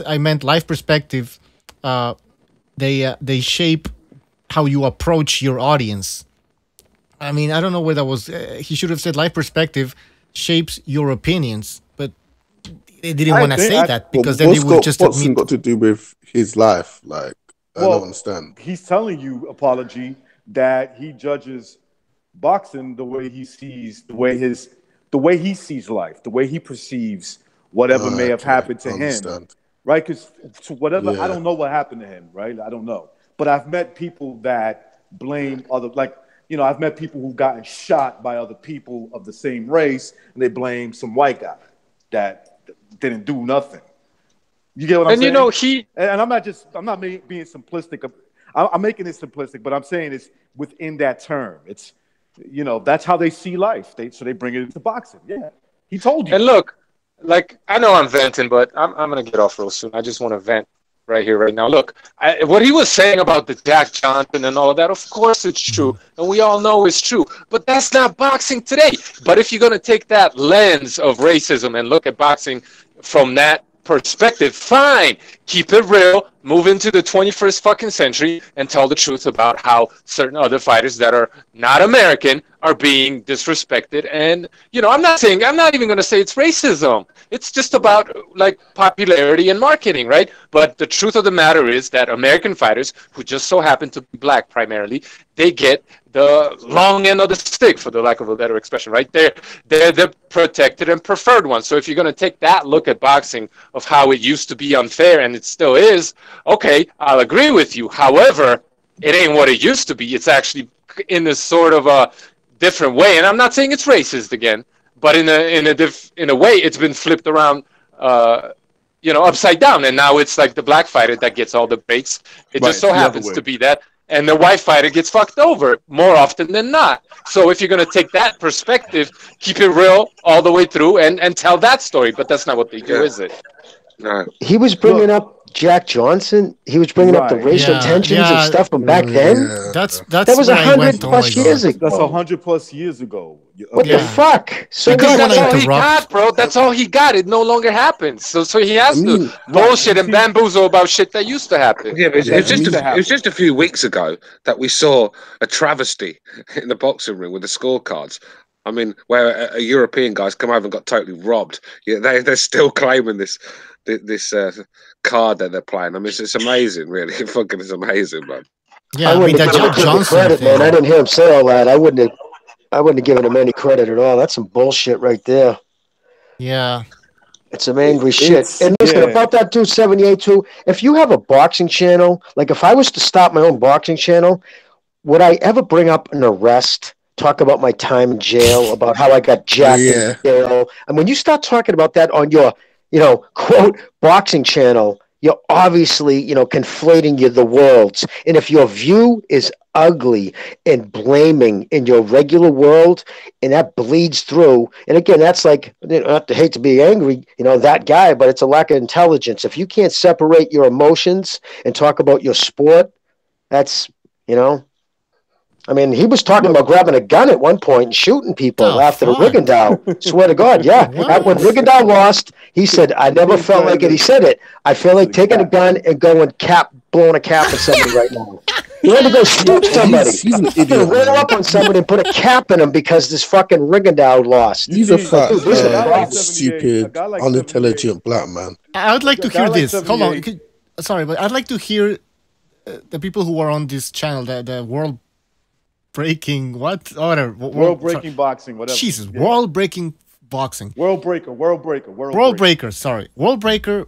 I meant life perspective. They shape how you approach your audience. I mean, I don't know where that was. He should have said life perspective shapes your opinions, but they didn't want to say that, because then they would just admit. Got to do with his life, like, I don't understand. He's telling you, Apology, that he judges boxing the way he sees, the way he sees life, the way he perceives whatever may have happened to him, right? Because whatever, I don't know what happened to him, right? I don't know. But I've met people that blame other, like, you know, I've met people who've gotten shot by other people of the same race, and they blame some white guy that didn't do nothing. You get what I'm saying? And, you know, and I'm not being simplistic. I'm making it simplistic, but I'm saying it's within that term. It's, you know, that's how they see life. So they bring it into boxing. Yeah, he told you. And look, like, I know I'm venting, but I'm gonna get off real soon. I just want to vent right here, right now. Look, what he was saying about the Jack Johnson and all of that, of course it's true, and we all know it's true. But that's not boxing today. But if you're gonna take that lens of racism and look at boxing from that perspective, fine, keep it real, move into the 21st fucking century and tell the truth about how certain other fighters that are not American are being disrespected. And, you know, I'm not even going to say it's racism. It's just about, like, popularity and marketing, right? But the truth of the matter is that American fighters, who just so happen to be black primarily, they get the long end of the stick, for the lack of a better expression, right? They're the protected and preferred ones. So if you're going to take that look at boxing of how it used to be unfair, and it still is, okay, I'll agree with you. However, it ain't what it used to be. It's actually in a sort of a different way. And I'm not saying it's racist again, but in a way, it's been flipped around, you know, upside down. And now it's like the black fighter that gets all the breaks. It just so happens to be that. And the white fighter gets fucked over more often than not. So if you're going to take that perspective, keep it real all the way through and tell that story. But that's not what they do, is it? No. He was bringing up Jack Johnson. He was bringing up the racial tensions and stuff from back then. That was 100+ years ago. That's 100+ years ago. What the fuck? So that's all he got, bro. That's all he got. It no longer happens. So he has to bullshit and bamboozle about shit that used to happen. Yeah, but it was just a few weeks ago that we saw a travesty in the boxing ring with the scorecards. I mean, where a European guy's come over and got totally robbed. Yeah, they're still claiming this card that they're playing. I mean, it's amazing, really. It fucking is amazing, man. Yeah, I mean, that Jack Johnson credit, man. I didn't hear him say all that. I wouldn't have given him any credit at all. That's some bullshit right there. Yeah. It's some angry shit. And listen, about that 278 too, if you have a boxing channel, like if I was to start my own boxing channel, would I ever bring up an arrest? Talk about my time in jail, about how I got jacked in jail. And when you start talking about that on your, quote, boxing channel, you're obviously, conflating the worlds. And if your view is ugly and blaming in your regular world, and that bleeds through, and again, that's like, not to hate to be angry, that guy, but it's a lack of intelligence. If you can't separate your emotions and talk about your sport, that's, I mean, he was talking about grabbing a gun at one point and shooting people after the Rigondeaux. Swear to God, yeah. When Rigondeaux lost, he said, I never felt like it. He said it. I feel like taking a gun and blowing a cap at somebody right now. He had to go shoot somebody. He's an idiot. Roll up on somebody and put a cap in him because this fucking Rigondeaux lost. He's a fat, stupid, unintelligent black man. I would like to hear this. Hold on. Sorry, but I'd like to hear the people who are on this channel, the world breaking whatever world breaking boxing, whatever. Jesus, world breaking boxing. World breaker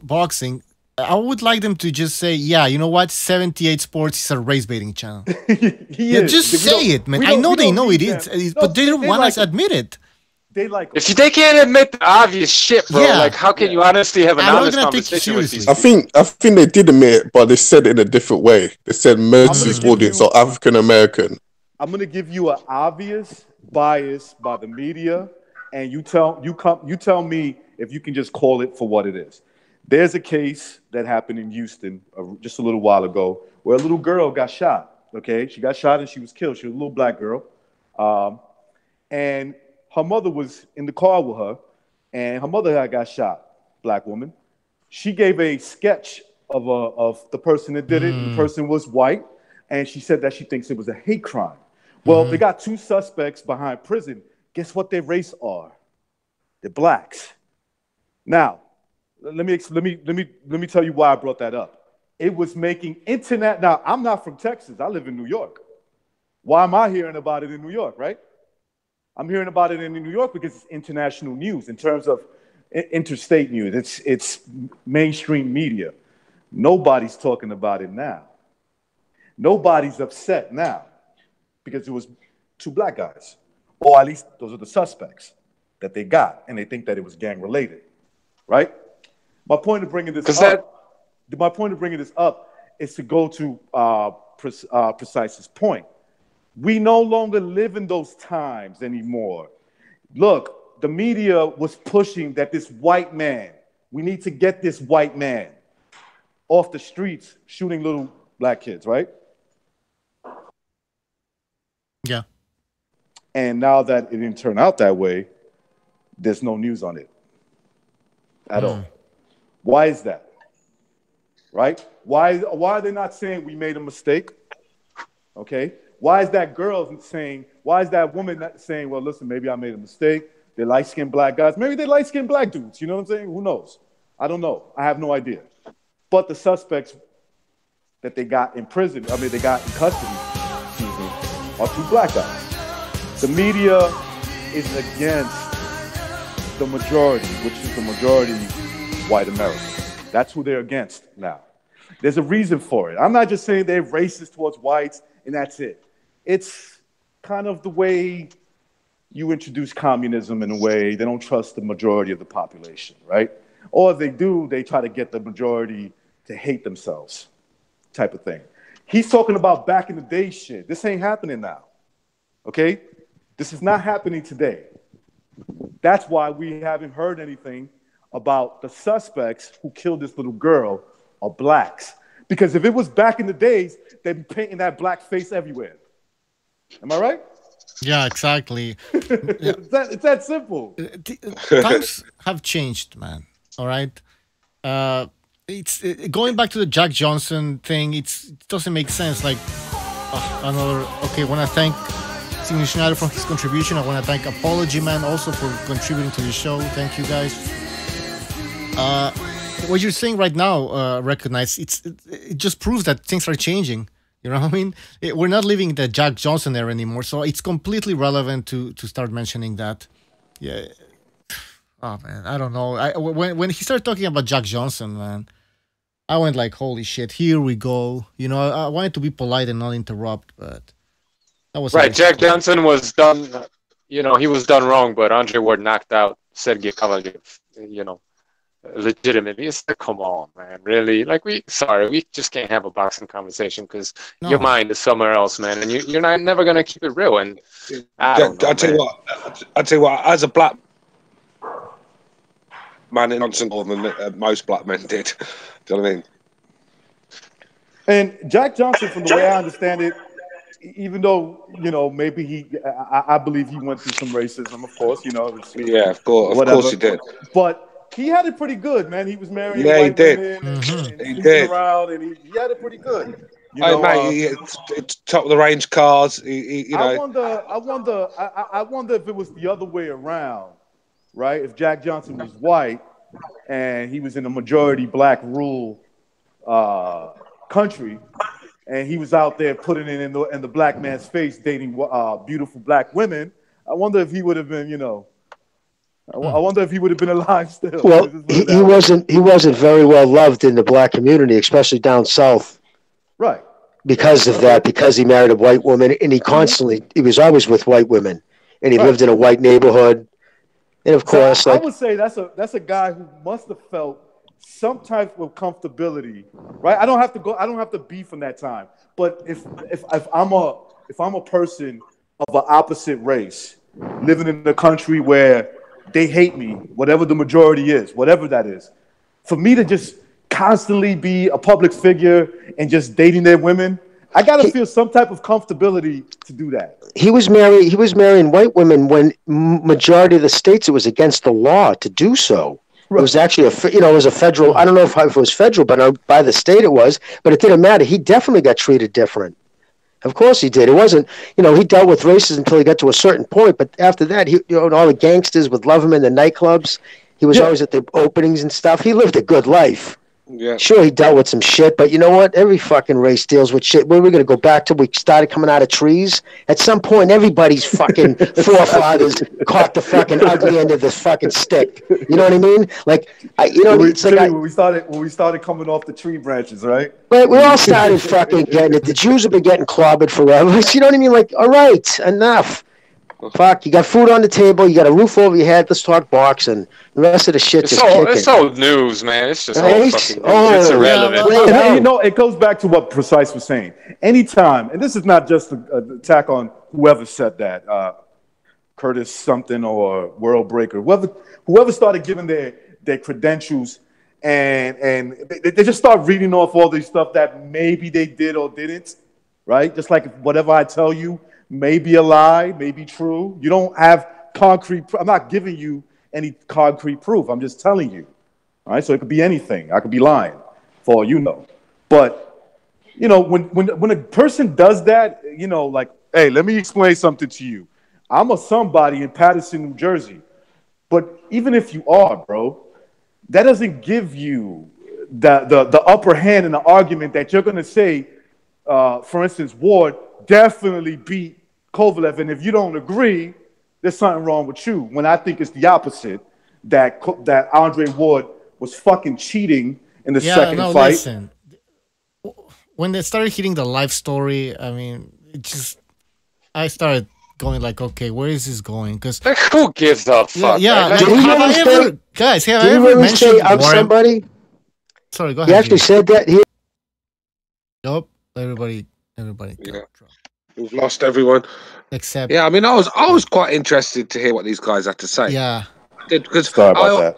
boxing. I would like them to just say, yeah, you know what? 78 Sports is a race baiting channel. Just say it, man. I know they know it is, but they don't want us to admit it. If they can't admit the obvious shit, bro, how can you honestly have an honest conversation with these? I think they did admit it, but they said it in a different way. They said most of his audience are African American. I'm gonna give you an obvious bias by the media, and you tell me if you can just call it for what it is. There's a case that happened in Houston just a little while ago where a little girl got shot. Okay, she got shot and she was killed. She was a little black girl, and her mother was in the car with her, and her mother had got shot. Black woman. She gave a sketch of the person that did it. The person was white, and she said that she thinks it was a hate crime. Well, they got 2 suspects behind prison. Guess what their race are? They're blacks. Now, let me tell you why I brought that up. It was making internet. Now, I'm not from Texas. I live in New York. Why am I hearing about it in New York, right? I'm hearing about it in New York because it's international news in terms of interstate news. It's mainstream media. Nobody's talking about it now. Nobody's upset now because it was 2 black guys, or at least those are the suspects that they got, and they think that it was gang related, right? My point of bringing this up is to go to Precise's point. We no longer live in those times anymore. Look, the media was pushing that this white man, we need to get this white man off the streets shooting little black kids, right? Yeah. And now that it didn't turn out that way, there's no news on it at all. Why is that? Right? Why are they not saying we made a mistake? Okay. Why is that woman not saying, well, listen, maybe I made a mistake. They're light-skinned black guys. Maybe they're light-skinned black dudes. You know what I'm saying? Who knows? I don't know. I have no idea. But the suspects that they got in prison, they got in custody, are 2 black guys. The media is against the majority, which is the majority white America. That's who they're against now. There's a reason for it. I'm not just saying they're racist towards whites and that's it. It's kind of the way you introduce communism in a way. They don't trust the majority of the population, right? Or if they do, they try to get the majority to hate themselves type of thing. He's talking about back in the day shit. This ain't happening now, okay? This is not happening today. That's why we haven't heard anything about the suspects who killed this little girl are blacks. Because if it was back in the days, they'd be painting that black face everywhere. Am I right? Yeah, exactly. Yeah. It's that simple. Times have changed, man. All right? It's going back to the Jack Johnson thing. It doesn't make sense. Like I want to thank Sidney Schneider for his contribution. I want to thank Apology Man also for contributing to the show. Thank you guys. What you're saying right now, recognize it just proves that things are changing. You know what I mean? We're not living in the Jack Johnson era anymore, so it's completely relevant to start mentioning that. Yeah. Oh man, I don't know. When he started talking about Jack Johnson, man, I went like, holy shit, here we go. You know, I wanted to be polite and not interrupt, but That was right. Jack Johnson was done. You know, he was done wrong, but Andre Ward knocked out Sergey Kovalev. You know, legitimately. It's like, come on, man. Really? Like, we just can't have a boxing conversation because your mind is somewhere else, man, and you're not never gonna keep it real. And I tell you what. As a black man, in Johnson more than most black men did. Do you know what I mean? And Jack Johnson, from the way I understand it, even though, you know, maybe I believe he went through some racism, of course, you know. Yeah, of course he did. But he had it pretty good, man. He was marrying white women and sleeping around, and he had it pretty good. You know, mate, it's top of the range cars. You know. I wonder if it was the other way around, right? If Jack Johnson was white and he was in a majority black rural country, and he was out there putting it in the black man's face, dating beautiful black women. I wonder if he would have been, you know, I wonder if he would have been alive still. Well, he wasn't very well loved in the black community, especially down south. Right. Because of that, because he married a white woman, and he was always with white women, and he lived in a white neighborhood, and of course, I would say that's a guy who must have felt some type of comfortability, right? I don't have to be from that time. But if I'm a person of an opposite race living in a country where they hate me, whatever the majority is, whatever that is, for me to just constantly be a public figure and just dating their women, I gotta feel some type of comfortability to do that. He was marrying white women when majority of the states it was against the law to do so. It was actually it was a federal. I don't know if it was federal, but by the state it was. But it didn't matter. He definitely got treated different. Of course he did. It wasn't, he dealt with racism until he got to a certain point. But after that, all the gangsters would love him in the nightclubs. He was always at the openings and stuff. He lived a good life. Yeah. Sure, he dealt with some shit, but you know what? Every fucking race deals with shit. Where are we going to go back to? We started coming out of trees. At some point, everybody's fucking forefathers caught the fucking ugly end of the fucking stick. You know what I mean? Like, when we started coming off the tree branches, right? Right, we all started fucking getting it. The Jews have been getting clobbered forever. You know what I mean? Like, all right, enough. Fuck, you got food on the table, you got a roof over your head, let's talk boxing. The rest of the shit just kicking. It's old news, man. It's just old fucking news. It's irrelevant. And it goes back to what Precise was saying. Anytime, and this is not just an attack on whoever said that, Curtis something or World Breaker, whoever started giving their credentials and they just start reading off all this stuff that maybe they did or didn't, right? Just like whatever I tell you may be a lie, may be true. You don't have concrete. I'm not giving you any concrete proof. I'm just telling you. All right, so it could be anything. I could be lying, for all you know. But when a person does that, like, hey, let me explain something to you. I'm a somebody in Paterson, New Jersey. But even if you are, bro, that doesn't give you the upper hand in the argument that you're going to say, for instance, Ward definitely beat Kovalev, and if you don't agree, there's something wrong with you. When I think it's the opposite, that Andre Ward was fucking cheating in the second fight. Listen. When they started hitting the life story, I mean, I started going like, okay, where is this going? Because who gives a fuck? Yeah, like, have I ever mentioned I'm somebody? Sorry, go ahead. He actually said that. Nope. Everybody. Yeah. We've lost everyone. Except. Yeah, I mean, I was quite interested to hear what these guys had to say. Yeah. I did, because sorry about that.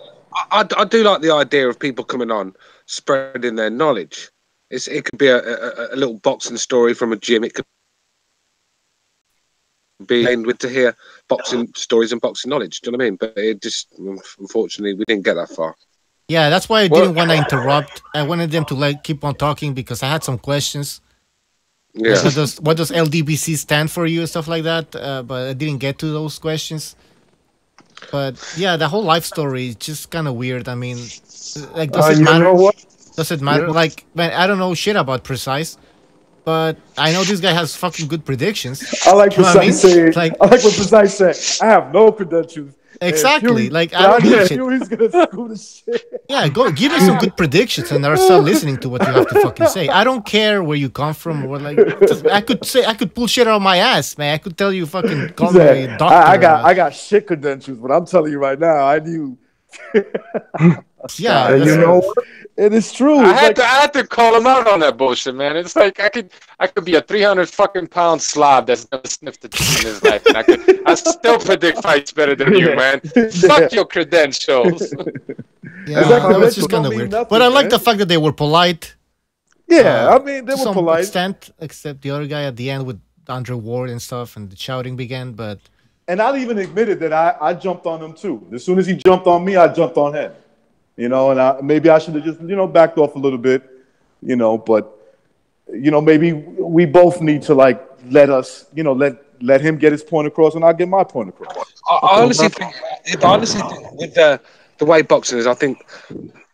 I do like the idea of people coming on spreading their knowledge. It could be a little boxing story from a gym. It could be aimed with to hear boxing stories and boxing knowledge. Do you know what I mean? But it just, unfortunately, we didn't get that far. Yeah, that's why I didn't want to interrupt. I wanted them to keep on talking because I had some questions. Yeah. What does LDBC stand for you and stuff like that? But I didn't get to those questions. But yeah, the whole life story is just kind of weird. I mean, like, does it matter? Does it matter? Like, man, I don't know shit about Precise, but I know this guy has fucking good predictions. I like Precise saying. I like what Precise said. I have no credentials, Exactly. Like I don't give a shit. Fury's gonna screw the shit. Yeah, go give me some good predictions, and I'll start listening to what you have to fucking say. I don't care where you come from, or like I could pull shit out of my ass, man. I could tell you fucking call me a doctor. I got shit credentials, but I'm telling you right now, I knew. Yeah, you know. It is true. I had to call him out on that bullshit, man. It's like I could be a 300 fucking pound slob that's never sniffed a dick in his life, and I still predict fights better than you, man. Fuck your credentials. Yeah, that was just kind of weird. But I like the fact that they were polite. Yeah, I mean they were polite. Extent, except the other guy at the end with Andre Ward and stuff, and the shouting began. But I'll even admitted that I jumped on him too. As soon as he jumped on me, I jumped on him. You know, and maybe I should have just, backed off a little bit, but, maybe we both need to, like, let him get his point across and I'll get my point across. I honestly think with the way boxing is, I think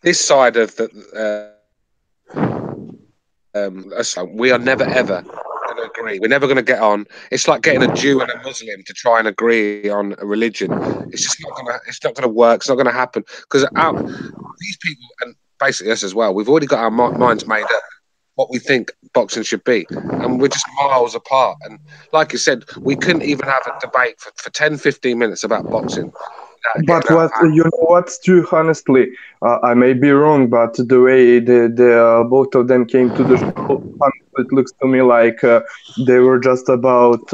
this side of the, we are never, ever going to agree. We're never going to get on. It's like getting a Jew and a Muslim to try and agree on a religion. It's just not going to. It's not going to work. It's not going to happen because these people and basically us as well. We've already got our minds made up what we think boxing should be, and we're just miles apart. And like you said, we couldn't even have a debate for 10, 15 minutes about boxing. But what's true, honestly, I may be wrong, but the way the both of them came to the show, it looks to me like they were just about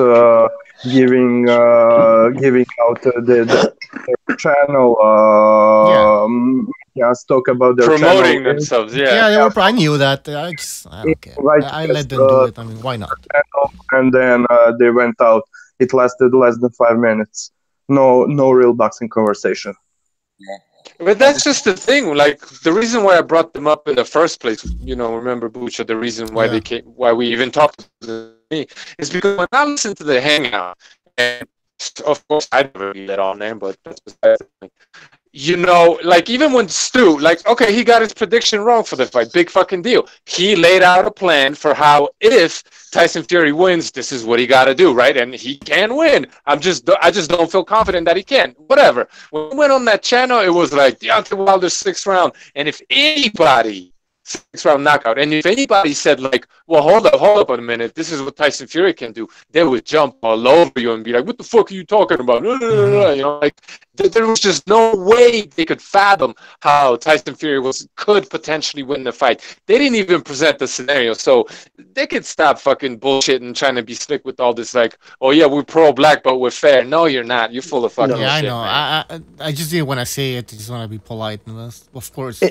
giving out their channel. Talk about their promoting channel. themselves. Yeah, they were. I knew that. I don't care. I let them do it. I mean, why not? And then they went out. It lasted less than 5 minutes. No real boxing conversation. Yeah. But that's just the thing. Like the reason why I brought them up in the first place, remember Bucha, the reason why they came, why we even talked to me, is because when I listen to the Hangout, and of course I never be let on there, but that's besides the thing. Like even when Stu, okay, he got his prediction wrong for the fight. Big fucking deal. He laid out a plan for how if Tyson Fury wins, this is what he got to do, right? And he can win. I just don't feel confident that he can. Whatever. When we went on that channel, it was like Deontay Wilder's 6th round. And if anybody 6th round knockout, and if anybody said well, hold up a minute, this is what Tyson Fury can do, they would jump all over you and be like, what the fuck are you talking about? There was just no way they could fathom how Tyson Fury could potentially win the fight. They didn't even present the scenario, so they could stop fucking bullshit and trying to be slick with all this oh yeah, we're pro-black but we're fair. No, you're not. You're full of fucking shit. I know. Man. I just didn't want to say it. I just want to be polite. Of course,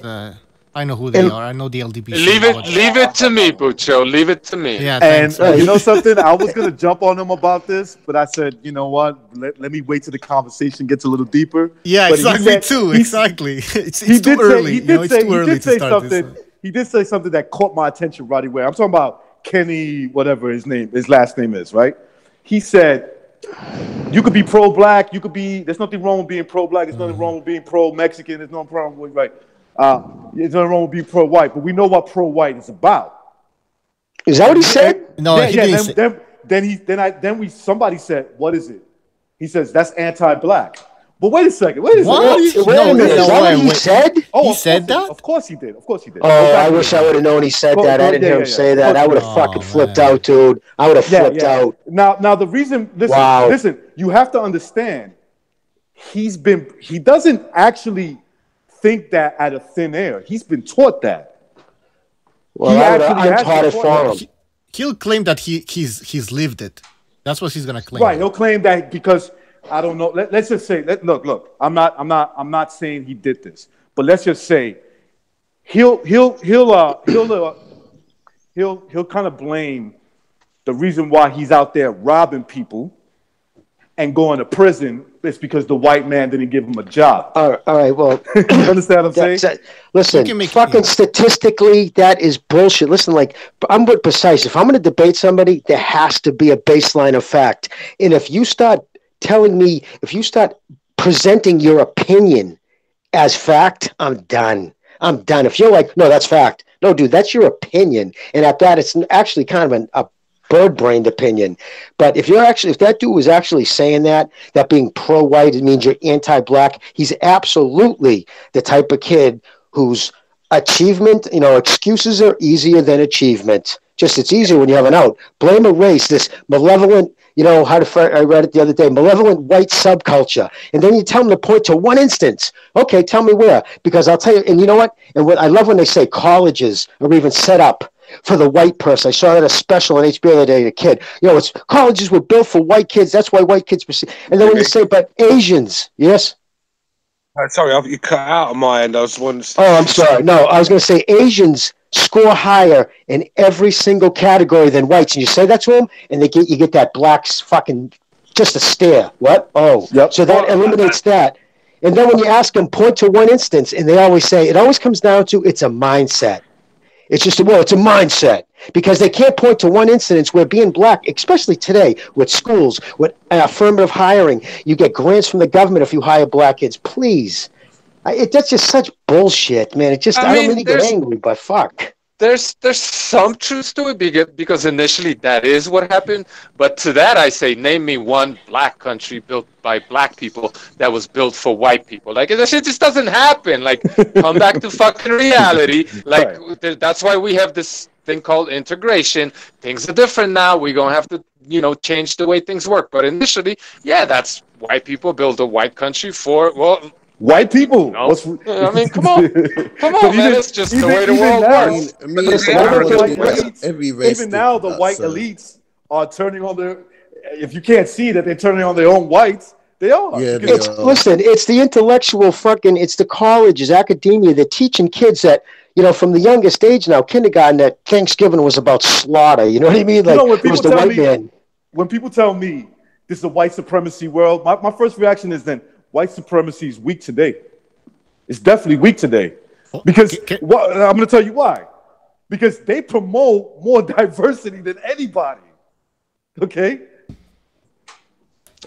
I know who they are. I know the LDBC. Leave it to me, Bucho. Leave it to me. Yeah, and you know something? I was gonna jump on him about this, but I said, you know what? Let me wait till the conversation gets a little deeper. Yeah, but exactly. Exactly. It's too early. It's too early to start this. He did say something that caught my attention right away. I'm talking about Kenny, whatever his last name is, right? He said, you could be pro-black. You could be. There's nothing wrong with being pro-black. There's nothing wrong with being pro-Mexican. There's no problem with right. There's nothing wrong with being pro-white, but we know what pro-white is about. Is that what he said? No, he didn't. Somebody said, what is it? He says that's anti-black. But wait a second. Wait a second. Wait a minute. Is that what he said? Oh, he said that? Of course he did. Of course he did. Oh, I wish I would have known he said that. I didn't hear him say that. I would have fucking flipped out, dude. I would have flipped out. Now the reason. Listen. You have to understand. He doesn't actually think that out of thin air. He's been taught that. Well, I taught it for him. He'll claim that he's lived it. That's what he's gonna claim. Right. He'll claim that because I don't know. Let's just say. Look. I'm not saying he did this, but let's just say he'll kind of blame the reason why he's out there robbing people and going to prison is because the white man didn't give him a job. All right. Well, you understand what I'm saying? Listen, statistically, that is bullshit. Listen, I'm precise. If I'm going to debate somebody, there has to be a baseline of fact. And if you start presenting your opinion as fact, I'm done. If you're like, no, that's fact. No, dude, that's your opinion. And at that, it's actually kind of bird-brained opinion. But if that dude was actually saying that being pro-white, it means you're anti-black, he's absolutely the type of kid whose achievement, excuses are easier than achievement. Just it's easier when you have an out. Blame a race, this malevolent, I read it the other day, malevolent white subculture. And then you tell them to point to one instance. Okay, tell me where. Because I'll tell you, and you know what? And what I love when they say colleges are even set up for the white person. I saw that a special on HBO the other day, a kid. It's colleges were built for white kids. That's why white kids perceive. And then when you say, but Asians, yes? Sorry, you cut out on my end. I was wondering. Oh, I'm sorry. No, I was going to say Asians score higher in every single category than whites. And you say that to them, and you get that black fucking just a stare. What? Oh, yep. So that eliminates that. And then when you ask them, point to one instance, and they always say it always comes down to it's a mindset. It's just it's a mindset, because they can't point to one instance where being black, especially today with schools, with affirmative hiring, you get grants from the government if you hire black kids. Please, that's just such bullshit, man. I don't mean to get angry, but fuck. There's some truth to it because initially that is what happened. But to that I say, name me one black country built by black people that was built for white people. Like, that shit just doesn't happen. Like, come back to fucking reality. Like, that's why we have this thing called integration. Things are different now. We're going to have to, change the way things work. But initially, yeah, that's white people build a white country for, white people. No. I mean, come on, man. It's just the way the world works. Even now, the white elites are turning on their. If you can't see that they're turning on their own whites, they are. Yeah, listen, it's the intellectual it's the colleges, academia. They're teaching kids that from the youngest age now, kindergarten, that Thanksgiving was about slaughter. You know what I mean? Like, when people tell me this is a white supremacy world, my first reaction is then. White supremacy is weak today. It's definitely weak today. Because I'm going to tell you why. Because they promote more diversity than anybody. Okay?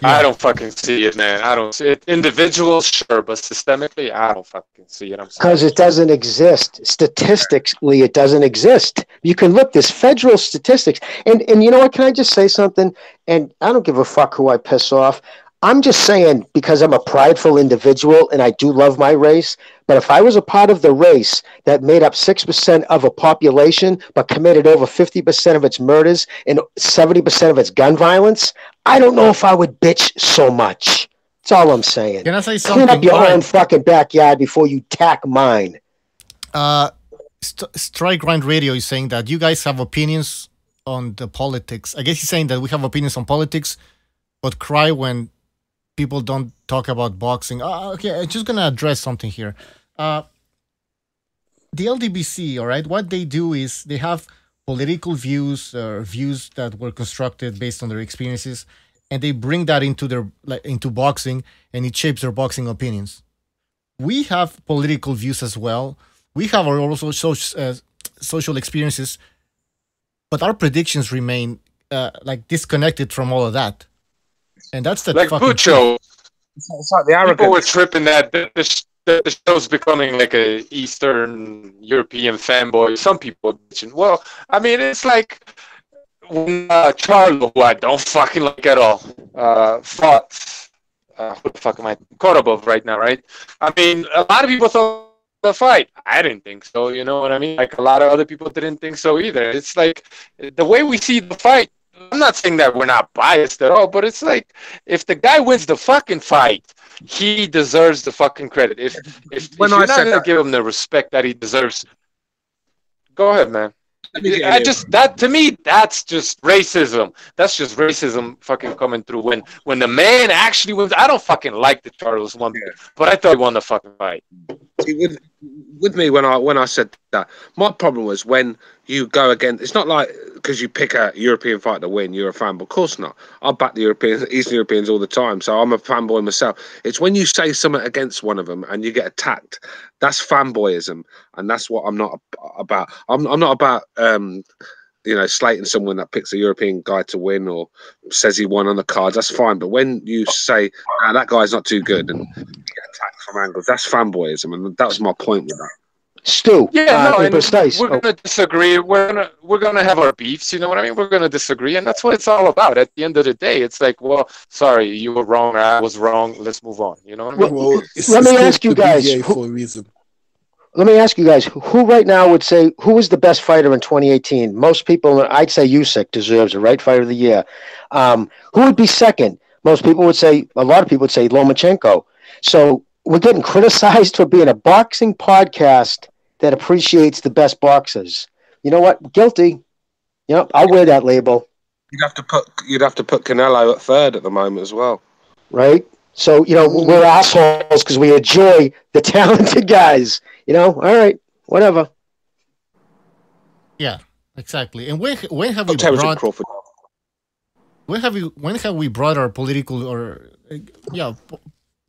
I don't fucking see it, man. I don't see it. Individuals, sure, but systemically, I don't fucking see it. Because it doesn't exist. Statistically, it doesn't exist. You can look, this federal statistics. And you know what? Can I just say something? And I don't give a fuck who I piss off. I'm just saying, because I'm a prideful individual and I do love my race, but if I was a part of the race that made up 6% of a population but committed over 50% of its murders and 70% of its gun violence, I don't know if I would bitch so much. That's all I'm saying. Can I say something? Clean up your own fucking backyard before you tack mine. Strike Grind Radio is saying that you guys have opinions on the politics. I guess he's saying that we have opinions on politics, but cry when people don't talk about boxing. Okay, I'm just gonna address something here. The LDBC, all right, what they do is they have political views or views that were constructed based on their experiences, and they bring that into boxing, and it shapes their boxing opinions. We have political views as well. We have our also social experiences, but our predictions remain disconnected from all of that. And that's the like Pucho. It's like the arrogance. People were tripping that the show's becoming like a Eastern European fanboy. Some people are bitching. Well, I mean, it's like when Charlo, who I don't fucking like at all, fought. Who the fuck am I? Carneval right now, right? I mean, a lot of people thought the fight. I didn't think so. You know what I mean? Like a lot of other people didn't think so either. It's like the way we see the fight. I'm not saying that we're not biased at all, but it's like if the guy wins the fucking fight, he deserves the fucking credit. If you're not gonna give him the respect that he deserves, go ahead, man. To me, that's just racism. That's just racism fucking coming through. When the man actually wins, I don't fucking like the Charles one, but I thought he won the fucking fight. See, with me when I said that, my problem was when you go against. It's not like because you pick a European fighter to win, you're a fanboy. Of course not. I back the Europeans, Eastern Europeans all the time, so I'm a fanboy myself. It's when you say something against one of them and you get attacked. That's fanboyism, and that's what I'm not about. I'm not about slating someone that picks a European guy to win or says he won on the cards. That's fine, but when you say that guy's not too good and you get attacked from angles, that's fanboyism, and that was my point with that. Stu, Yeah, no, and precise. we're gonna disagree. We're gonna have our beefs. You know what I mean? We're gonna disagree, and that's what it's all about. At the end of the day, it's like, well, sorry, you were wrong, or I was wrong. Let's move on. You know what I mean? Well, Let me ask you the guys. BDA for a reason. Let me ask you guys, who right now would say, who was the best fighter in 2018? Most people, I'd say Usyk deserves it, right? Fighter of the year. Who would be second? Most people would say, a lot of people would say Lomachenko. So we're getting criticized for being a boxing podcast that appreciates the best boxers. You know what? Guilty. You know, I'll wear that label. You'd have to put Canelo at third at the moment as well. Right? So, you know, we're assholes because we enjoy the talented guys. You know, all right, whatever. Yeah, exactly. And when have we brought Crawford? when have we brought our political or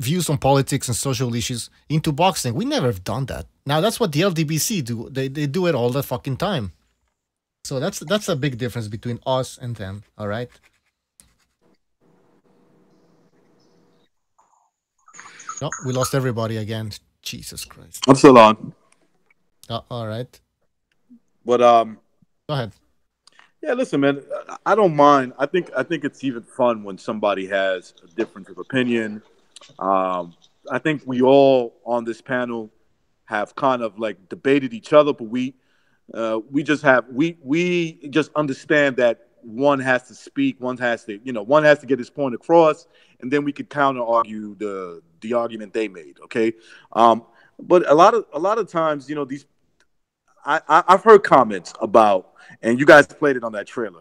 views on politics and social issues into boxing? We never have done that. Now that's what the LDBC do. They do it all the fucking time. So that's a big difference between us and them. All right. No, we lost everybody again. Jesus Christ. I'm still on. All right. But go ahead. Yeah, listen, man. I don't mind. I think it's even fun when somebody has a difference of opinion. I think we all on this panel have kind of like debated each other, but we just understand that one has to speak, one has to get his point across, and then we could counter argue the argument they made. Okay, but a lot of times, you know, these I've heard comments about, and you guys played it on that trailer.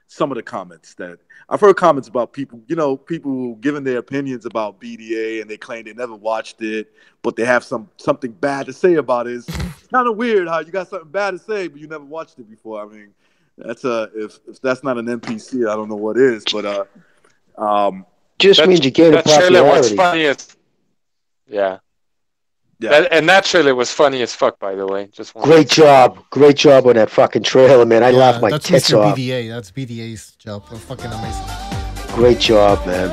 Some of the comments that I've heard comments about people, you know, people giving their opinions about BDA, and they claim they never watched it, but they have something bad to say about it. It's kind of weird how you got something bad to say, but you never watched it before. I mean, that's if that's not an NPC, I don't know what is. But just means you gain a popularity. Funniest. Yeah. That trailer was funny as fuck, by the way. Great job on that fucking trailer, man. I laughed my tits off. BDA. That's BDA's job. Fucking amazing. Great job, man.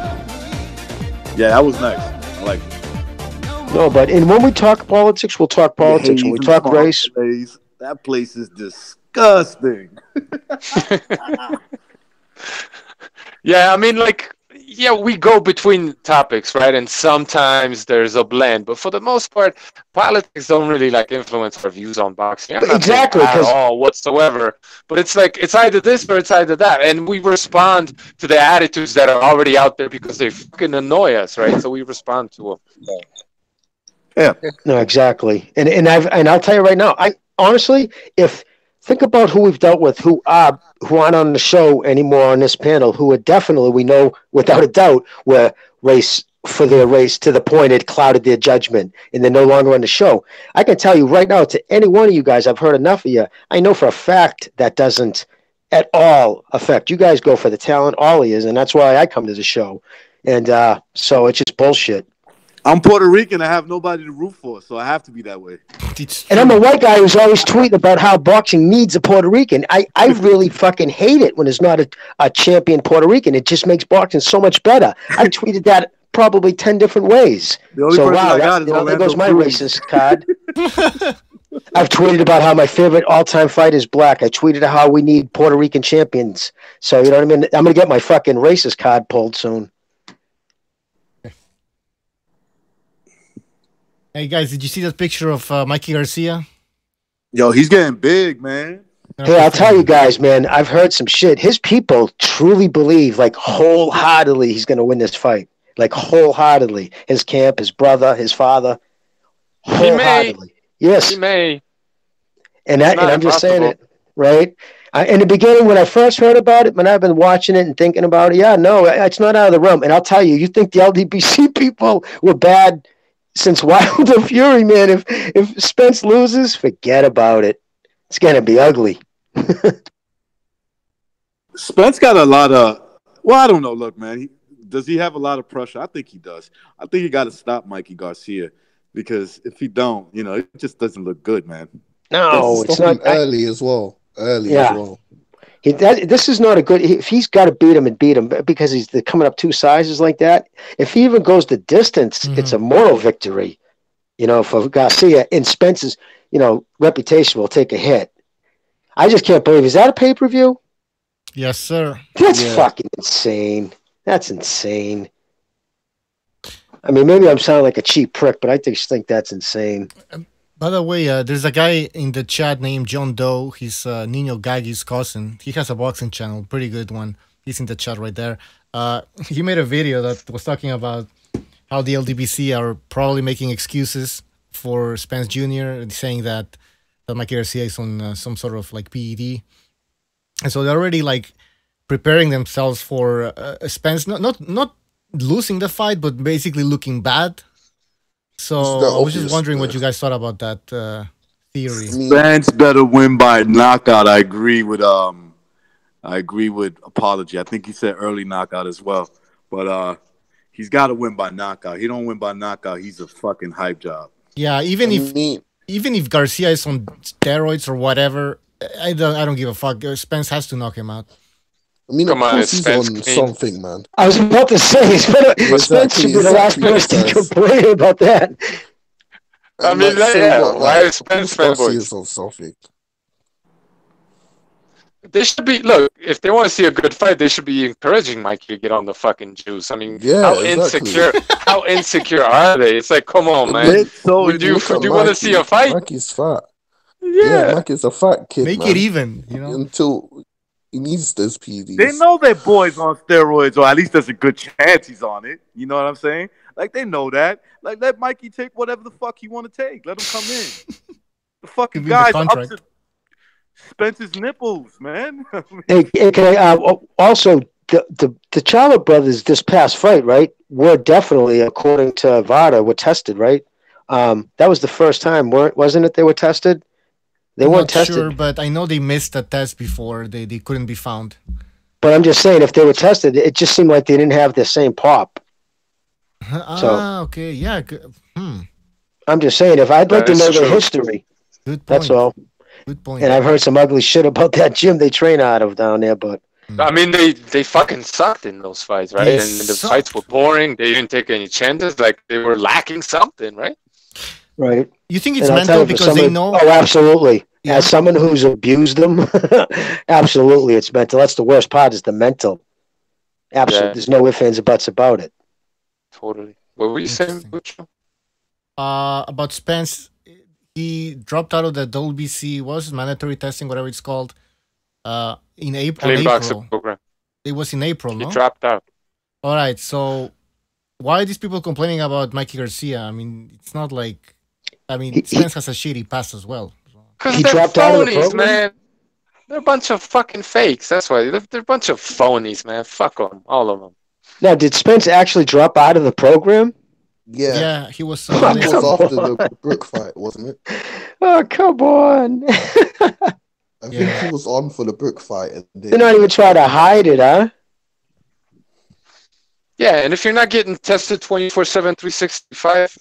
Yeah, that was nice. I like it. No, but when we talk politics, we'll talk politics. When we talk race, that place is disgusting. Yeah, I mean, like, yeah, we go between topics, right? And sometimes there's a blend, but for the most part, politics don't really like influence our views on boxing. I'm not exactly at all whatsoever. But it's like it's either this or it's either that, and we respond to the attitudes that are already out there because they fucking annoy us, right? So we respond to them. Yeah. No, exactly. And I'll tell you right now, I honestly, think about who we've dealt with, who aren't on the show anymore on this panel, who are definitely, we know without a doubt, were race for their race to the point it clouded their judgment and they're no longer on the show. I can tell you right now, to any one of you guys, I've heard enough of you. I know for a fact that doesn't at all affect you guys. Go for the talent, all he is, and that's why I come to the show. And so it's just bullshit. I'm Puerto Rican. I have nobody to root for, so I have to be that way. And I'm a white guy who's always tweeting about how boxing needs a Puerto Rican. I really fucking hate it when there's not a champion Puerto Rican. It just makes boxing so much better. I tweeted that probably 10 different ways. So wow, there goes my racist card. I've tweeted about how my favorite all-time fight is black. I tweeted how we need Puerto Rican champions. So, you know what I mean? I'm going to get my fucking racist card pulled soon. Hey guys, did you see that picture of Mikey Garcia? Yo, he's getting big, man. Hey, I'll tell you guys, man, I've heard some shit. His people truly believe, like, wholeheartedly he's going to win this fight. Like, wholeheartedly. His camp, his brother, his father. Wholeheartedly. Yes. He may. And I'm just saying it, right? In the beginning, when I first heard about it, when I've been watching it and thinking about it, yeah, no, it's not out of the realm. And I'll tell you, you think the LDBC people were bad since Wilder Fury, man. If Spence loses, forget about it. It's gonna be ugly. Spence got a lot of. Well, I don't know. Look, man, does he have a lot of pressure? I think he does. I think he got to stop Mikey Garcia, because if he don't, you know, it just doesn't look good, man. No, it's not early as well. As well. This is not a good. If he's got to beat him because he's coming up 2 sizes like that. If he even goes the distance, it's a moral victory, you know, for Garcia. And Spence's reputation will take a hit. I just can't believe. Is that a pay-per-view? Yes, sir. That's fucking insane. That's insane. I mean, maybe I'm sounding like a cheap prick, but I just think that's insane. By the way, there's a guy in the chat named John Doe. He's Nino Gagi's cousin. He has a boxing channel, pretty good one. He's in the chat right there. He made a video that was talking about how the LDBC are probably making excuses for Spence Jr., saying that Mikey Garcia is on some sort of like PED. And so they're already like preparing themselves for Spence not losing the fight, but basically looking bad. So I was just wondering what you guys thought about that theory. Spence better win by knockout. I agree with Apology. I think he said early knockout as well. But he's got to win by knockout. He don't win by knockout, he's a fucking hype job. Yeah, even if Garcia is on steroids or whatever, I don't give a fuck. Spence has to knock him out. I mean, come on, he's on something, man. I was about to say, Spence should be the last person to complain about that. I mean, why is Spence fanboys on something? They should be, look, if they want to see a good fight, they should be encouraging Mikey to get on the fucking juice. I mean, how insecure are they? It's like, come on, man. Do you want to see a fight? Mikey's fat. Yeah, Mikey's a fat kid. Make it even, until he needs those PEDs. They know their boy's on steroids, or at least there's a good chance he's on it. You know what I'm saying? Like, they know that. Like, let Mikey take whatever the fuck he want to take. Let him come in. The fucking guy's up to Spence's nipples, man. Hey, can I, also, the Charlo brothers this past fight, right, were definitely, according to Vada, were tested, right? That was the first time, wasn't it? They were tested. They weren't tested. Sure, but I know they missed a test before. They couldn't be found. But I'm just saying, if they were tested, it just seemed like they didn't have the same pop. Okay, yeah. I'm just saying, if I'd like to know their history, that's all. Good point. And I've heard some ugly shit about that gym they train out of down there, but I mean, they fucking sucked in those fights, right? And the fights were boring. They didn't take any chances. Like, they were lacking something, right? Right. You think it's mental because they know? Oh, absolutely. Yeah. As someone who's abused them, absolutely, it's mental. That's the worst part, is the mental. Absolutely. Yeah. There's no ifs, ands, or buts about it. Totally. What were you saying, Bucho? About Spence, he dropped out of the LDBC, mandatory testing, whatever it's called, in April. Program. It was in April, no? He dropped out. All right, so why are these people complaining about Mikey Garcia? I mean, it's not like... I mean, Spence has a shitty past as well. Because they're phonies, man. They're a bunch of fucking fakes. That's why. They're a bunch of phonies, man. Fuck them. All of them. Now, did Spence actually drop out of the program? Yeah, he was... it was after the Brook fight, wasn't it? Oh, come on. I think he was on for the Brook fight. And they're not even trying to hide it, huh? Yeah, and if you're not getting tested 24/7, 365...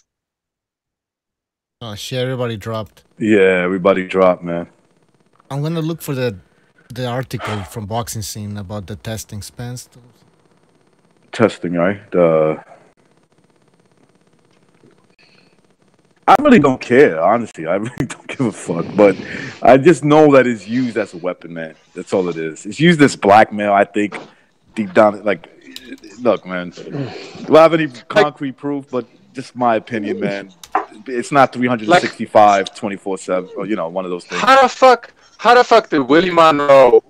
Oh, shit, everybody dropped. Yeah, everybody dropped, man. I'm going to look for the article from Boxing Scene about the testing, Spence. Testing, right? I really don't care, honestly. I really don't give a fuck. But I just know that it's used as a weapon, man. That's all it is. It's used as blackmail, I think, deep down. Like, look, man. Do I have any concrete proof? But just my opinion, man. It's not 365, 24/7, or, one of those things. How the fuck did Willie Monroe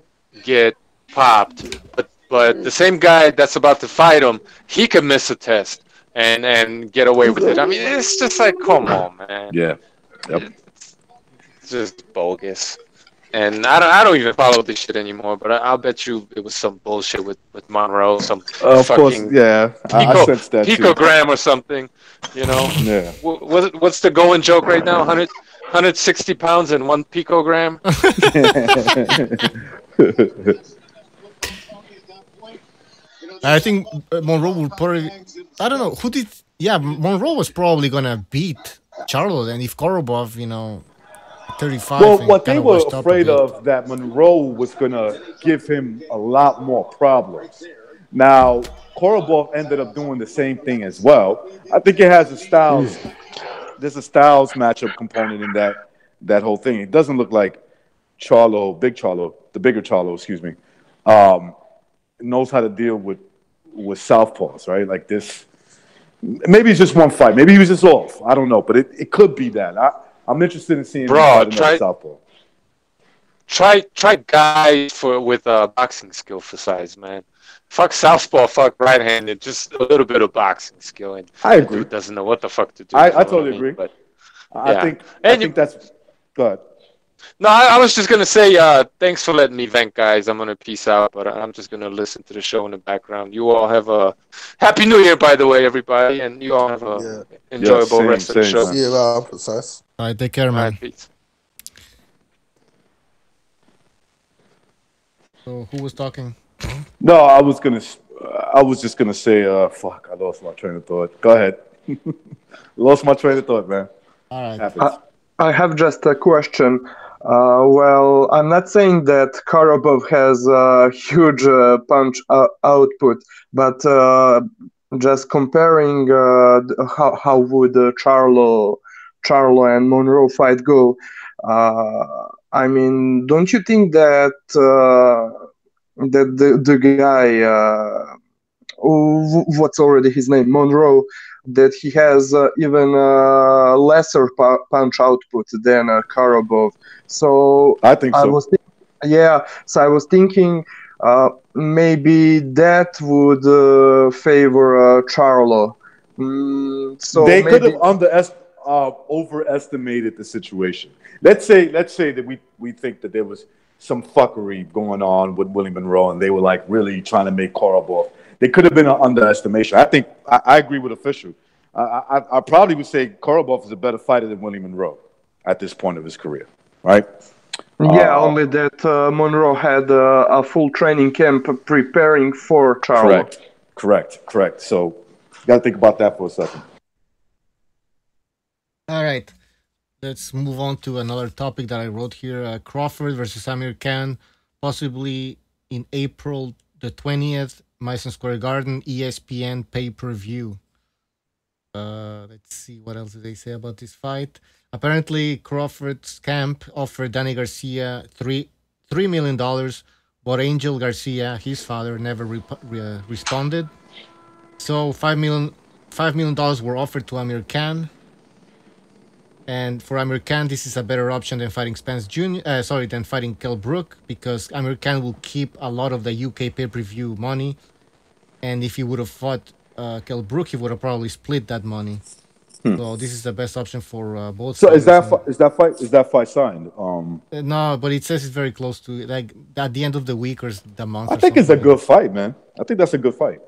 get popped? But the same guy that's about to fight him, he could miss a test and get away with it. I mean, it's just like, come on, man. Yeah. Yep. It's just bogus. And I don't even follow this shit anymore, but I'll bet you it was some bullshit with Monroe, some of fucking course, yeah. I sensed that picogram or something, Yeah. What's the going joke right now? 160 pounds and 1 picogram? I think Monroe would probably... I don't know. Monroe was probably going to beat Charlo, and if Korobov, 35. Well, what they were afraid of, that Monroe was going to give him a lot more problems. Now, Korobov ended up doing the same thing as well. I think it has there's a styles matchup component in that. that whole thing. It doesn't look like Big Charlo, the bigger Charlo, excuse me, knows how to deal with southpaws, right? Like this. Maybe it's just one fight. Maybe he was just off. I don't know, but it could be that. I'm interested in seeing him fight another southpaw. Try guys with boxing skill for size, man. Fuck southpaw, fuck right-handed. Just a little bit of boxing skill, and I agree. Dude doesn't know what the fuck to do. I totally agree. But I think that's good. No, I was just gonna say thanks for letting me vent, guys. I'm gonna peace out, but I'm just gonna listen to the show in the background. You all have a happy New Year, by the way, everybody, and you all have a enjoyable rest of the show. See you around, precise. All right, take care, man. All right, peace. So who was talking? No, I was just gonna say, fuck, I lost my train of thought. Go ahead. Lost my train of thought, man. All right. I have just a question. Well, I'm not saying that Karabov has a huge punch output, but just comparing how would Charlo and Monroe fight go? I mean, don't you think that the guy, what's already his name, Monroe, that he has even lesser punch output than Karabov? So I think so. I was thinking maybe that would favor Charlo. So they could have overestimated the situation. Let's say that we think that there was some fuckery going on with Willie Monroe, and they were like really trying to make Karabov. They could have been an underestimation. I think I agree with official. I probably would say Karabov is a better fighter than Willie Monroe at this point of his career, right? Yeah, only that Monroe had a full training camp preparing for Charlo. Correct. So you got to think about that for a second. All right. Let's move on to another topic that I wrote here. Crawford versus Amir Khan, possibly in April the 20th, Madison Square Garden, ESPN pay-per-view. Let's see, what else did they say about this fight? Apparently, Crawford's camp offered Danny Garcia $3 million, but Angel Garcia, his father, never responded. So $5 million were offered to Amir Khan. And for Amir Khan, this is a better option than fighting than fighting Kell Brook, because Amir Khan will keep a lot of the UK pay-per-view money. And if he would have fought Kell Brook, he would have probably split that money. So this is the best option for both. So is that fight signed? No, but it says it's very close to, like, at the end of the week or the month. I think it's a good fight, man. I think that's a good fight.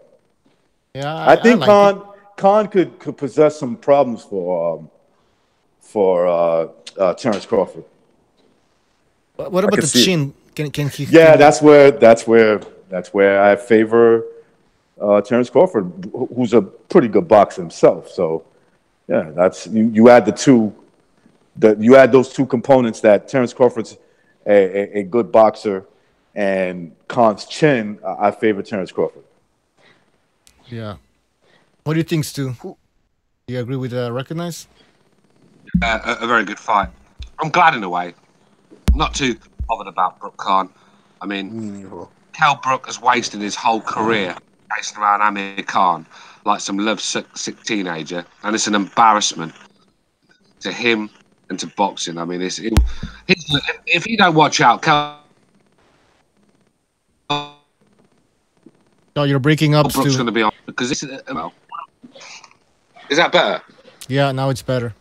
Yeah, I think Khan could possess some problems for Terence Crawford. What about the chin? Can he? Yeah, that's where I favor Terence Crawford, who's a pretty good boxer himself. So, yeah, that's you add those two components, that Terence Crawford's a good boxer and Khan's chin. I favor Terence Crawford. Yeah. What do you think, Stu? Do you agree with Recognize? A very good fight. I'm glad in a way. I'm not too bothered about Brook Khan. I mean, Kell Brook has wasted his whole career chasing around Amir Khan like some love-sick teenager, and it's an embarrassment to him and to boxing. I mean, if you don't watch out, Kell. Oh, you're breaking up, Brook's Stu. going to be on because this is Is that better? Yeah, now it's better.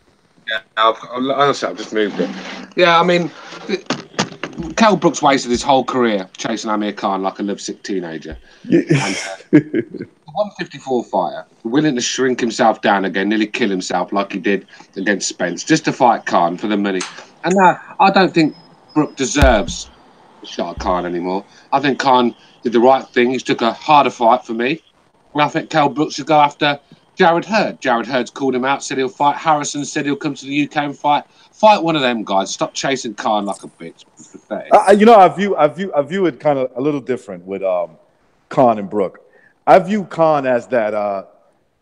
Yeah, honestly, I've just moved it. Yeah, I mean, Kell Brook's wasted his whole career chasing Amir Khan like a lovesick teenager. And, 154 fighter, willing to shrink himself down again, nearly kill himself like he did against Spence, just to fight Khan for the money. And now, I don't think Brook deserves a shot at Khan anymore. I think Khan did the right thing. He took a harder fight for me. And I think Kell Brook should go after Jared Hurd. Jared Hurd's called him out, said he'll fight. Harrison said he'll come to the UK and fight. Fight one of them guys. Stop chasing Khan like a bitch. It's pathetic. I view it kind of a little different with Khan and Brook. I view Khan as that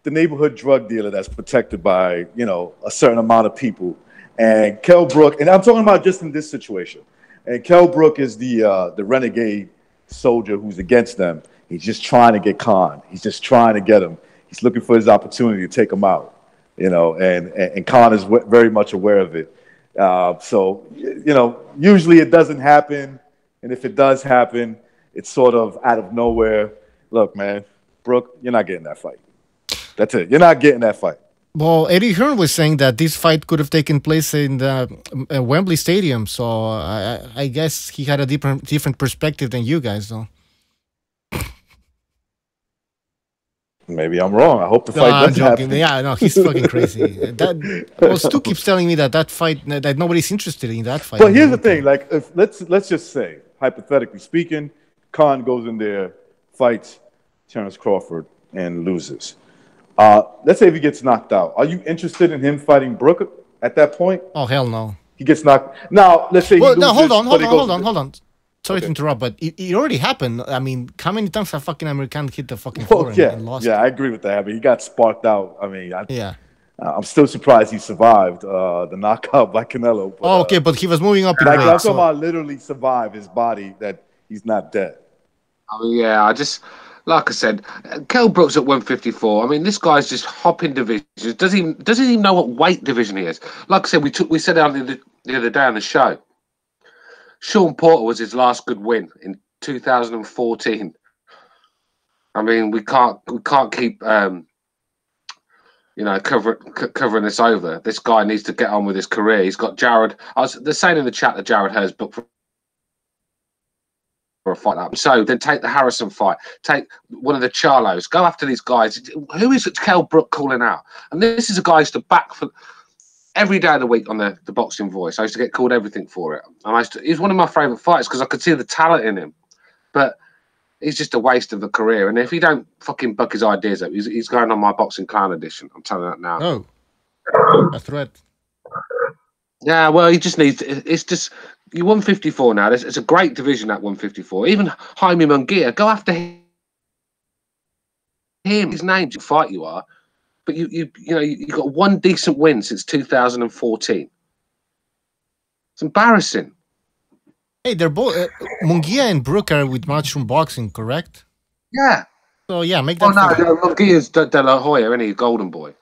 the neighborhood drug dealer that's protected by a certain amount of people, And Kell Brook, and I'm talking about just in this situation. And Kell Brook is the renegade soldier who's against them. He's just trying to get Khan. He's just trying to get him. He's looking for his opportunity to take him out, you know, and Khan is very much aware of it. So, you know, usually it doesn't happen. And if it does happen, it's sort of out of nowhere. Look, man, Brook, you're not getting that fight. That's it. You're not getting that fight. Well, Eddie Hearn was saying that this fight could have taken place in the Wembley Stadium. So I guess he had a different perspective than you guys, though. Maybe I'm wrong. I hope the fight doesn't happen. Yeah, no, he's fucking crazy. Stu keeps telling me that fight, that nobody's interested in that fight. But here's the thing: like, if let's just say, hypothetically speaking, Khan goes in there, fights Terence Crawford, and loses. Let's say if he gets knocked out, are you interested in him fighting Brook at that point? Oh hell no! He gets knocked. Now let's say. Well, he loses, no, hold on. Sorry to interrupt, but it already happened. I mean, how many times have fucking American hit the fucking floor and lost? Yeah, I agree with that. I mean, he got sparked out. I mean, I'm still surprised he survived the knockout by Canelo. But, okay, but he was moving up in weight. weight. I'm talking about literally survive his body, that he's not dead. Yeah, like I said, Kell Brook's at 154. I mean, this guy's just hopping divisions. Doesn't even know what weight division he is. Like I said, we said it the other day on the show. Sean Porter was his last good win in 2014. I mean, we can't keep covering this over. This guy needs to get on with his career. He's got Jared. They're saying in the chat that Jared Hurst booked for a fight up. So then take the Harrison fight. Take one of the Charlos. Go after these guys. Who is Kell Brook calling out? And this is a guy who used to back for every day of the week on the Boxing Voice. I used to get called everything for it. And he's one of my favourite fighters because I could see the talent in him. But he's just a waste of a career. And if he don't fucking buck his ideas up, he's going on my Boxing Clown edition. I'm telling you that now. Oh, a threat. Yeah, well, he just needs. It's just you're 154 now. It's a great division at 154. Even Jaime Munguia, go after him. His name's a fight you are. But you got one decent win since 2014. It's embarrassing. Hey, they're both Munguia and Brook are with Matchroom Boxing, correct? Yeah. So yeah, make that. No, Munguia's De La Hoya, isn't he? Golden Boy.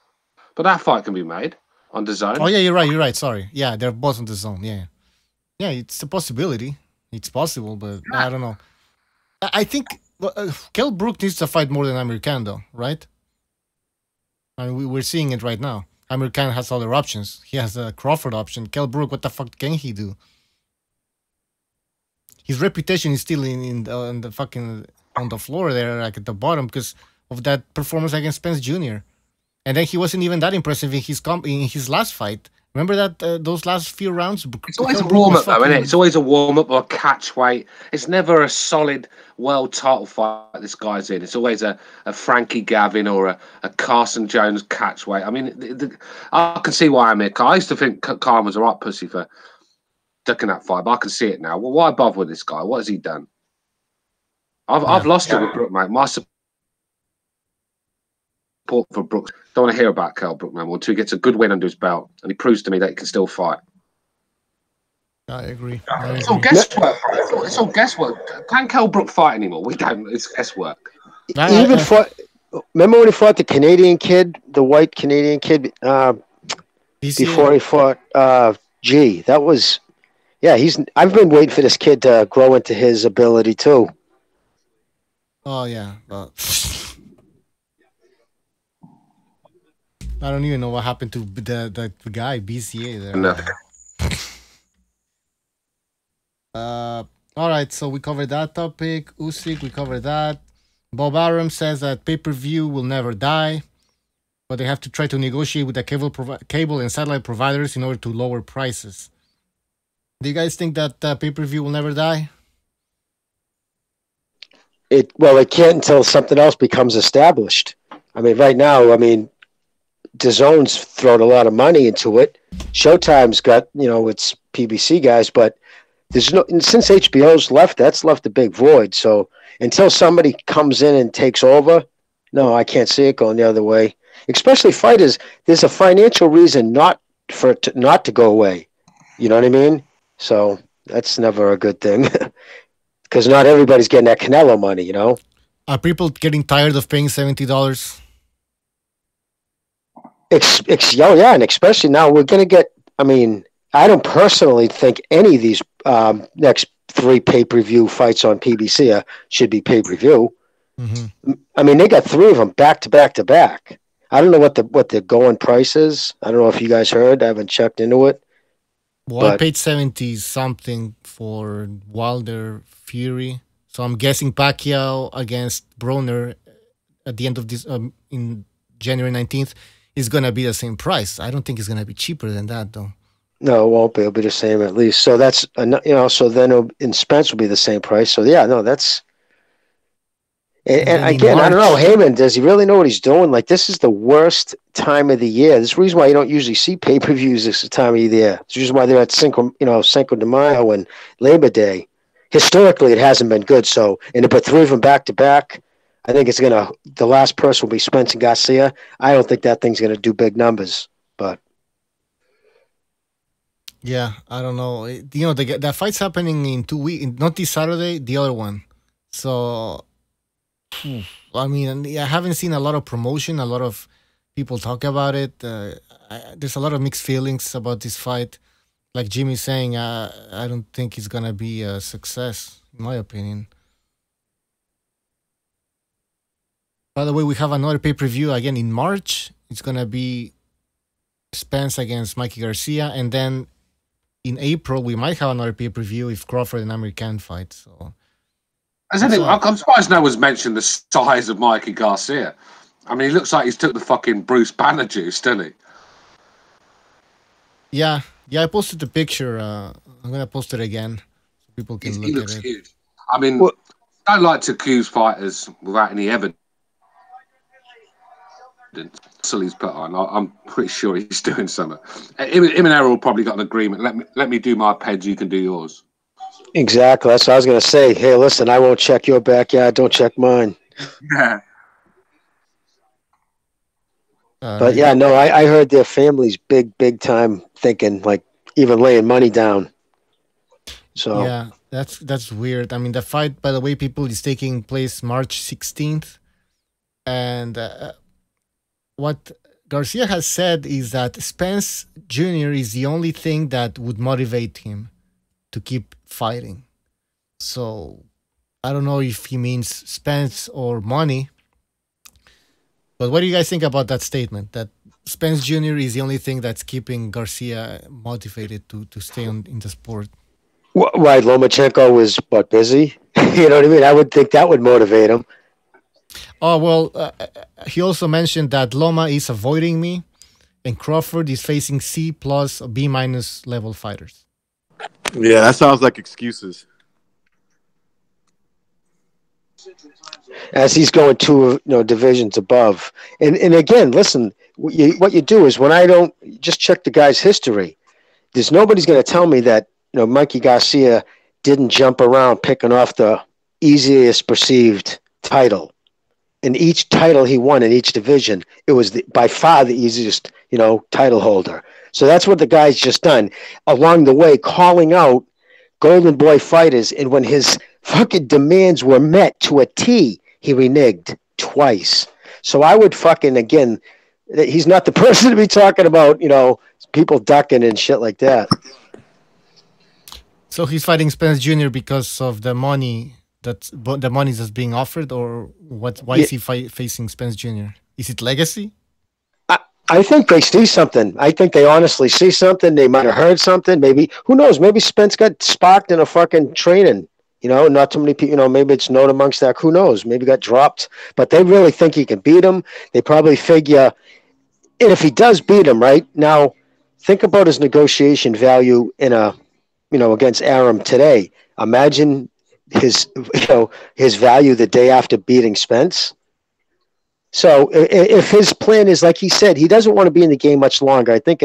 But that fight can be made on the zone. Oh yeah, you're right. Sorry. Yeah, they're both on the zone. Yeah, it's a possibility. It's possible, but I don't know. I think Kell Brook needs to fight more than Amir Khan, though, right? I mean, we're seeing it right now. Amir Khan has other options. He has a Crawford option. Kell Brook, what the fuck can he do? His reputation is still in the fucking on the floor there, like at the bottom, because of that performance against Spence Jr. And then he wasn't even that impressive in his last fight. Remember that those last few rounds? It's always a warm up, though, isn't it? It's always a warm up or a catch weight. It's never a solid world title fight this guy's in. It's always a Frankie Gavin or a Carson Jones catch weight. I mean, I can see why I used to think Khan was a right pussy for ducking that fight, but I can see it now. Well, why bother with this guy? What has he done? I've lost it with Brook, mate. My support for Brooks. Don't want to hear about Kell Brook, man, until he gets a good win under his belt and he proves to me that he can still fight. I agree. It's all guesswork. It's all guesswork. Can Kell Brook fight anymore? We don't. It's guesswork. He even fought. Remember when he fought the Canadian kid, the white Canadian kid, before he fought G? That was, yeah. I've been waiting for this kid to grow into his ability too. Oh yeah. I don't even know what happened to the guy BCA there. No. All right, so we covered that topic. Usyk, we covered that. Bob Arum says that pay-per-view will never die, but they have to try to negotiate with the cable and satellite providers in order to lower prices. Do you guys think that pay-per-view will never die? It can't until something else becomes established. I mean, right now, DAZN's thrown a lot of money into it. Showtime's got, its PBC guys, but there's since HBO's left, that's left a big void. So until somebody comes in and takes over, no, I can't see it going the other way. Especially fighters, there's a financial reason not for it not to go away. You know what I mean? So that's never a good thing because not everybody's getting that Canelo money. You know, are people getting tired of paying $70? Yeah, and especially now we're gonna get. I mean, I don't personally think any of these next 3 pay-per-view fights on PBC should be pay-per-view. Mm-hmm. I mean, they got 3 of them back to back to back. I don't know what the going price is. I don't know if you guys heard. I haven't checked into it. Well, I paid 70 something for Wilder Fury, so I'm guessing Pacquiao against Broner at the end of this in January 19th is gonna be the same price. I don't think it's gonna be cheaper than that, though. No, it won't be. It'll be the same at least. So that's so then in Spence will be the same price. So yeah, no, that's. And again, I don't know, Heyman, does he really know what he's doing? Like, this is the worst time of the year. This is the reason why you don't usually see pay-per-views this time of the year. It's the reason why they're at Cinco de Mayo and Labor Day. Historically, it hasn't been good. So, and to put 3 of them back-to-back, I think it's going to – the last person will be Spence and Garcia. I don't think that thing's going to do big numbers, but – yeah, I don't know. That fight's happening in 2 weeks. Not this Saturday, the other one. So – I mean, I haven't seen a lot of promotion. A lot of people talk about it. There's a lot of mixed feelings about this fight. Like Jimmy's saying, I don't think it's gonna be a success, in my opinion. By the way, we have another pay-per-view again in March. It's gonna be Spence against Mikey Garcia, and then in April we might have another pay-per-view if Crawford and American fight. So. I'm surprised no one's mentioned the size of Mikey Garcia. I mean, he looks like he's took the fucking Bruce Banner juice, doesn't he? Yeah, I posted the picture. I'm gonna post it again so people can look at it. Huge. I mean, I don't like to accuse fighters without any evidence. So he's put on. I'm pretty sure he's doing something. Him and Errol probably got an agreement. Let me do my peds. You can do yours. Exactly. That's what I was going to say. Hey, listen, I won't check your backyard. Don't check mine. Yeah. But yeah, no, I heard their family's big time thinking, like even laying money down. So yeah, that's weird. I mean, the fight, by the way, people, is taking place March 16th, and what Garcia has said is that Spence Jr. is the only thing that would motivate him to keep fighting. So I don't know if he means Spence or money. But what do you guys think about that statement? That Spence Jr. is the only thing that's keeping Garcia motivated to stay in the sport? Right, Lomachenko was busy. You know what I mean? I would think that would motivate him. Oh, well, he also mentioned that Loma is avoiding me and Crawford is facing C+ or B- level fighters. Yeah, that sounds like excuses. As he's going 2 divisions above. And again, listen, what you do is when I don't just check the guy's history, there's nobody's going to tell me that Mikey Garcia didn't jump around picking off the easiest perceived title. In each title he won in each division, it was by far the easiest, title holder. So that's what the guy's just done along the way, calling out Golden Boy fighters. And when his fucking demands were met to a T, he reneged twice. So I would again, he's not the person to be talking about, people ducking and shit like that. So he's fighting Spence Jr. because of the money that's being offered, or what? Why is he facing Spence Jr.? Is it legacy? I think they see something. I think they honestly see something. They might have heard something. Maybe, who knows? Maybe Spence got sparked in a fucking training. Not too many people, maybe it's known amongst that. Who knows? Maybe got dropped. But they really think he can beat him. They probably figure, and if he does beat him, right? Now, think about his negotiation value in against Arum today. Imagine his value the day after beating Spence. So if his plan is, like he said, he doesn't want to be in the game much longer. I think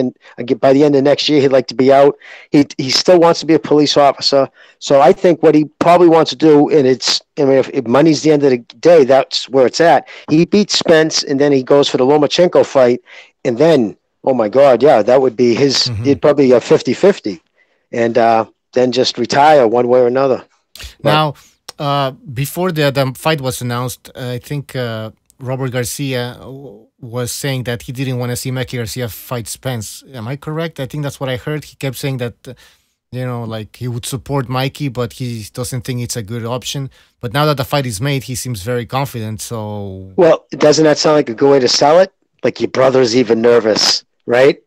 by the end of next year, he'd like to be out. He still wants to be a police officer. So I think what he probably wants to do, and if money's the end of the day, that's where it's at. He beats Spence, and then he goes for the Lomachenko fight. And then Oh my God, yeah, that would be his. He'd probably a 50-50, and then just retire one way or another. Now, before the fight was announced, I think Robert Garcia was saying that he didn't want to see Mikey Garcia fight Spence. Am I correct? I think that's what I heard. He kept saying that, like he would support Mikey, but he doesn't think it's a good option. But now that the fight is made, he seems very confident. So, well, doesn't that sound like a good way to sell it? Like your brother's even nervous, right?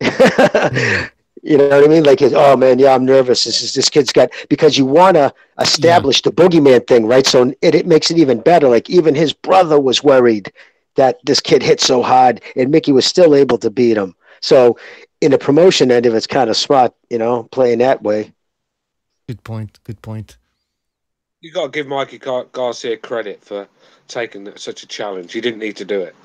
You know what I mean? Like, oh man, yeah, I'm nervous. This kid's got, because you want to establish the boogeyman thing, right? So it makes it even better. Like even his brother was worried that this kid hit so hard, and Mickey was still able to beat him. So in the promotion end of it's kind of smart, playing that way. Good point. Good point. You got to give Mikey Garcia credit for taking such a challenge. He didn't need to do it.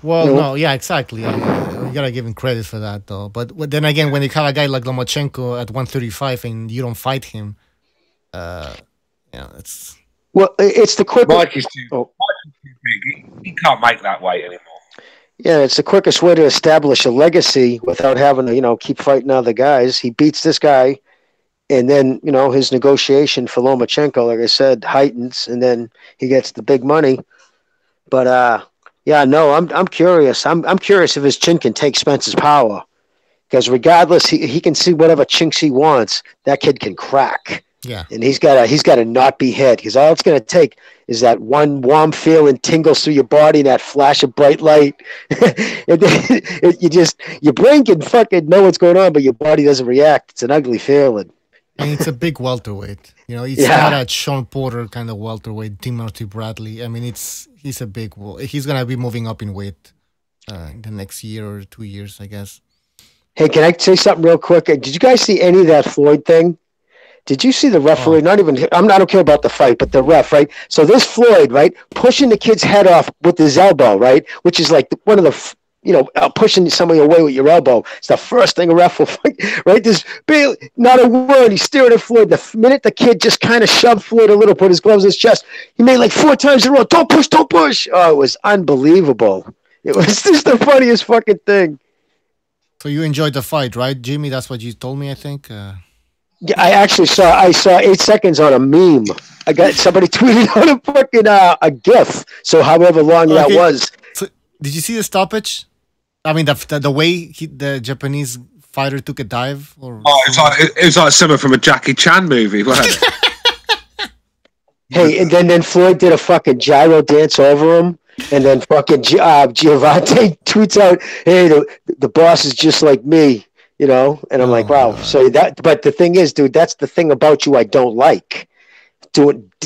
Well, no, yeah, exactly. You gotta give him credit for that, though. But then again, when you have a guy like Lomachenko at 135 and you don't fight him, it's. Well, it's the quick. Mikey's too big. He can't make that weight anymore. Yeah, it's the quickest way to establish a legacy without having to, keep fighting other guys. He beats this guy, and then his negotiation for Lomachenko, like I said, heightens, and then he gets the big money. But yeah, no, I'm curious. I'm curious if his chin can take Spence's power, because regardless, he can see whatever chinks he wants. That kid can crack. Yeah, and he's got to not be hit, because all it's going to take is that one warm feeling tingles through your body, and that flash of bright light. And then your brain can fucking know what's going on, but your body doesn't react. It's an ugly feeling. And it's a big welterweight. It's not a Sean Porter kind of welterweight, Timothy Bradley. I mean, he's a big. He's gonna be moving up in weight in the next year or 2 years, I guess. Hey, can I say something real quick? Did you guys see any of that Floyd thing? Did you see the referee? I don't care about the fight, but the ref, right? So this Floyd, right, pushing the kid's head off with his elbow, right, which is like one of the. Pushing somebody away with your elbow. It's the first thing a ref will fight, right? There's not a word. He's staring at Floyd. The minute the kid just kind of shoved Floyd a little, put his gloves in his chest, he made like 4 times in a row. Don't push, don't push. Oh, it was unbelievable. It was just the funniest fucking thing. So you enjoyed the fight, right, Jimmy? That's what you told me, I think. Yeah, I saw 8 seconds on a meme. I got somebody tweeted on a fucking a GIF. So however long that was. So, did you see the stoppage? I mean, the way the Japanese fighter took a dive? It was like something from a Jackie Chan movie, wasn't it? Hey, and then Floyd did a fucking gyro dance over him, and then fucking Giovanni tweets out, "Hey, the boss is just like me," and I'm like, wow. So but the thing is, dude, that's the thing about you I don't like.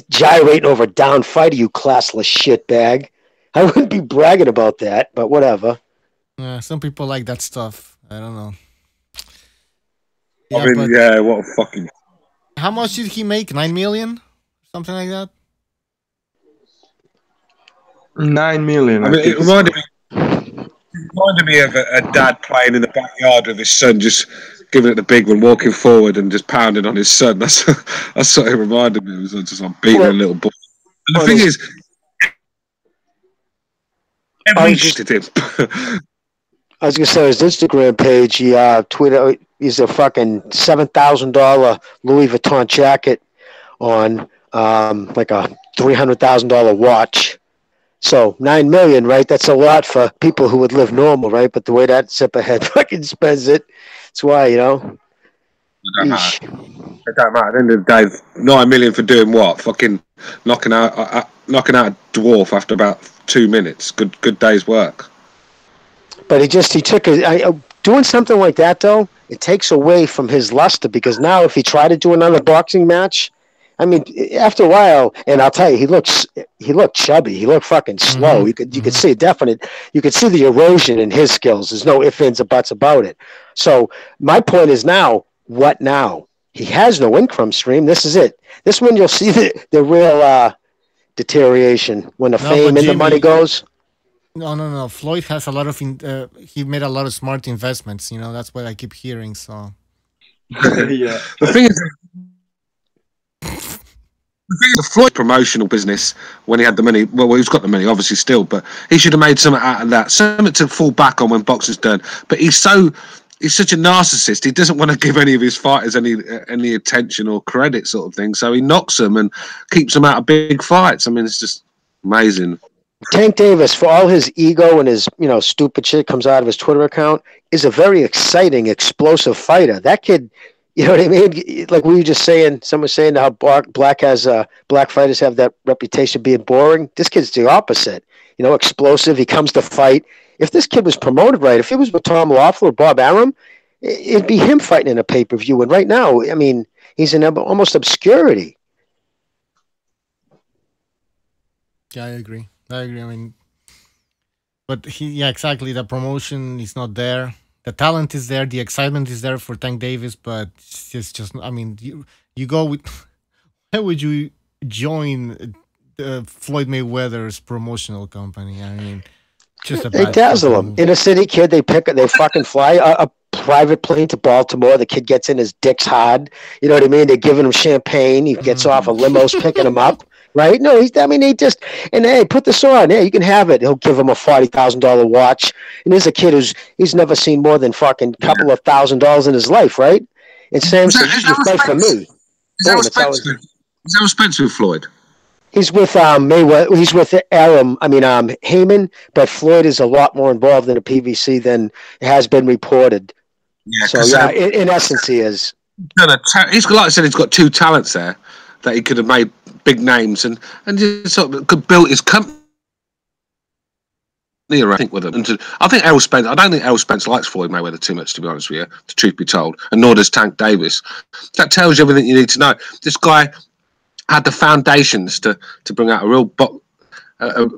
Gyrating over a down fighter, you classless shitbag. I wouldn't be bragging about that, but whatever. Some people like that stuff. I don't know. Yeah, what a fucking. How much did he make? 9 million? Something like that? 9 million. I mean, it reminded me of a dad playing in the backyard with his son, just giving it the big one, walking forward and just pounding on his son. That's what it reminded me. It was just like beating a little boy. And the thing is, I was gonna say his Instagram page. He tweeted he's a fucking $7,000 Louis Vuitton jacket on like a $300,000 watch. So 9 million, right? That's a lot for people who would live normal, right? But the way that zipperhead fucking spends it, that's why, It don't matter. It don't matter. At the end of the day, 9 million for doing what? Fucking knocking out a dwarf after about 2 minutes. Good day's work. But he took doing something like that though. It takes away from his luster, because now if he tried to do another boxing match, I mean, after a while, and I'll tell you, he looked chubby. He looked fucking slow. You could see you could see the erosion in his skills. There's no ifs, ands, or buts about it. So my point is now, what now? He has no income stream. This is it. This one you'll see the real deterioration when the fame and the money goes. No. Floyd has a lot of. He made a lot of smart investments. That's what I keep hearing. So. Yeah. The thing is, The Floyd promotional business, when he had the money, well, he's got the money, obviously, still, but he should have made something out of that, something to fall back on when boxing's done. But he's such a narcissist. He doesn't want to give any of his fighters any attention or credit, sort of thing. So he knocks them and keeps them out of big fights. I mean, it's just amazing. Tank Davis, for all his ego and his stupid shit comes out of his Twitter account, is a very exciting, explosive fighter. That kid. You know what I mean? Like we were just saying, someone was saying how black fighters have that reputation of being boring. This kid's the opposite. Explosive. He comes to fight. If this kid was promoted right, if he was with Tom Loeffler or Bob Arum, it'd be him fighting in a pay-per-view. And right now, I mean, he's in almost obscurity. Yeah, I agree. I mean, but exactly. The promotion is not there. The talent is there, the excitement is there for Tank Davis, but it's just I mean, you go with. Why would you join Floyd Mayweather's promotional company? I mean, just a they dazzle him. Inner city kid, they fucking fly a private plane to Baltimore. The kid gets in, his dick's hard. You know what I mean? They're giving him champagne. He gets off a limo's picking him up. Right? No, hey, put this on. Hey, you can have it. He'll give him a $40,000 watch. And there's a kid he's never seen more than fucking couple of $1,000s in his life, right? And Sam said, "You fight for me." Is that expensive with Floyd? He's with Mayweather. He's with Arum. I mean, Heyman. But Floyd is a lot more involved in the PVC than has been reported. Yeah. So yeah, in essence, he is. He's like I said, he's got two talents there that he could have made big names and just sort of could build his company. I think with him. I think Errol Spence. I don't think Errol Spence likes Floyd Mayweather too much, to be honest with you. The truth be told, and nor does Tank Davis. That tells you everything you need to know. This guy had the foundations to bring out a real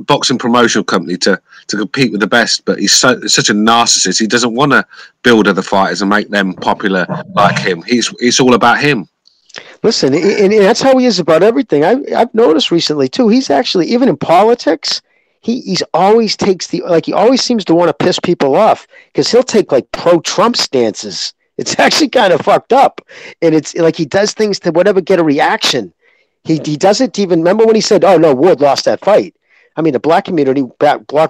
boxing promotional company to compete with the best, but he's such a narcissist. He doesn't want to build other fighters and make them popular like him. It's all about him. Listen, and that's how he is about everything. I've noticed recently too. He's actually, even in politics, he's always he always seems to want to piss people off because he'll take like pro-Trump stances. It's actually kind of fucked up, and it's like he does things to whatever get a reaction. He doesn't even remember when he said, "Oh no, Wood lost that fight." I mean, the black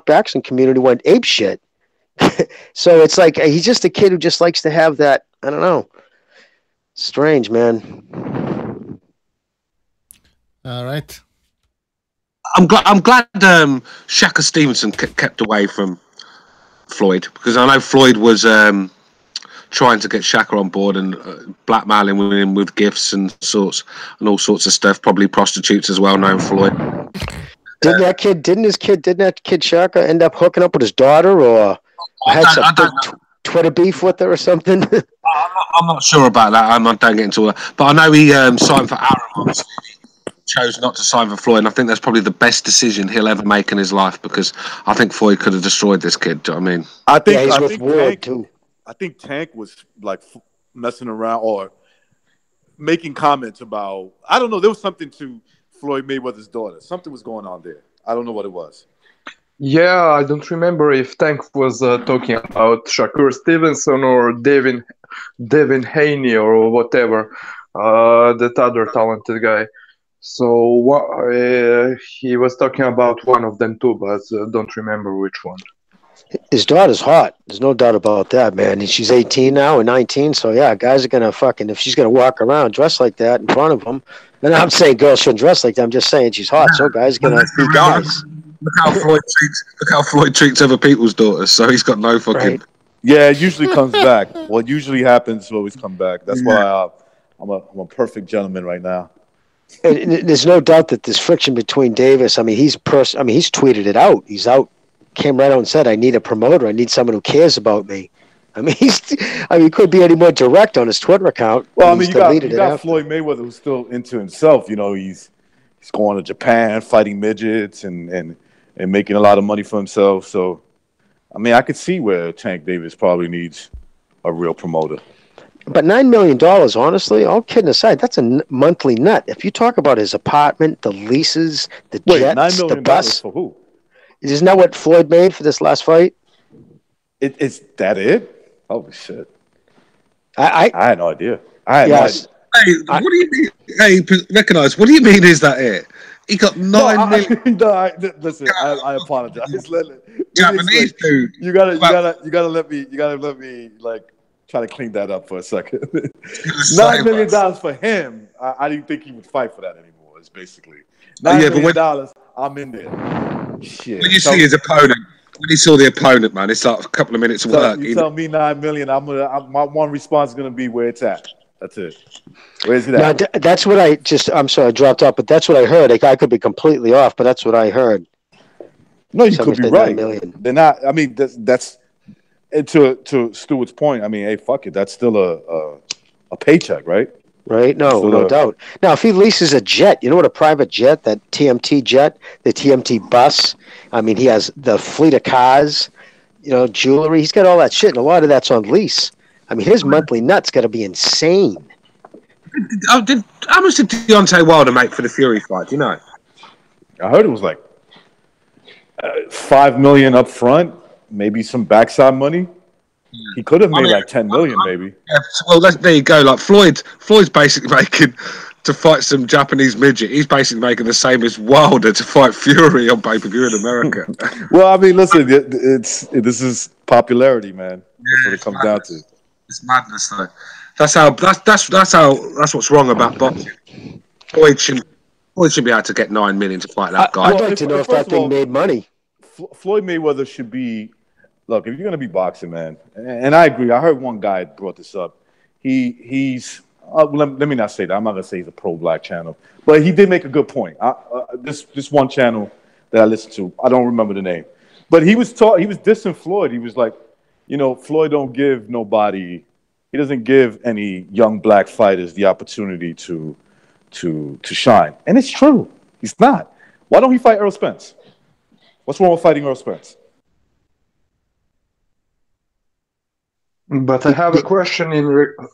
boxing community went apeshit. So it's like he's just a kid who just likes to have that. I don't know. Strange, man. All right. I'm glad Shaka Stevenson kept away from Floyd, because I know Floyd was trying to get Shaka on board and blackmailing him with gifts and all sorts of stuff, probably prostitutes as well, knowing Floyd. Didn't that kid Shaka end up hooking up with his daughter, or had some Twitter beef with her or something? I'm not sure about that. I don't get into it, but I know he signed for Arum. Obviously, he chose not to sign for Floyd, and I think that's probably the best decision he'll ever make in his life, because I think Floyd could have destroyed this kid. Do you know what I mean? I think he's with Ward too. I think Tank was like messing around or making comments about, I don't know, there was something to Floyd Mayweather's daughter. Something was going on there. I don't know what it was. Yeah, I don't remember if Tank was talking about Shakur Stevenson or Devin Haney or whatever, that other talented guy. So he was talking about one of them too, but don't remember which one. His daughter's hot. There's no doubt about that, man. And she's 18 now or 19. So, yeah, guys are going to fucking, if she's going to walk around dressed like that in front of them. And I'm saying girls shouldn't dress like that. I'm just saying she's hot. So, guys are going to be guys. Look how Floyd treats other people's daughters. So, he's got no fucking. Right. Yeah, it usually comes back. What usually happens will always come back. That's why I'm a perfect gentleman right now. And there's no doubt that this friction between Davis, he's tweeted it out. He's out. Came right out and said, "I need a promoter. I need someone who cares about me." He could be any more direct on his Twitter account. Well, you got Floyd Mayweather, who's still into himself. You know, he's going to Japan, fighting midgets, and making a lot of money for himself. So, I could see where Tank Davis probably needs a real promoter. But $9 million, honestly, all kidding aside, that's a monthly nut. If you talk about his apartment, the leases, the jets, the bus, for who? Isn't that what Floyd made for this last fight? Is that it? Holy shit! I had no idea. I Hey, what do you mean? Hey, recognise. What do you mean? Is that it? He got 9 million. Listen, I apologize. Japanese dude. You gotta let me like try to clean that up for a second. $9 million for him. I didn't think he would fight for that anymore. It's basically $9 million. I'm in there. Shit. When you see his opponent, when you saw the opponent, man, it's like a couple of minutes of work. You tell me $9 million. My one response is gonna be where it's at. That's it. Where's it at? Now, that's what I'm sorry, I dropped off, but that's what I heard. Like, I could be completely off, but that's what I heard. No, you could be right. They're not. I mean, that's and to Stuart's point. I mean, hey, fuck it. That's still a paycheck, right? Right? No doubt. Now, if he leases a jet, you know what a private jet, that TMT jet, the TMT bus. I mean, he has the fleet of cars, jewelry. He's got all that shit, and a lot of that's on lease. I mean, his monthly nut's got to be insane. How much did Deontay Wilder make for the Fury fight? Do you know? I heard it was like $5 million up front, maybe some backside money. He could have made like $10 million, maybe. Yeah, well, there you go. Like Floyd's basically making to fight some Japanese midget. He's basically making the same as Wilder to fight Fury on pay-per-view in America. Well, I mean, listen, this is popularity, man. That's what it comes down to. It's madness, though. That's what's wrong about boxing. Floyd shouldn't be able to get 9 million to fight that guy. I'd like to know if that thing made money. Floyd Mayweather should be. Look, if you're gonna be boxing, man, and I agree. I heard one guy brought this up. He's. Let me not say that. I'm not gonna say he's a pro-black channel, but he did make a good point. This one channel that I listened to, I don't remember the name, but he was dissing Floyd. He was like, Floyd don't give nobody. He doesn't give any young black fighters the opportunity to shine, and it's true. He's not. Why don't he fight Earl Spence? What's wrong with fighting Earl Spence? But I have a question.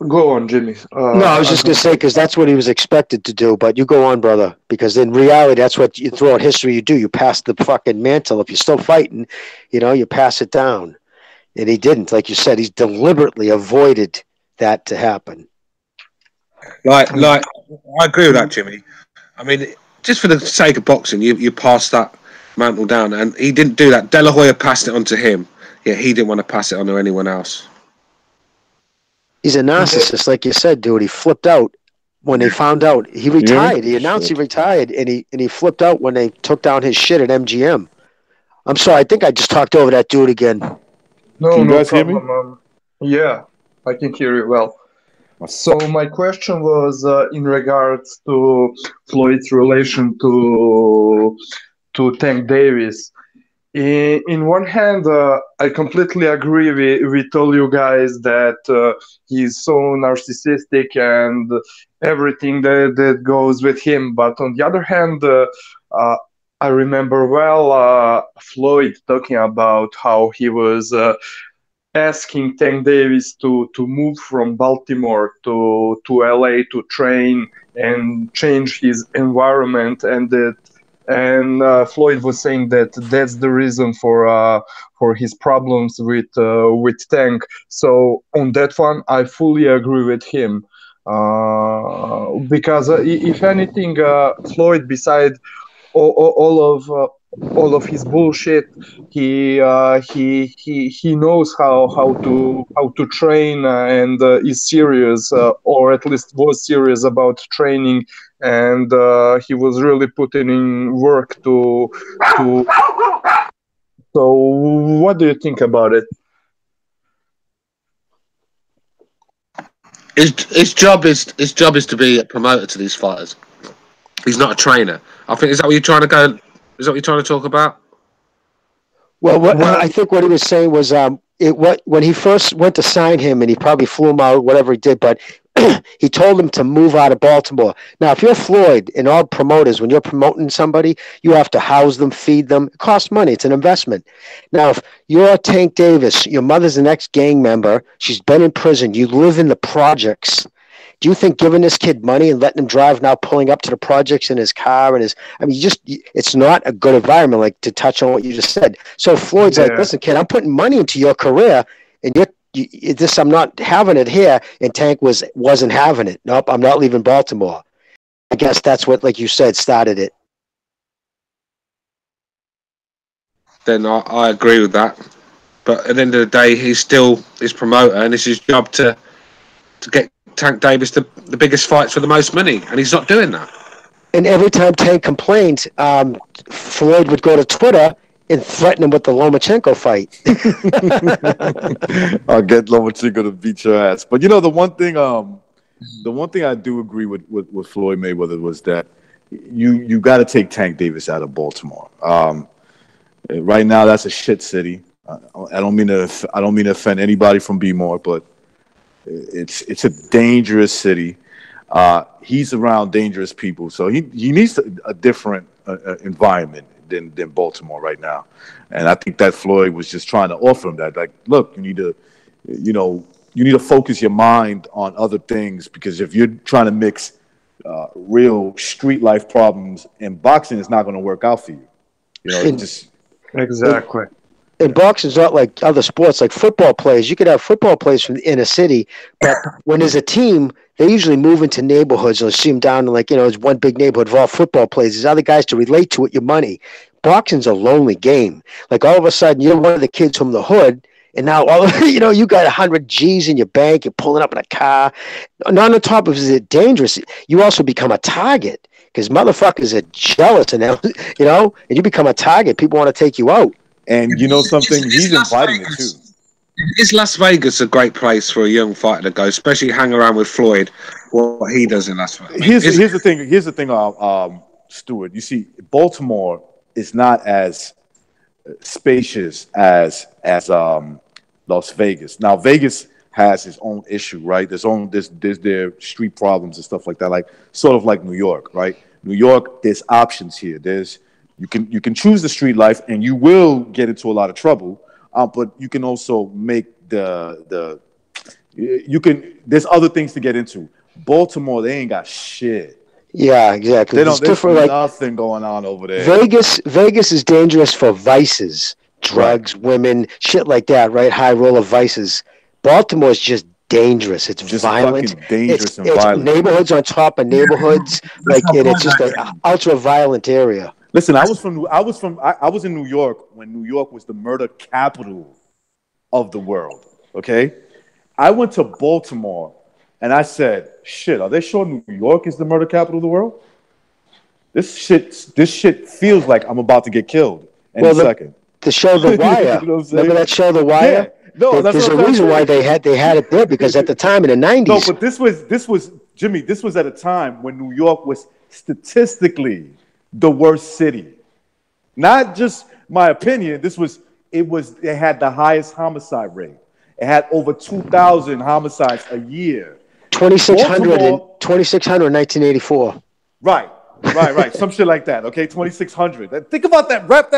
Go on, Jimmy. No, I was just going to say, because that's what he was expected to do. But you go on, brother, because in reality, that's what you throughout history you do. You pass the fucking mantle. If you're still fighting, you pass it down. And he didn't. Like you said, he's deliberately avoided that to happen. Like, I agree with that, Jimmy. I mean, just for the sake of boxing, you pass that mantle down, and he didn't do that. De La Hoya passed it on to him. Yeah, he didn't want to pass it on to anyone else. He's a narcissist, like you said, dude. He flipped out when they found out. He retired. He announced he retired, and he flipped out when they took down his shit at MGM. I'm sorry. I think I just talked over that dude again. No, Can you no guys hear me? problem. Yeah, I can hear you well. So my question was in regards to Floyd's relation to Tank Davis. In one hand, I completely agree with all you guys that he's so narcissistic and everything that goes with him. But on the other hand, I remember well Floyd talking about how he was asking Tank Davis to move from Baltimore to LA to train and change his environment, and Floyd was saying that that's the reason for his problems with Tank. So on that one, I fully agree with him because if anything, Floyd, beside all of his bullshit, he knows how to train and is serious, or at least was serious about training, and he was really putting in work to. So, what do you think about it? His job is to be a promoter to these fighters. He's not a trainer. I think is that what you're trying to go? Is that what you're trying to talk about? Well, I think what he was saying was when he first went to sign him, and he probably flew him out, whatever he did, but he told him to move out of Baltimore. Now, if you're Floyd and all promoters, when you're promoting somebody, you have to house them, feed them. It costs money. It's an investment. Now, if you're Tank Davis, your mother's an ex-gang member, she's been in prison, you live in the projects. Do you think giving this kid money and letting him drive now, pulling up to the projects in his car and it's not a good environment, like to touch on what you just said. So Floyd's like, listen, kid, I'm putting money into your career and you're this, I'm not having it here. And Tank wasn't having it. Nope, I'm not leaving Baltimore. I guess that's what, like you said, started it. Then I agree with that. But at the end of the day, he's still his promoter, and it's his job to get Tank Davis the biggest fights for the most money, and he's not doing that. And every time Tank complained, Floyd would go to Twitter and threaten him with the Lomachenko fight. I'll get Lomachenko to beat your ass. But the one thing I do agree with Floyd Mayweather was that you got to take Tank Davis out of Baltimore. Right now, that's a shit city. I don't mean to offend anybody from B-More, but it's a dangerous city. He's around dangerous people, so he needs a different environment than Baltimore right now. And I think that Floyd was just trying to offer him that, like, look, you need to focus your mind on other things, because if you're trying to mix real street life problems and boxing, it's not going to work out for you. Exactly. And boxing's not like other sports, like football players. You could have football players from the inner city, but when there's a team, they usually move into neighborhoods. Or see them down in, like, it's one big neighborhood of all football players. There's other guys to relate to with your money. Boxing's a lonely game. Like, all of a sudden, you're one of the kids from the hood, and now you got 100 G's in your bank. You're pulling up in a car. And on the top of it, dangerous. You also become a target because motherfuckers are jealous, and and you become a target. People want to take you out. And something, he's inviting it too. Is Las Vegas a great place for a young fighter to go, especially hang around with Floyd? What he does in Las Vegas. Here's the thing, Stuart. You see, Baltimore is not as spacious as Las Vegas. Now, Vegas has its own issue, right? There's their street problems and stuff like that, like sort of like New York, right? New York, there's options here. You can choose the street life, and you will get into a lot of trouble. But you can also make there's other things to get into. Baltimore, they ain't got shit. Yeah, exactly. There's nothing going on over there. Vegas is dangerous for vices, drugs, women, shit like that, right? High roller vices. Baltimore is just dangerous. It's just violent. Fucking dangerous and it's violent. Neighborhoods on top of neighborhoods, and it's just an ultra violent area. Listen, I was in New York when New York was the murder capital of the world. Okay, I went to Baltimore and I said, "Shit, are they sure New York is the murder capital of the world? This shit feels like I'm about to get killed in a second." The show The Wire. Remember that show The Wire? Yeah. No, there's a reason why they had it there, because at the time in the 90s. No, but this was Jimmy. This was at a time when New York was statistically the worst city. Not just my opinion. It had the highest homicide rate. It had over 2,000 homicides a year. 2,600 in 1984. Right. Some shit like that. Okay, 2,600. Think about that. Wrap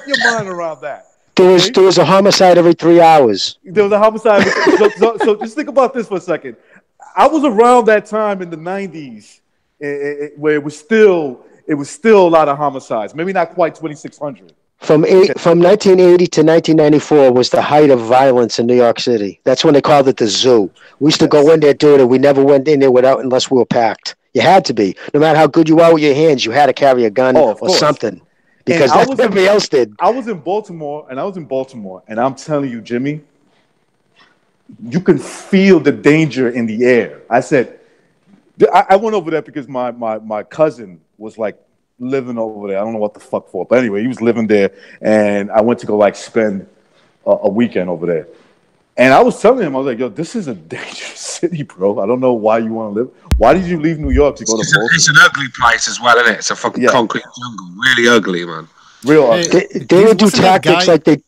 your mind around that. There was a homicide every 3 hours. There was a homicide. So just think about this for a second. I was around that time in the 90s where it was still a lot of homicides. Maybe not quite 2,600. From 1980 to 1994 was the height of violence in New York City. That's when they called it the zoo. We used to go in there, do it, and we never went in there unless we were packed. You had to be. No matter how good you are with your hands, you had to carry a gun or something. Because that's what everybody else did. I was in Baltimore, and I'm telling you, Jimmy, you can feel the danger in the air. I said, I went over there because my cousin was like living over there. I don't know what the fuck for, but anyway, he was living there, and I went to go spend a weekend over there. And I was telling him, I was like, yo, this is a dangerous city, bro. I don't know why you want to live. Why did you leave New York to go to Baltimore? It's an ugly place as well, isn't it? It's a fucking concrete jungle. Really ugly, man. Real ugly. They would do tactics like they...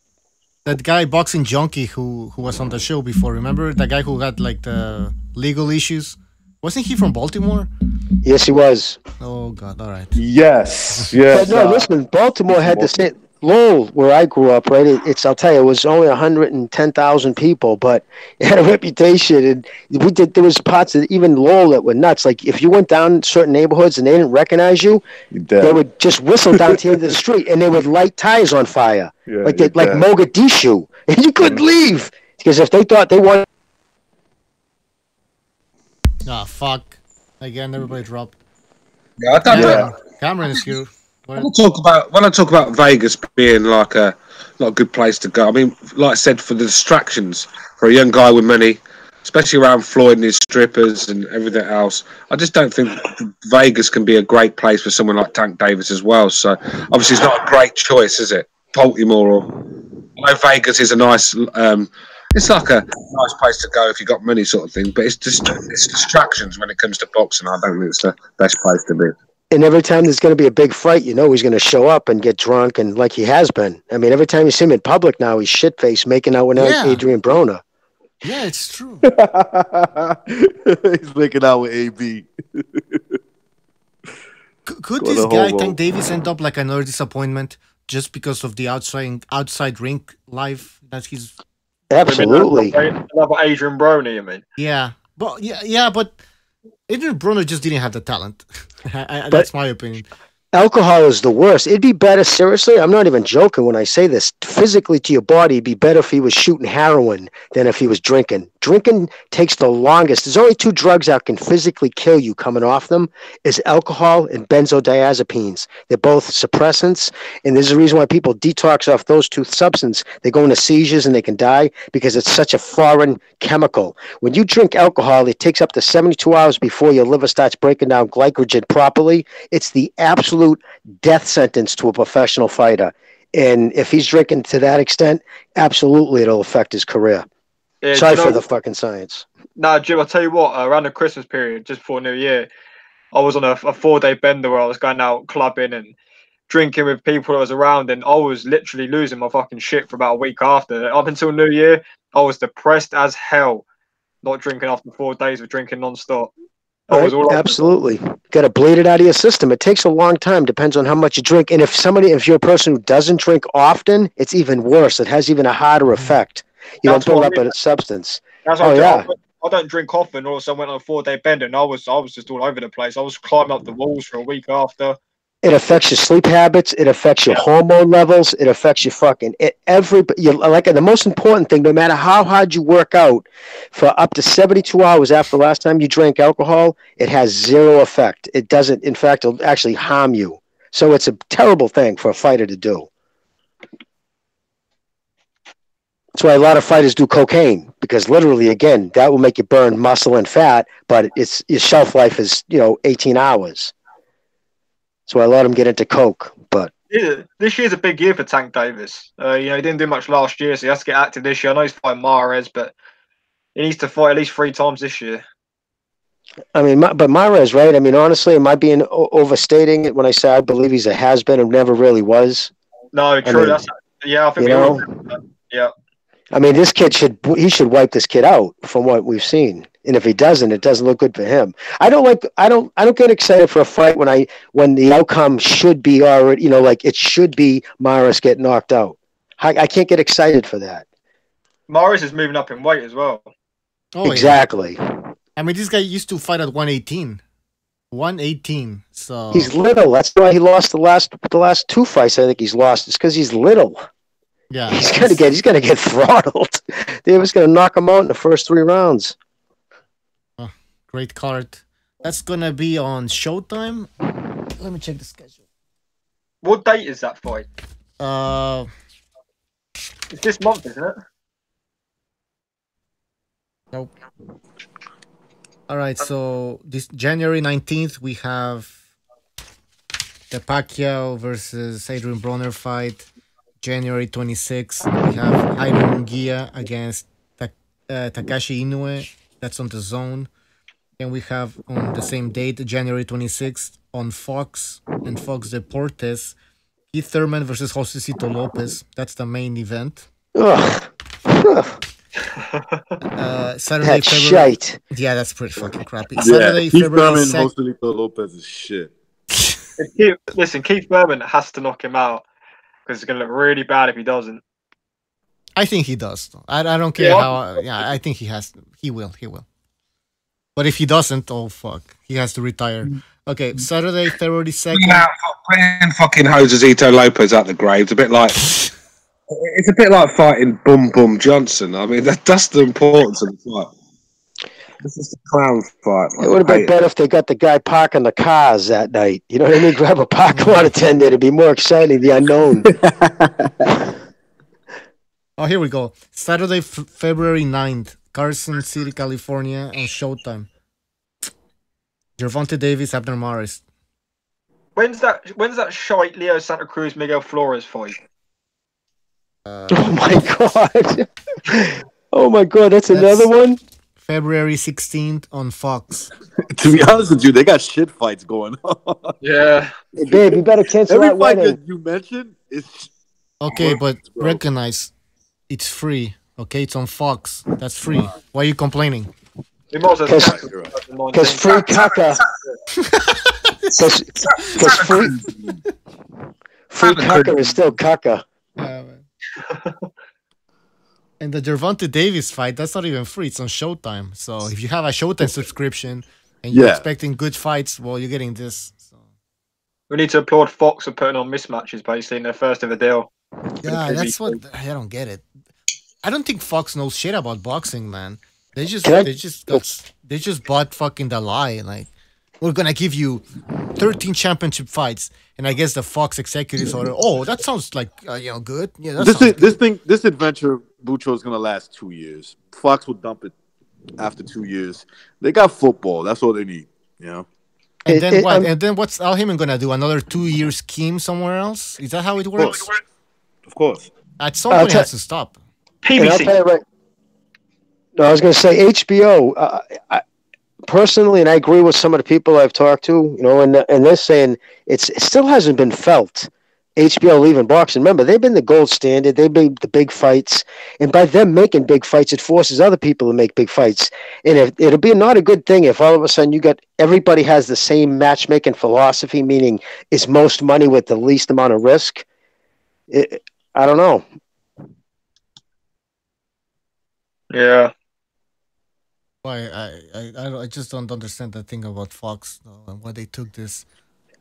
That guy, Boxing Junkie, who was on the show before, remember? That guy who had the legal issues? Wasn't he from Baltimore? Yes, he was. Oh, God, all right. Yes. But no, listen, Baltimore had the same... Lowell, where I grew up, right? I'll tell you, it was only 110,000 people, but it had a reputation. And there was parts of even Lowell that were nuts. Like if you went down certain neighborhoods and they didn't recognize you, they would just whistle down to the end of the street, and they would light tires on fire, like Mogadishu, and you couldn't leave. Because if they thought they wanted... Ah, fuck. Again, everybody dropped. Yeah, I don't know. Cameron is here. When I talk about Vegas being like a not a good place to go, I mean, like I said, for the distractions for a young guy with money, especially around Floyd and his strippers and everything else, I just don't think Vegas can be a great place for someone like Tank Davis as well. So obviously, it's not a great choice, is it? Baltimore or I know Vegas is a nice. It's like a nice place to go if you got money, sort of thing. But it's just it's distractions when it comes to boxing. I don't think it's the best place to be. And every time there's going to be a big fight, you know he's going to show up and get drunk, and like he has been. I mean, every time you see him in public now, he's shit-faced, making out with Adrian Broner. Yeah, it's true. He's making out with AB. Could this guy, Tank Davis, end up like another disappointment just because of the outside ring life that he's... Absolutely. Another Adrian Broner, you mean? Yeah. But but Adrian Broner just didn't have the talent. That's my opinion. Alcohol is the worst. It'd be better, seriously, I'm not even joking when I say this, physically to your body, it'd be better if he was shooting heroin than if he was drinking. Drinking takes the longest. There's only two drugs that can physically kill you coming off them, is alcohol and benzodiazepines. They're both suppressants, and there's a reason why people detox off those two substances. They go into seizures and they can die because it's such a foreign chemical. When you drink alcohol, it takes up to 72 hours before your liver starts breaking down glycogen properly. It's the absolute death sentence to a professional fighter. And if he's drinking to that extent, absolutely it'll affect his career. Yeah, sorry for the fucking science. Nah, Jim, I'll tell you what, around the Christmas period, just before New Year, I was on a 4-day bender where I was going out clubbing and drinking with people that was around, and I was literally losing my fucking shit for about a week after. Up until New Year, I was depressed as hell, not drinking after 4 days of drinking non-stop. Absolutely. Got to bleed it out of your system. It takes a long time, depends on how much you drink. And if you're a person who doesn't drink often, it's even worse. It has even a harder effect. You don't build up a substance. That's I don't drink often. Also, I went on a 4-day bender, and I was just all over the place. I was climbing up the walls for a week after. It affects your sleep habits. It affects your hormone levels. It affects your fucking the most important thing. No matter how hard you work out, for up to 72 hours after the last time you drank alcohol, it has zero effect. It doesn't. In fact, it'll actually harm you. So it's a terrible thing for a fighter to do. That's why a lot of fighters do cocaine, because literally, again, that will make you burn muscle and fat, but your shelf life is 18 hours. So I let him get into coke, but yeah, this year's a big year for Tank Davis. He didn't do much last year, so he has to get active this year. I know he's fighting Mahrez, but he needs to fight at least 3 times this year. I mean, but Mahrez, right? I mean, honestly, am I being overstating it when I say I believe he's a has-been and never really was? No, true. I think we all agree with that. Yeah. I mean, this kid should wipe this kid out from what we've seen. And if he doesn't, it doesn't look good for him. I don't get excited for a fight when the outcome should be already, it should be Mahrez get knocked out. I can't get excited for that. Mahrez is moving up in weight as well. Oh, exactly. Yeah. I mean, this guy used to fight at 118. 118. So he's little. That's why he lost the last 2 fights. I think he's lost. It's because he's little. Yeah, he's gonna get throttled. They was gonna knock him out in the first 3 rounds. Great card. That's gonna be on Showtime. Let me check the schedule. What date is that fight? It's this month, isn't it? Nope. All right, so this January 19th we have the Pacquiao versus Adrian Broner fight. January 26th we have Jaime Munguia against Takashi Inoue. That's on the Zone. And we have on the same date, January 26th, on Fox and Fox Deportes, Keith Thurman versus Josecito Lopez. That's the main event. Saturday, that's shite. Yeah, that's pretty fucking crappy. Yeah, Saturday, Keith February Thurman, Josecito Lopez is shit. Listen, Keith Thurman has to knock him out because it's going to look really bad if he doesn't. I think he does. I don't care how. Yeah, I think he has. He will. But if he doesn't, oh fuck, he has to retire. Okay, Saturday, February 2nd. Putting fucking Josecito Lopez out the grave. It's a bit like It's a bit like fighting Bum Johnson. I mean, that's the importance of the fight. This is the clown fight. It would have been better if they got the guy parking the cars that night. You know what I mean? Grab a parking lot attendant. It'd be more exciting, the unknown. Oh, here we go. Saturday, February 9th, Carson City, California, on Showtime. Gervonta Davis, Abner Maris. When's that shite Leo Santa Cruz Miguel Flores fight? Oh my god! Oh my god, that's another one. February 16th on Fox. To be honest with you, they got shit fights going on. Yeah. Hey, babe, you better cancel Every that fight wedding. that you mentioned is Okay, but recognize it's free. Okay, it's on Fox. That's free. Why are you complaining? Because free caca. Because free caca is still caca. And the Gervonta Davis fight, that's not even free. It's on Showtime. So if you have a Showtime subscription and you're expecting good fights, well, you're getting this. So. We need to applaud Fox for putting on mismatches, basically, in their first ever deal. Yeah, that's what I don't get it. I don't think Fox knows shit about boxing, man. They just bought fucking the lie. Like, we're gonna give you 13 championship fights, and I guess the Fox executives are, oh, that sounds like good. Yeah, this adventure, Bucho, is gonna last 2 years. Fox will dump it after 2 years. They got football. That's all they need. You know. And then what? And then what's Al Heyman gonna do? Another 2-year scheme somewhere else? Is that how it works? Of course. At some point, it has to stop. PBC. No, I was going to say HBO. Personally, and I agree with some of the people I've talked to, and they're saying it still hasn't been felt. HBO leaving boxing. Remember, they've been the gold standard. They've been the big fights, and by them making big fights, it forces other people to make big fights. And it'll be not a good thing if all of a sudden everybody has the same matchmaking philosophy, meaning it's most money with the least amount of risk. I don't know. Yeah. I just don't understand that thing about Fox and why they took this.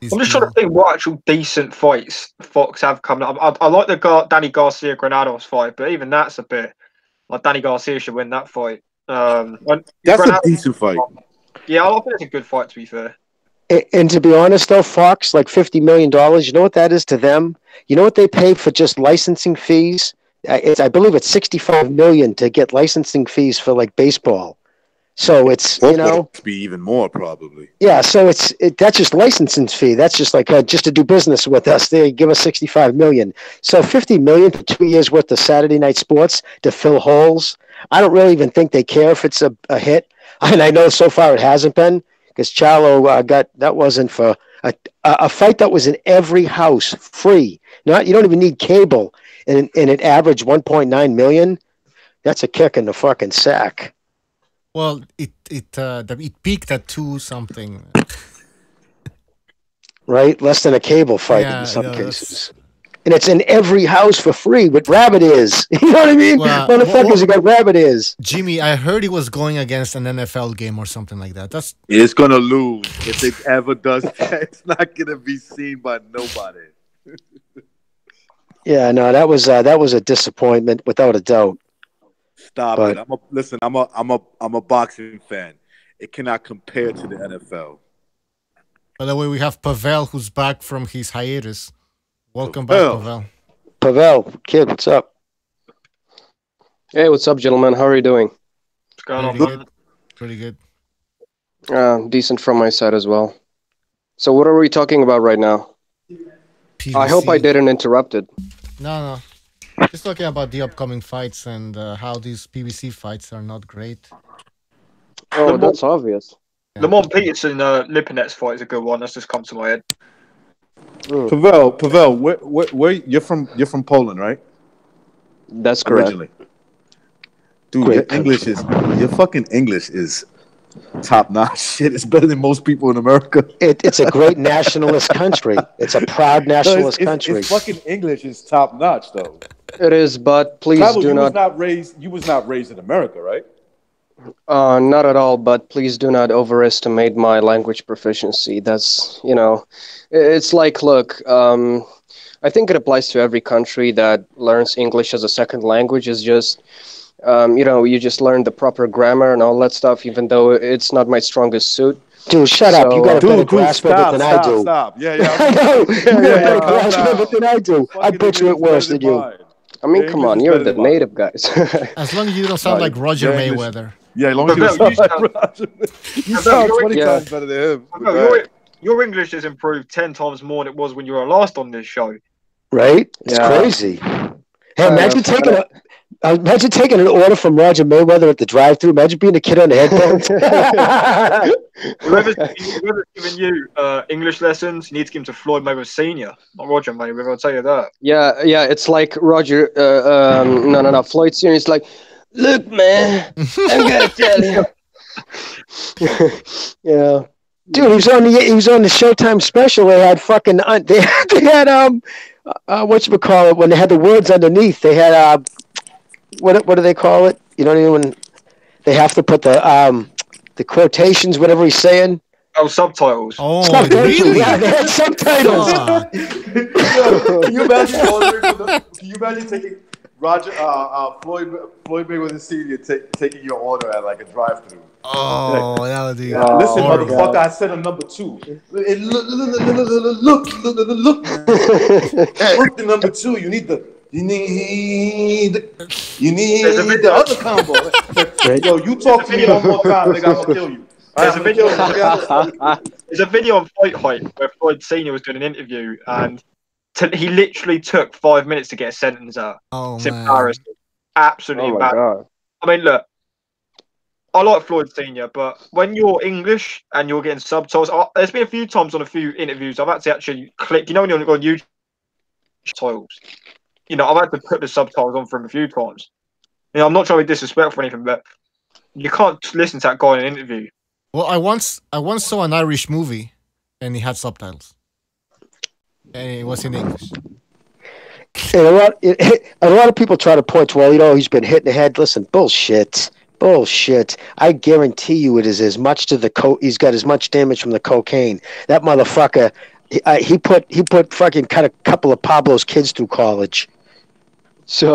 I'm just trying to think what actual decent fights Fox have coming up. I like the Danny Garcia Granados fight, but even that's a bit like Danny Garcia should win that fight. That's a decent fight. Yeah, I think it's a good fight, to be fair. And to be honest, though, Fox, like $50 million, you know what that is to them? You know what they pay for just licensing fees? I believe it's $65 million to get licensing fees for like baseball. So it's be even more probably. Yeah, so that's just licensing fee. That's just like just to do business with us. They give us $65 million. So $50 million for 2 years worth of Saturday night sports to fill holes. I don't really even think they care if it's a hit, and I know so far it hasn't been because Charlo that wasn't for a fight that was in every house free. You don't even need cable, and it averaged 1.9 million. That's a kick in the fucking sack. Well, it peaked at 2 something. Right? Less than a cable fight in some cases. And it's in every house for free with rabbit ears. You know what I mean? Motherfuckers who got rabbit ears. Jimmy, I heard he was going against an NFL game or something like that. It's going to lose. If it ever does that, it's not going to be seen by nobody. Yeah, no, that was a disappointment without a doubt. Stop it! I'm a boxing fan. It cannot compare to the NFL. By the way, we have Pavel who's back from his hiatus. Welcome back, Pavel. Pavel, kid, what's up? Hey, what's up, gentlemen? How are you doing? What's going on? Pretty good. Decent from my side as well. So, what are we talking about right now? PVC. I hope I didn't interrupt it. No. Just talking about the upcoming fights and how these PBC fights are not great. Oh, that's obvious. Lamont Peterson Lipinets fight is a good one. That's just come to my head. Pavel, where you're from? You're from Poland, right? That's correct. Originally. Dude, your fucking English is top notch. Shit, it's better than most people in America. It's a great nationalist country. It's a proud nationalist country. It's fucking English is top notch, though. It is, but please do not. You was not raised in America, right? Not at all, but please do not overestimate my language proficiency. That's, it's like, look, I think it applies to every country that learns English as a second language. Is just, you just learn the proper grammar and all that stuff, even though it's not my strongest suit. Dude, shut up. You got a better grasp of it than I do. Stop. Yeah. I know. You got a better grasp of it than I do. I butcher it worse than you. I mean, come on, you're the native guys. As long as you don't sound like Roger Mayweather. Yeah, as long as you don't sound like Roger. You sound 20 times better than him. Your English has improved 10 times more than it was when you were last on this show. Right? It's crazy. Hey, imagine taking an order from Roger Mayweather at the drive-thru. Imagine being a kid on the headphones. Whoever's giving you English lessons, you need to give them to Floyd Mayweather Senior, not Roger Mayweather. I'll tell you that. Yeah. It's like Roger. No. Floyd Senior is like, look, man, I'm gonna tell you. Yeah. Dude, he was on the Showtime special. They had fucking they had whatchamacallit, when they had the words underneath, they had what do they call it? You know what I mean? When they have to put the quotations, whatever he's saying. Oh, subtitles. Oh, really? Yeah, they had subtitles. Can you imagine taking Roger Floyd Mayweather Senior taking your order at like a drive-thru? Oh, that would be. Listen, motherfucker, I said a number 2. Look, the number 2. You need the other combo. Yo, you talk to me one more time, nigga, I'm gonna kill you. There's a video on Fight Hype where Floyd Senior was doing an interview, and he literally took 5 minutes to get a sentence out. Oh, it's man. embarrassing. Absolutely embarrassing. I mean, look, I like Floyd Senior, but when you're English and you're getting subtitles, there's been a few times on a few interviews I've had to actually click. You know when you're on YouTube titles, I've had to put the subtitles on for him a few times. I'm not trying to be disrespectful or anything, but you can't listen to that guy in an interview. Well, I once saw an Irish movie, and he had subtitles, and it was in English. And a lot of people try to point to, well, he's been hit in the head. Listen, bullshit. I guarantee you it is as much to the he's got as much damage from the cocaine. That motherfucker, he put fucking cut a couple of Pablo's kids through college. So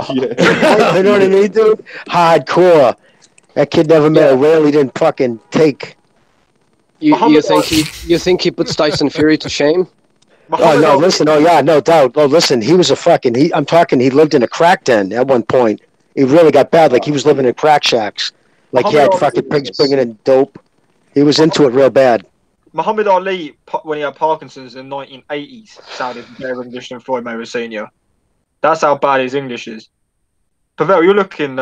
you know what I mean, dude? Hardcore. That kid never met a rail he didn't fucking take. You think he puts Tyson Fury to shame? Oh no! Listen. Oh yeah, no doubt. Oh listen, he was a fucking. I'm talking. He lived in a crack den at one point. It really got bad. Like he was living in crack shacks. Like he had fucking pigs bringing in dope. He was into it real bad. Muhammad Ali, when he had Parkinson's in the 1980s, sounded better English than Floyd Mayweather Senior. That's how bad his English is. Pavel, you're looking.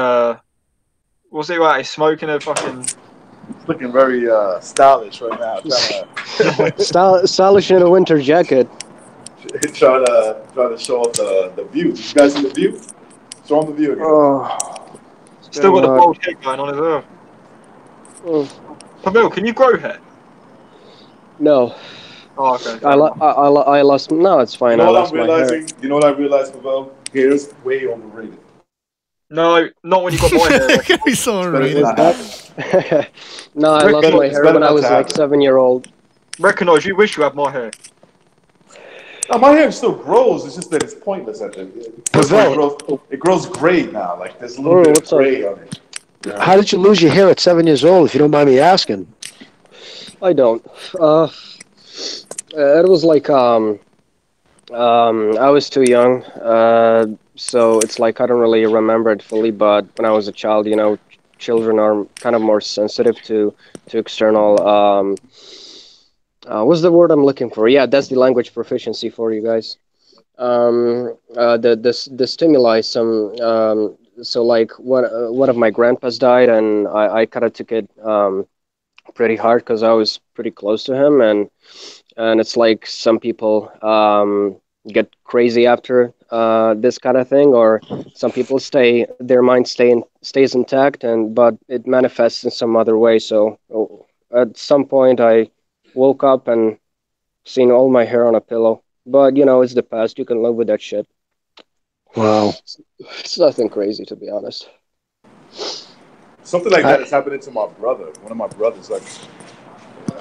What's it like? He's smoking a fucking. Looking very stylish right now. Stylish in a winter jacket. trying to show off the view. You guys see the view? Show them the view again. Still got the bald head going on as well. Pavel, can you grow hair? No. Oh, okay. I lost. No, it's fine. You know what I'm realizing? You know what I realized, Pavel? Hair's way overrated. No, not when you got my hair. He's so overrated. No, I lost my hair when I was like 7-year-old. Recognize, you wish you had my hair. No, my hair still grows. It's just that it's pointless at the end. It grows gray now. Like there's a little bit of gray on it. Yeah. How did you lose your hair at 7 years old, if you don't mind me asking? I don't. It was like I was too young. So it's like I don't really remember it fully. But when I was a child, children are kind of more sensitive to external. What's the word I'm looking for? Yeah, that's the language proficiency for you guys. The stimuli. So like one of my grandpas died, and I kind of took it pretty hard because I was pretty close to him, and it's like some people get crazy after this kind of thing, or some people their mind stays intact, but it manifests in some other way. So at some point I woke up and seen all my hair on a pillow, but it's the past. You can live with that shit. Wow. It's nothing crazy, to be honest. Something like that is happening to my brother. One of my brothers, like.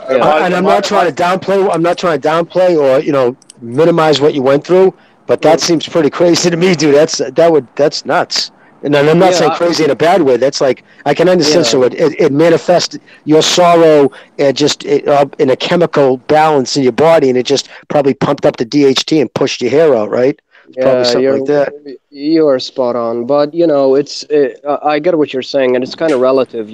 And I'm not trying to downplay. I'm not trying to downplay or minimize what you went through, but that seems pretty crazy to me, dude. That's nuts. And I'm not saying crazy in a bad way. That's like I can understand. So it manifests your sorrow just in a chemical balance in your body, and it just probably pumped up the DHT and pushed your hair out, right? Probably something like that. You are spot on, but I get what you're saying, and it's kind of relative.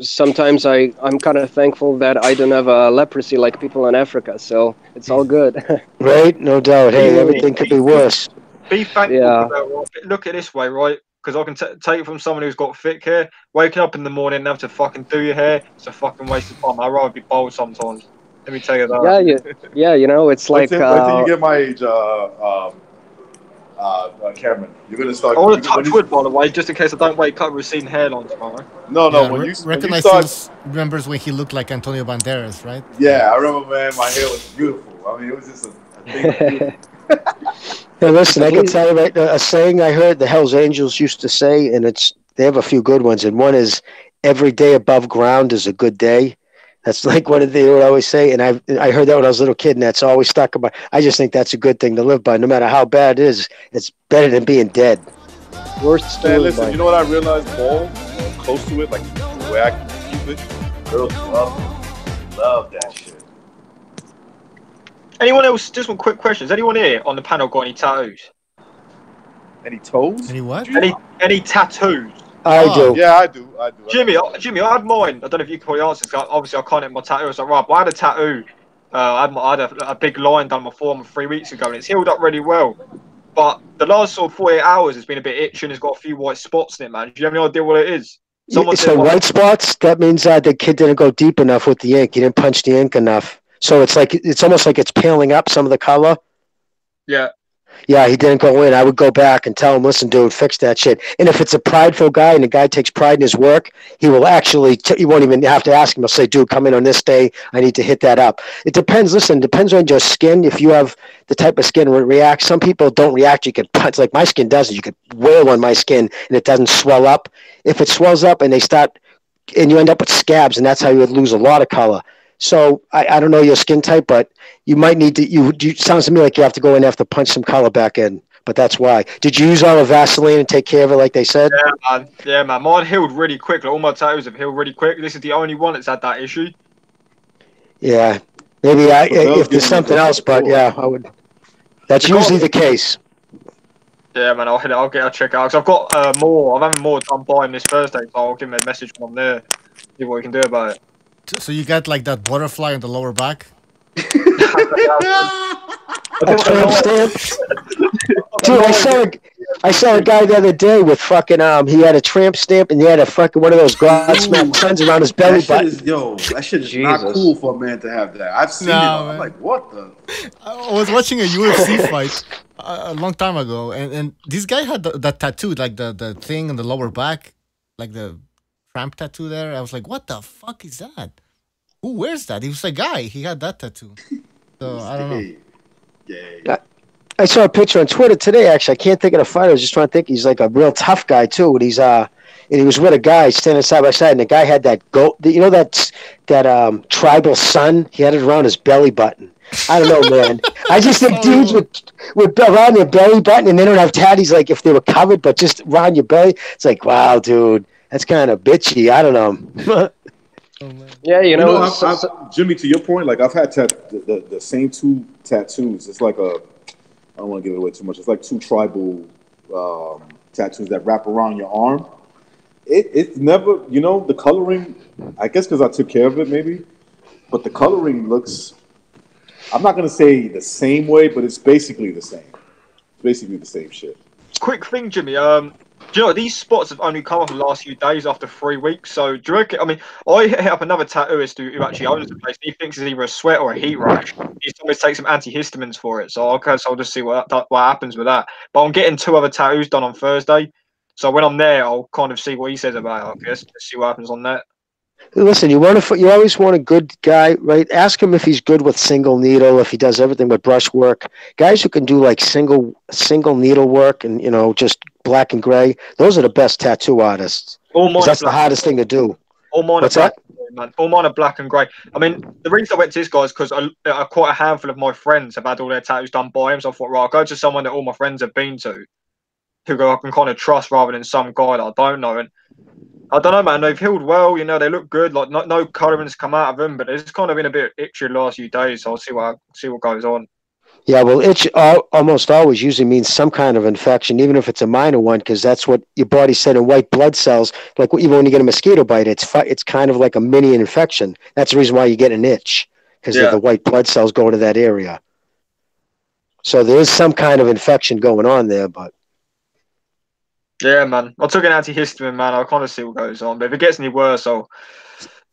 Sometimes I'm kind of thankful that I don't have leprosy like people in Africa, so it's all good. Right, no doubt. Hey, everything could be worse. Be thankful. For that. Look at it this way, right? Because I can take it from someone who's got thick hair. Waking up in the morning and have to fucking do your hair, it's a fucking waste of time. I'd rather be bald sometimes. Let me tell you that. Yeah, it's like. Wait till you get my age, Cameron. You're gonna start. I want to touch wood, by the way, just in case I don't wake up with receding hairline tomorrow. No. When you start, remembers when he looked like Antonio Banderas, right? Yeah, I remember, man. My hair was beautiful. I mean, it was just a thing. Hey, listen, I can tell you right now, a saying I heard the Hells Angels used to say, and they have a few good ones, and one is every day above ground is a good day. That's like what they would always say, and I heard that when I was a little kid, and that's always stuck in my. I just think that's a good thing to live by, no matter how bad it is. It's better than being dead. Worst man, listen, you know what I realized, Paul? Close to it, like the way I can keep it. Girls love that shit. Anyone else? Just one quick question: has anyone here on the panel got any tattoos? Any toes? Any what? Any tattoos? I do. Yeah, I do. Jimmy, I had mine. I don't know if you can probably answer this. Obviously, I can't hit my tattoo. So, right, but I had a tattoo. I had a big line down my forearm 3 weeks ago, and it's healed up really well. But the last sort of 48 hours, it's been a bit itchy, and it's got a few white spots in it, man. Do you have any idea what it is? So white spots, that means the kid didn't go deep enough with the ink. He didn't punch the ink enough. So it's almost like it's peeling up some of the color. Yeah. Yeah, he didn't go in. I would go back and tell him, listen, dude, fix that shit. And if it's a prideful guy and the guy takes pride in his work, he will actually, you won't even have to ask him. He'll say, dude, come in on this day. I need to hit that up. It depends. Listen, it depends on your skin. If you have the type of skin where it reacts, some people don't react. You could punch, like my skin doesn't. You could wail on my skin and it doesn't swell up. If it swells up and you end up with scabs, and that's how you would lose a lot of color. So I don't know your skin type, but you might need to. You sounds to me like you have to go in and have to punch some color back in. But that's why. Did you use all the Vaseline and take care of it like they said? Yeah, man. Mine healed really quick. Like, all my tattoos have healed really quick. This is the only one that's had that issue. Yeah, maybe if there's something else, but yeah, I would. That's usually the case. Yeah, man. I'll check out. Cause I've got more. I'm having more done by him this Thursday, so I'll give him a message when I'm there. See what we can do about it. So you got like that butterfly on the lower back? A tramp stamp. Dude, I saw a guy the other day with fucking he had a tramp stamp and he had a fucking one of those Godsmack tons around his belly button. That shit is not cool for a man to have that. I've seen it. I'm like, what the? I was watching a UFC fight a long time ago, and this guy had that tattoo, like the thing on the lower back, like the tramp tattoo there. I was like, what the fuck is that? Who wears that? He was a guy. He had that tattoo. So I don't know. Yeah. I saw a picture on Twitter today. Actually, I can't think of the fighter. I was just trying to think. He's like a real tough guy too. And he was with a guy standing side by side, and the guy had that that tribal sun. He had it around his belly button. I don't know, man. I just think dudes with around their belly button and they don't have tattoos, like if they were covered, but just around your belly. It's like, wow, dude, that's kind of bitchy. I don't know. Yeah, Jimmy, to your point, like I've had the same two tattoos. It's like I don't want to give it away too much. It's like two tribal tattoos that wrap around your arm. It's never, the coloring, I guess because I took care of it maybe, but the coloring looks, I'm not going to say the same way, but it's basically the same. It's basically the same shit. Quick thing, Jimmy. Do you know these spots have only come up in the last few days after 3 weeks? So do you reckon? I mean, I hit up another tattooist who actually owns the place. He thinks it's either a sweat or a heat rash. He's told me to take some antihistamines for it. So I'll just see what happens with that. But I'm getting 2 other tattoos done on Thursday. So when I'm there, I'll kind of see what he says about it. I guess just see what happens on that. Listen, you always want a good guy, right? Ask him if he's good with single needle, if he does everything but brush work. Guys who can do like single needle work and just black and gray. Those are the best tattoo artists. All mine that's the hardest thing to do. All mine What's are black, that? man. All mine are black and grey. I mean, the reason I went to this guy is because quite a handful of my friends have had all their tattoos done by him. So I thought, right, I'll go to someone that all my friends have been to, who I can kind of trust rather than some guy that I don't know. And I don't know, man. They've healed well. You know, they look good. Like no coloring's come out of them, but it's kind of been a bit itchy the last few days. So I'll see what goes on. Yeah, well, itch almost always usually means some kind of infection, even if it's a minor one, because that's what your body said in white blood cells. Like even when you get a mosquito bite, it's kind of like a mini infection. That's the reason why you get an itch, because the white blood cells go to that area. So there is some kind of infection going on there, but yeah, man. I took an antihistamine, man. I'll kind of see what goes on. But if it gets any worse, I'll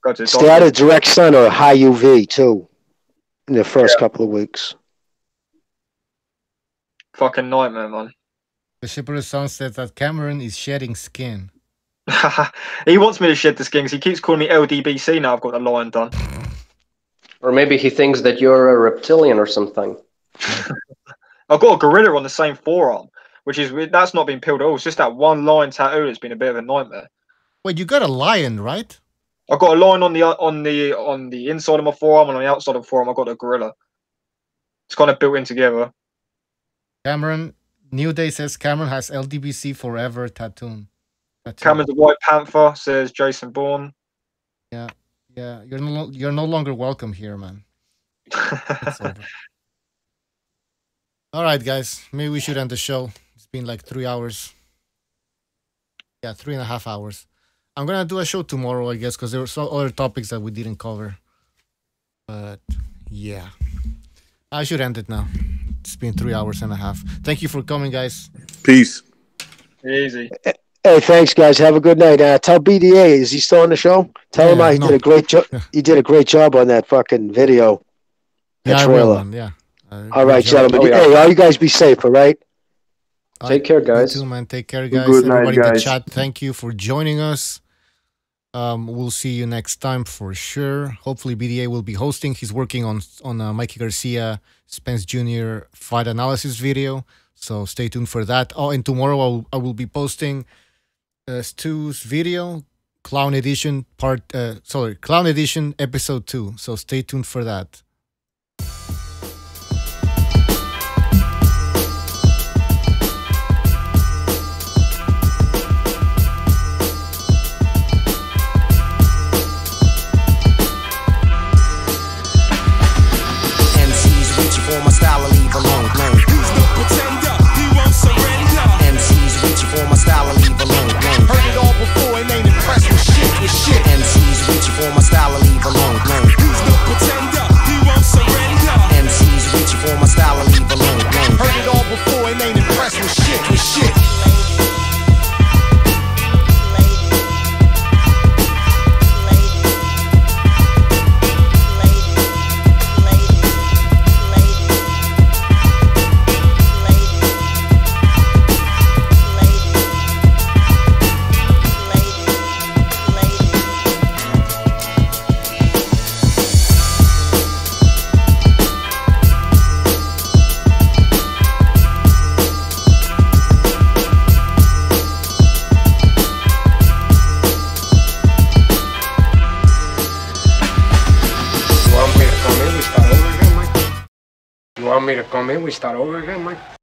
go to the stay out of direct sun or high UV too in the first couple of weeks. Fucking nightmare, man. The Shipper's son says that Cameron is shedding skin. He wants me to shed the skin because he keeps calling me LDBC now I've got the line done. Or maybe he thinks that you're a reptilian or something. I've got a gorilla on the same forearm, that's not been peeled at all. It's just that one line tattoo that's been a bit of a nightmare. Wait, you got a lion, right? I've got a line on the inside of my forearm, and on the outside of the forearm I've got a gorilla. It's kind of built in together. Cameron, New Day says Cameron has LDBC forever tattoo. Cameron's a White Panther, says Jason Bourne. Yeah, you're no longer welcome here, man. It's over. All right, guys, maybe we should end the show. It's been like 3 hours. Yeah, 3.5 hours. I'm gonna do a show tomorrow, I guess, because there were some other topics that we didn't cover. But yeah, I should end it now. It's been 3.5 hours. Thank you for coming, guys. Peace. Easy. Hey, thanks, guys. Have a good night. Tell BDA, is he still on the show? Tell him he did a great job. He did a great job on that fucking video. Yeah, trailer. Yeah. All right, gentlemen. Hey, all you guys be safe. All right. Take care, guys. You too, man. Take care, guys. Good night, Everybody in the guys. chat, thank you for joining us. We'll see you next time for sure. Hopefully, BDA will be hosting. He's working on Mikey Garcia, Spence Jr. fight analysis video. So stay tuned for that. Oh, and tomorrow I will be posting Stu's video, Clown Edition Clown Edition episode 2. So stay tuned for that. For my style, I leave alone. He's no pretender, he won't surrender. MC's reaching for my style, I leave alone. Heard it all before and ain't impressed with shit. MC's reaching for my style, I leave alone. He's no pretender, he won't surrender. MC's reaching for my style, I leave alone. Heard it all before and ain't impressed with shit. You want me to come in? We start over again, Mike?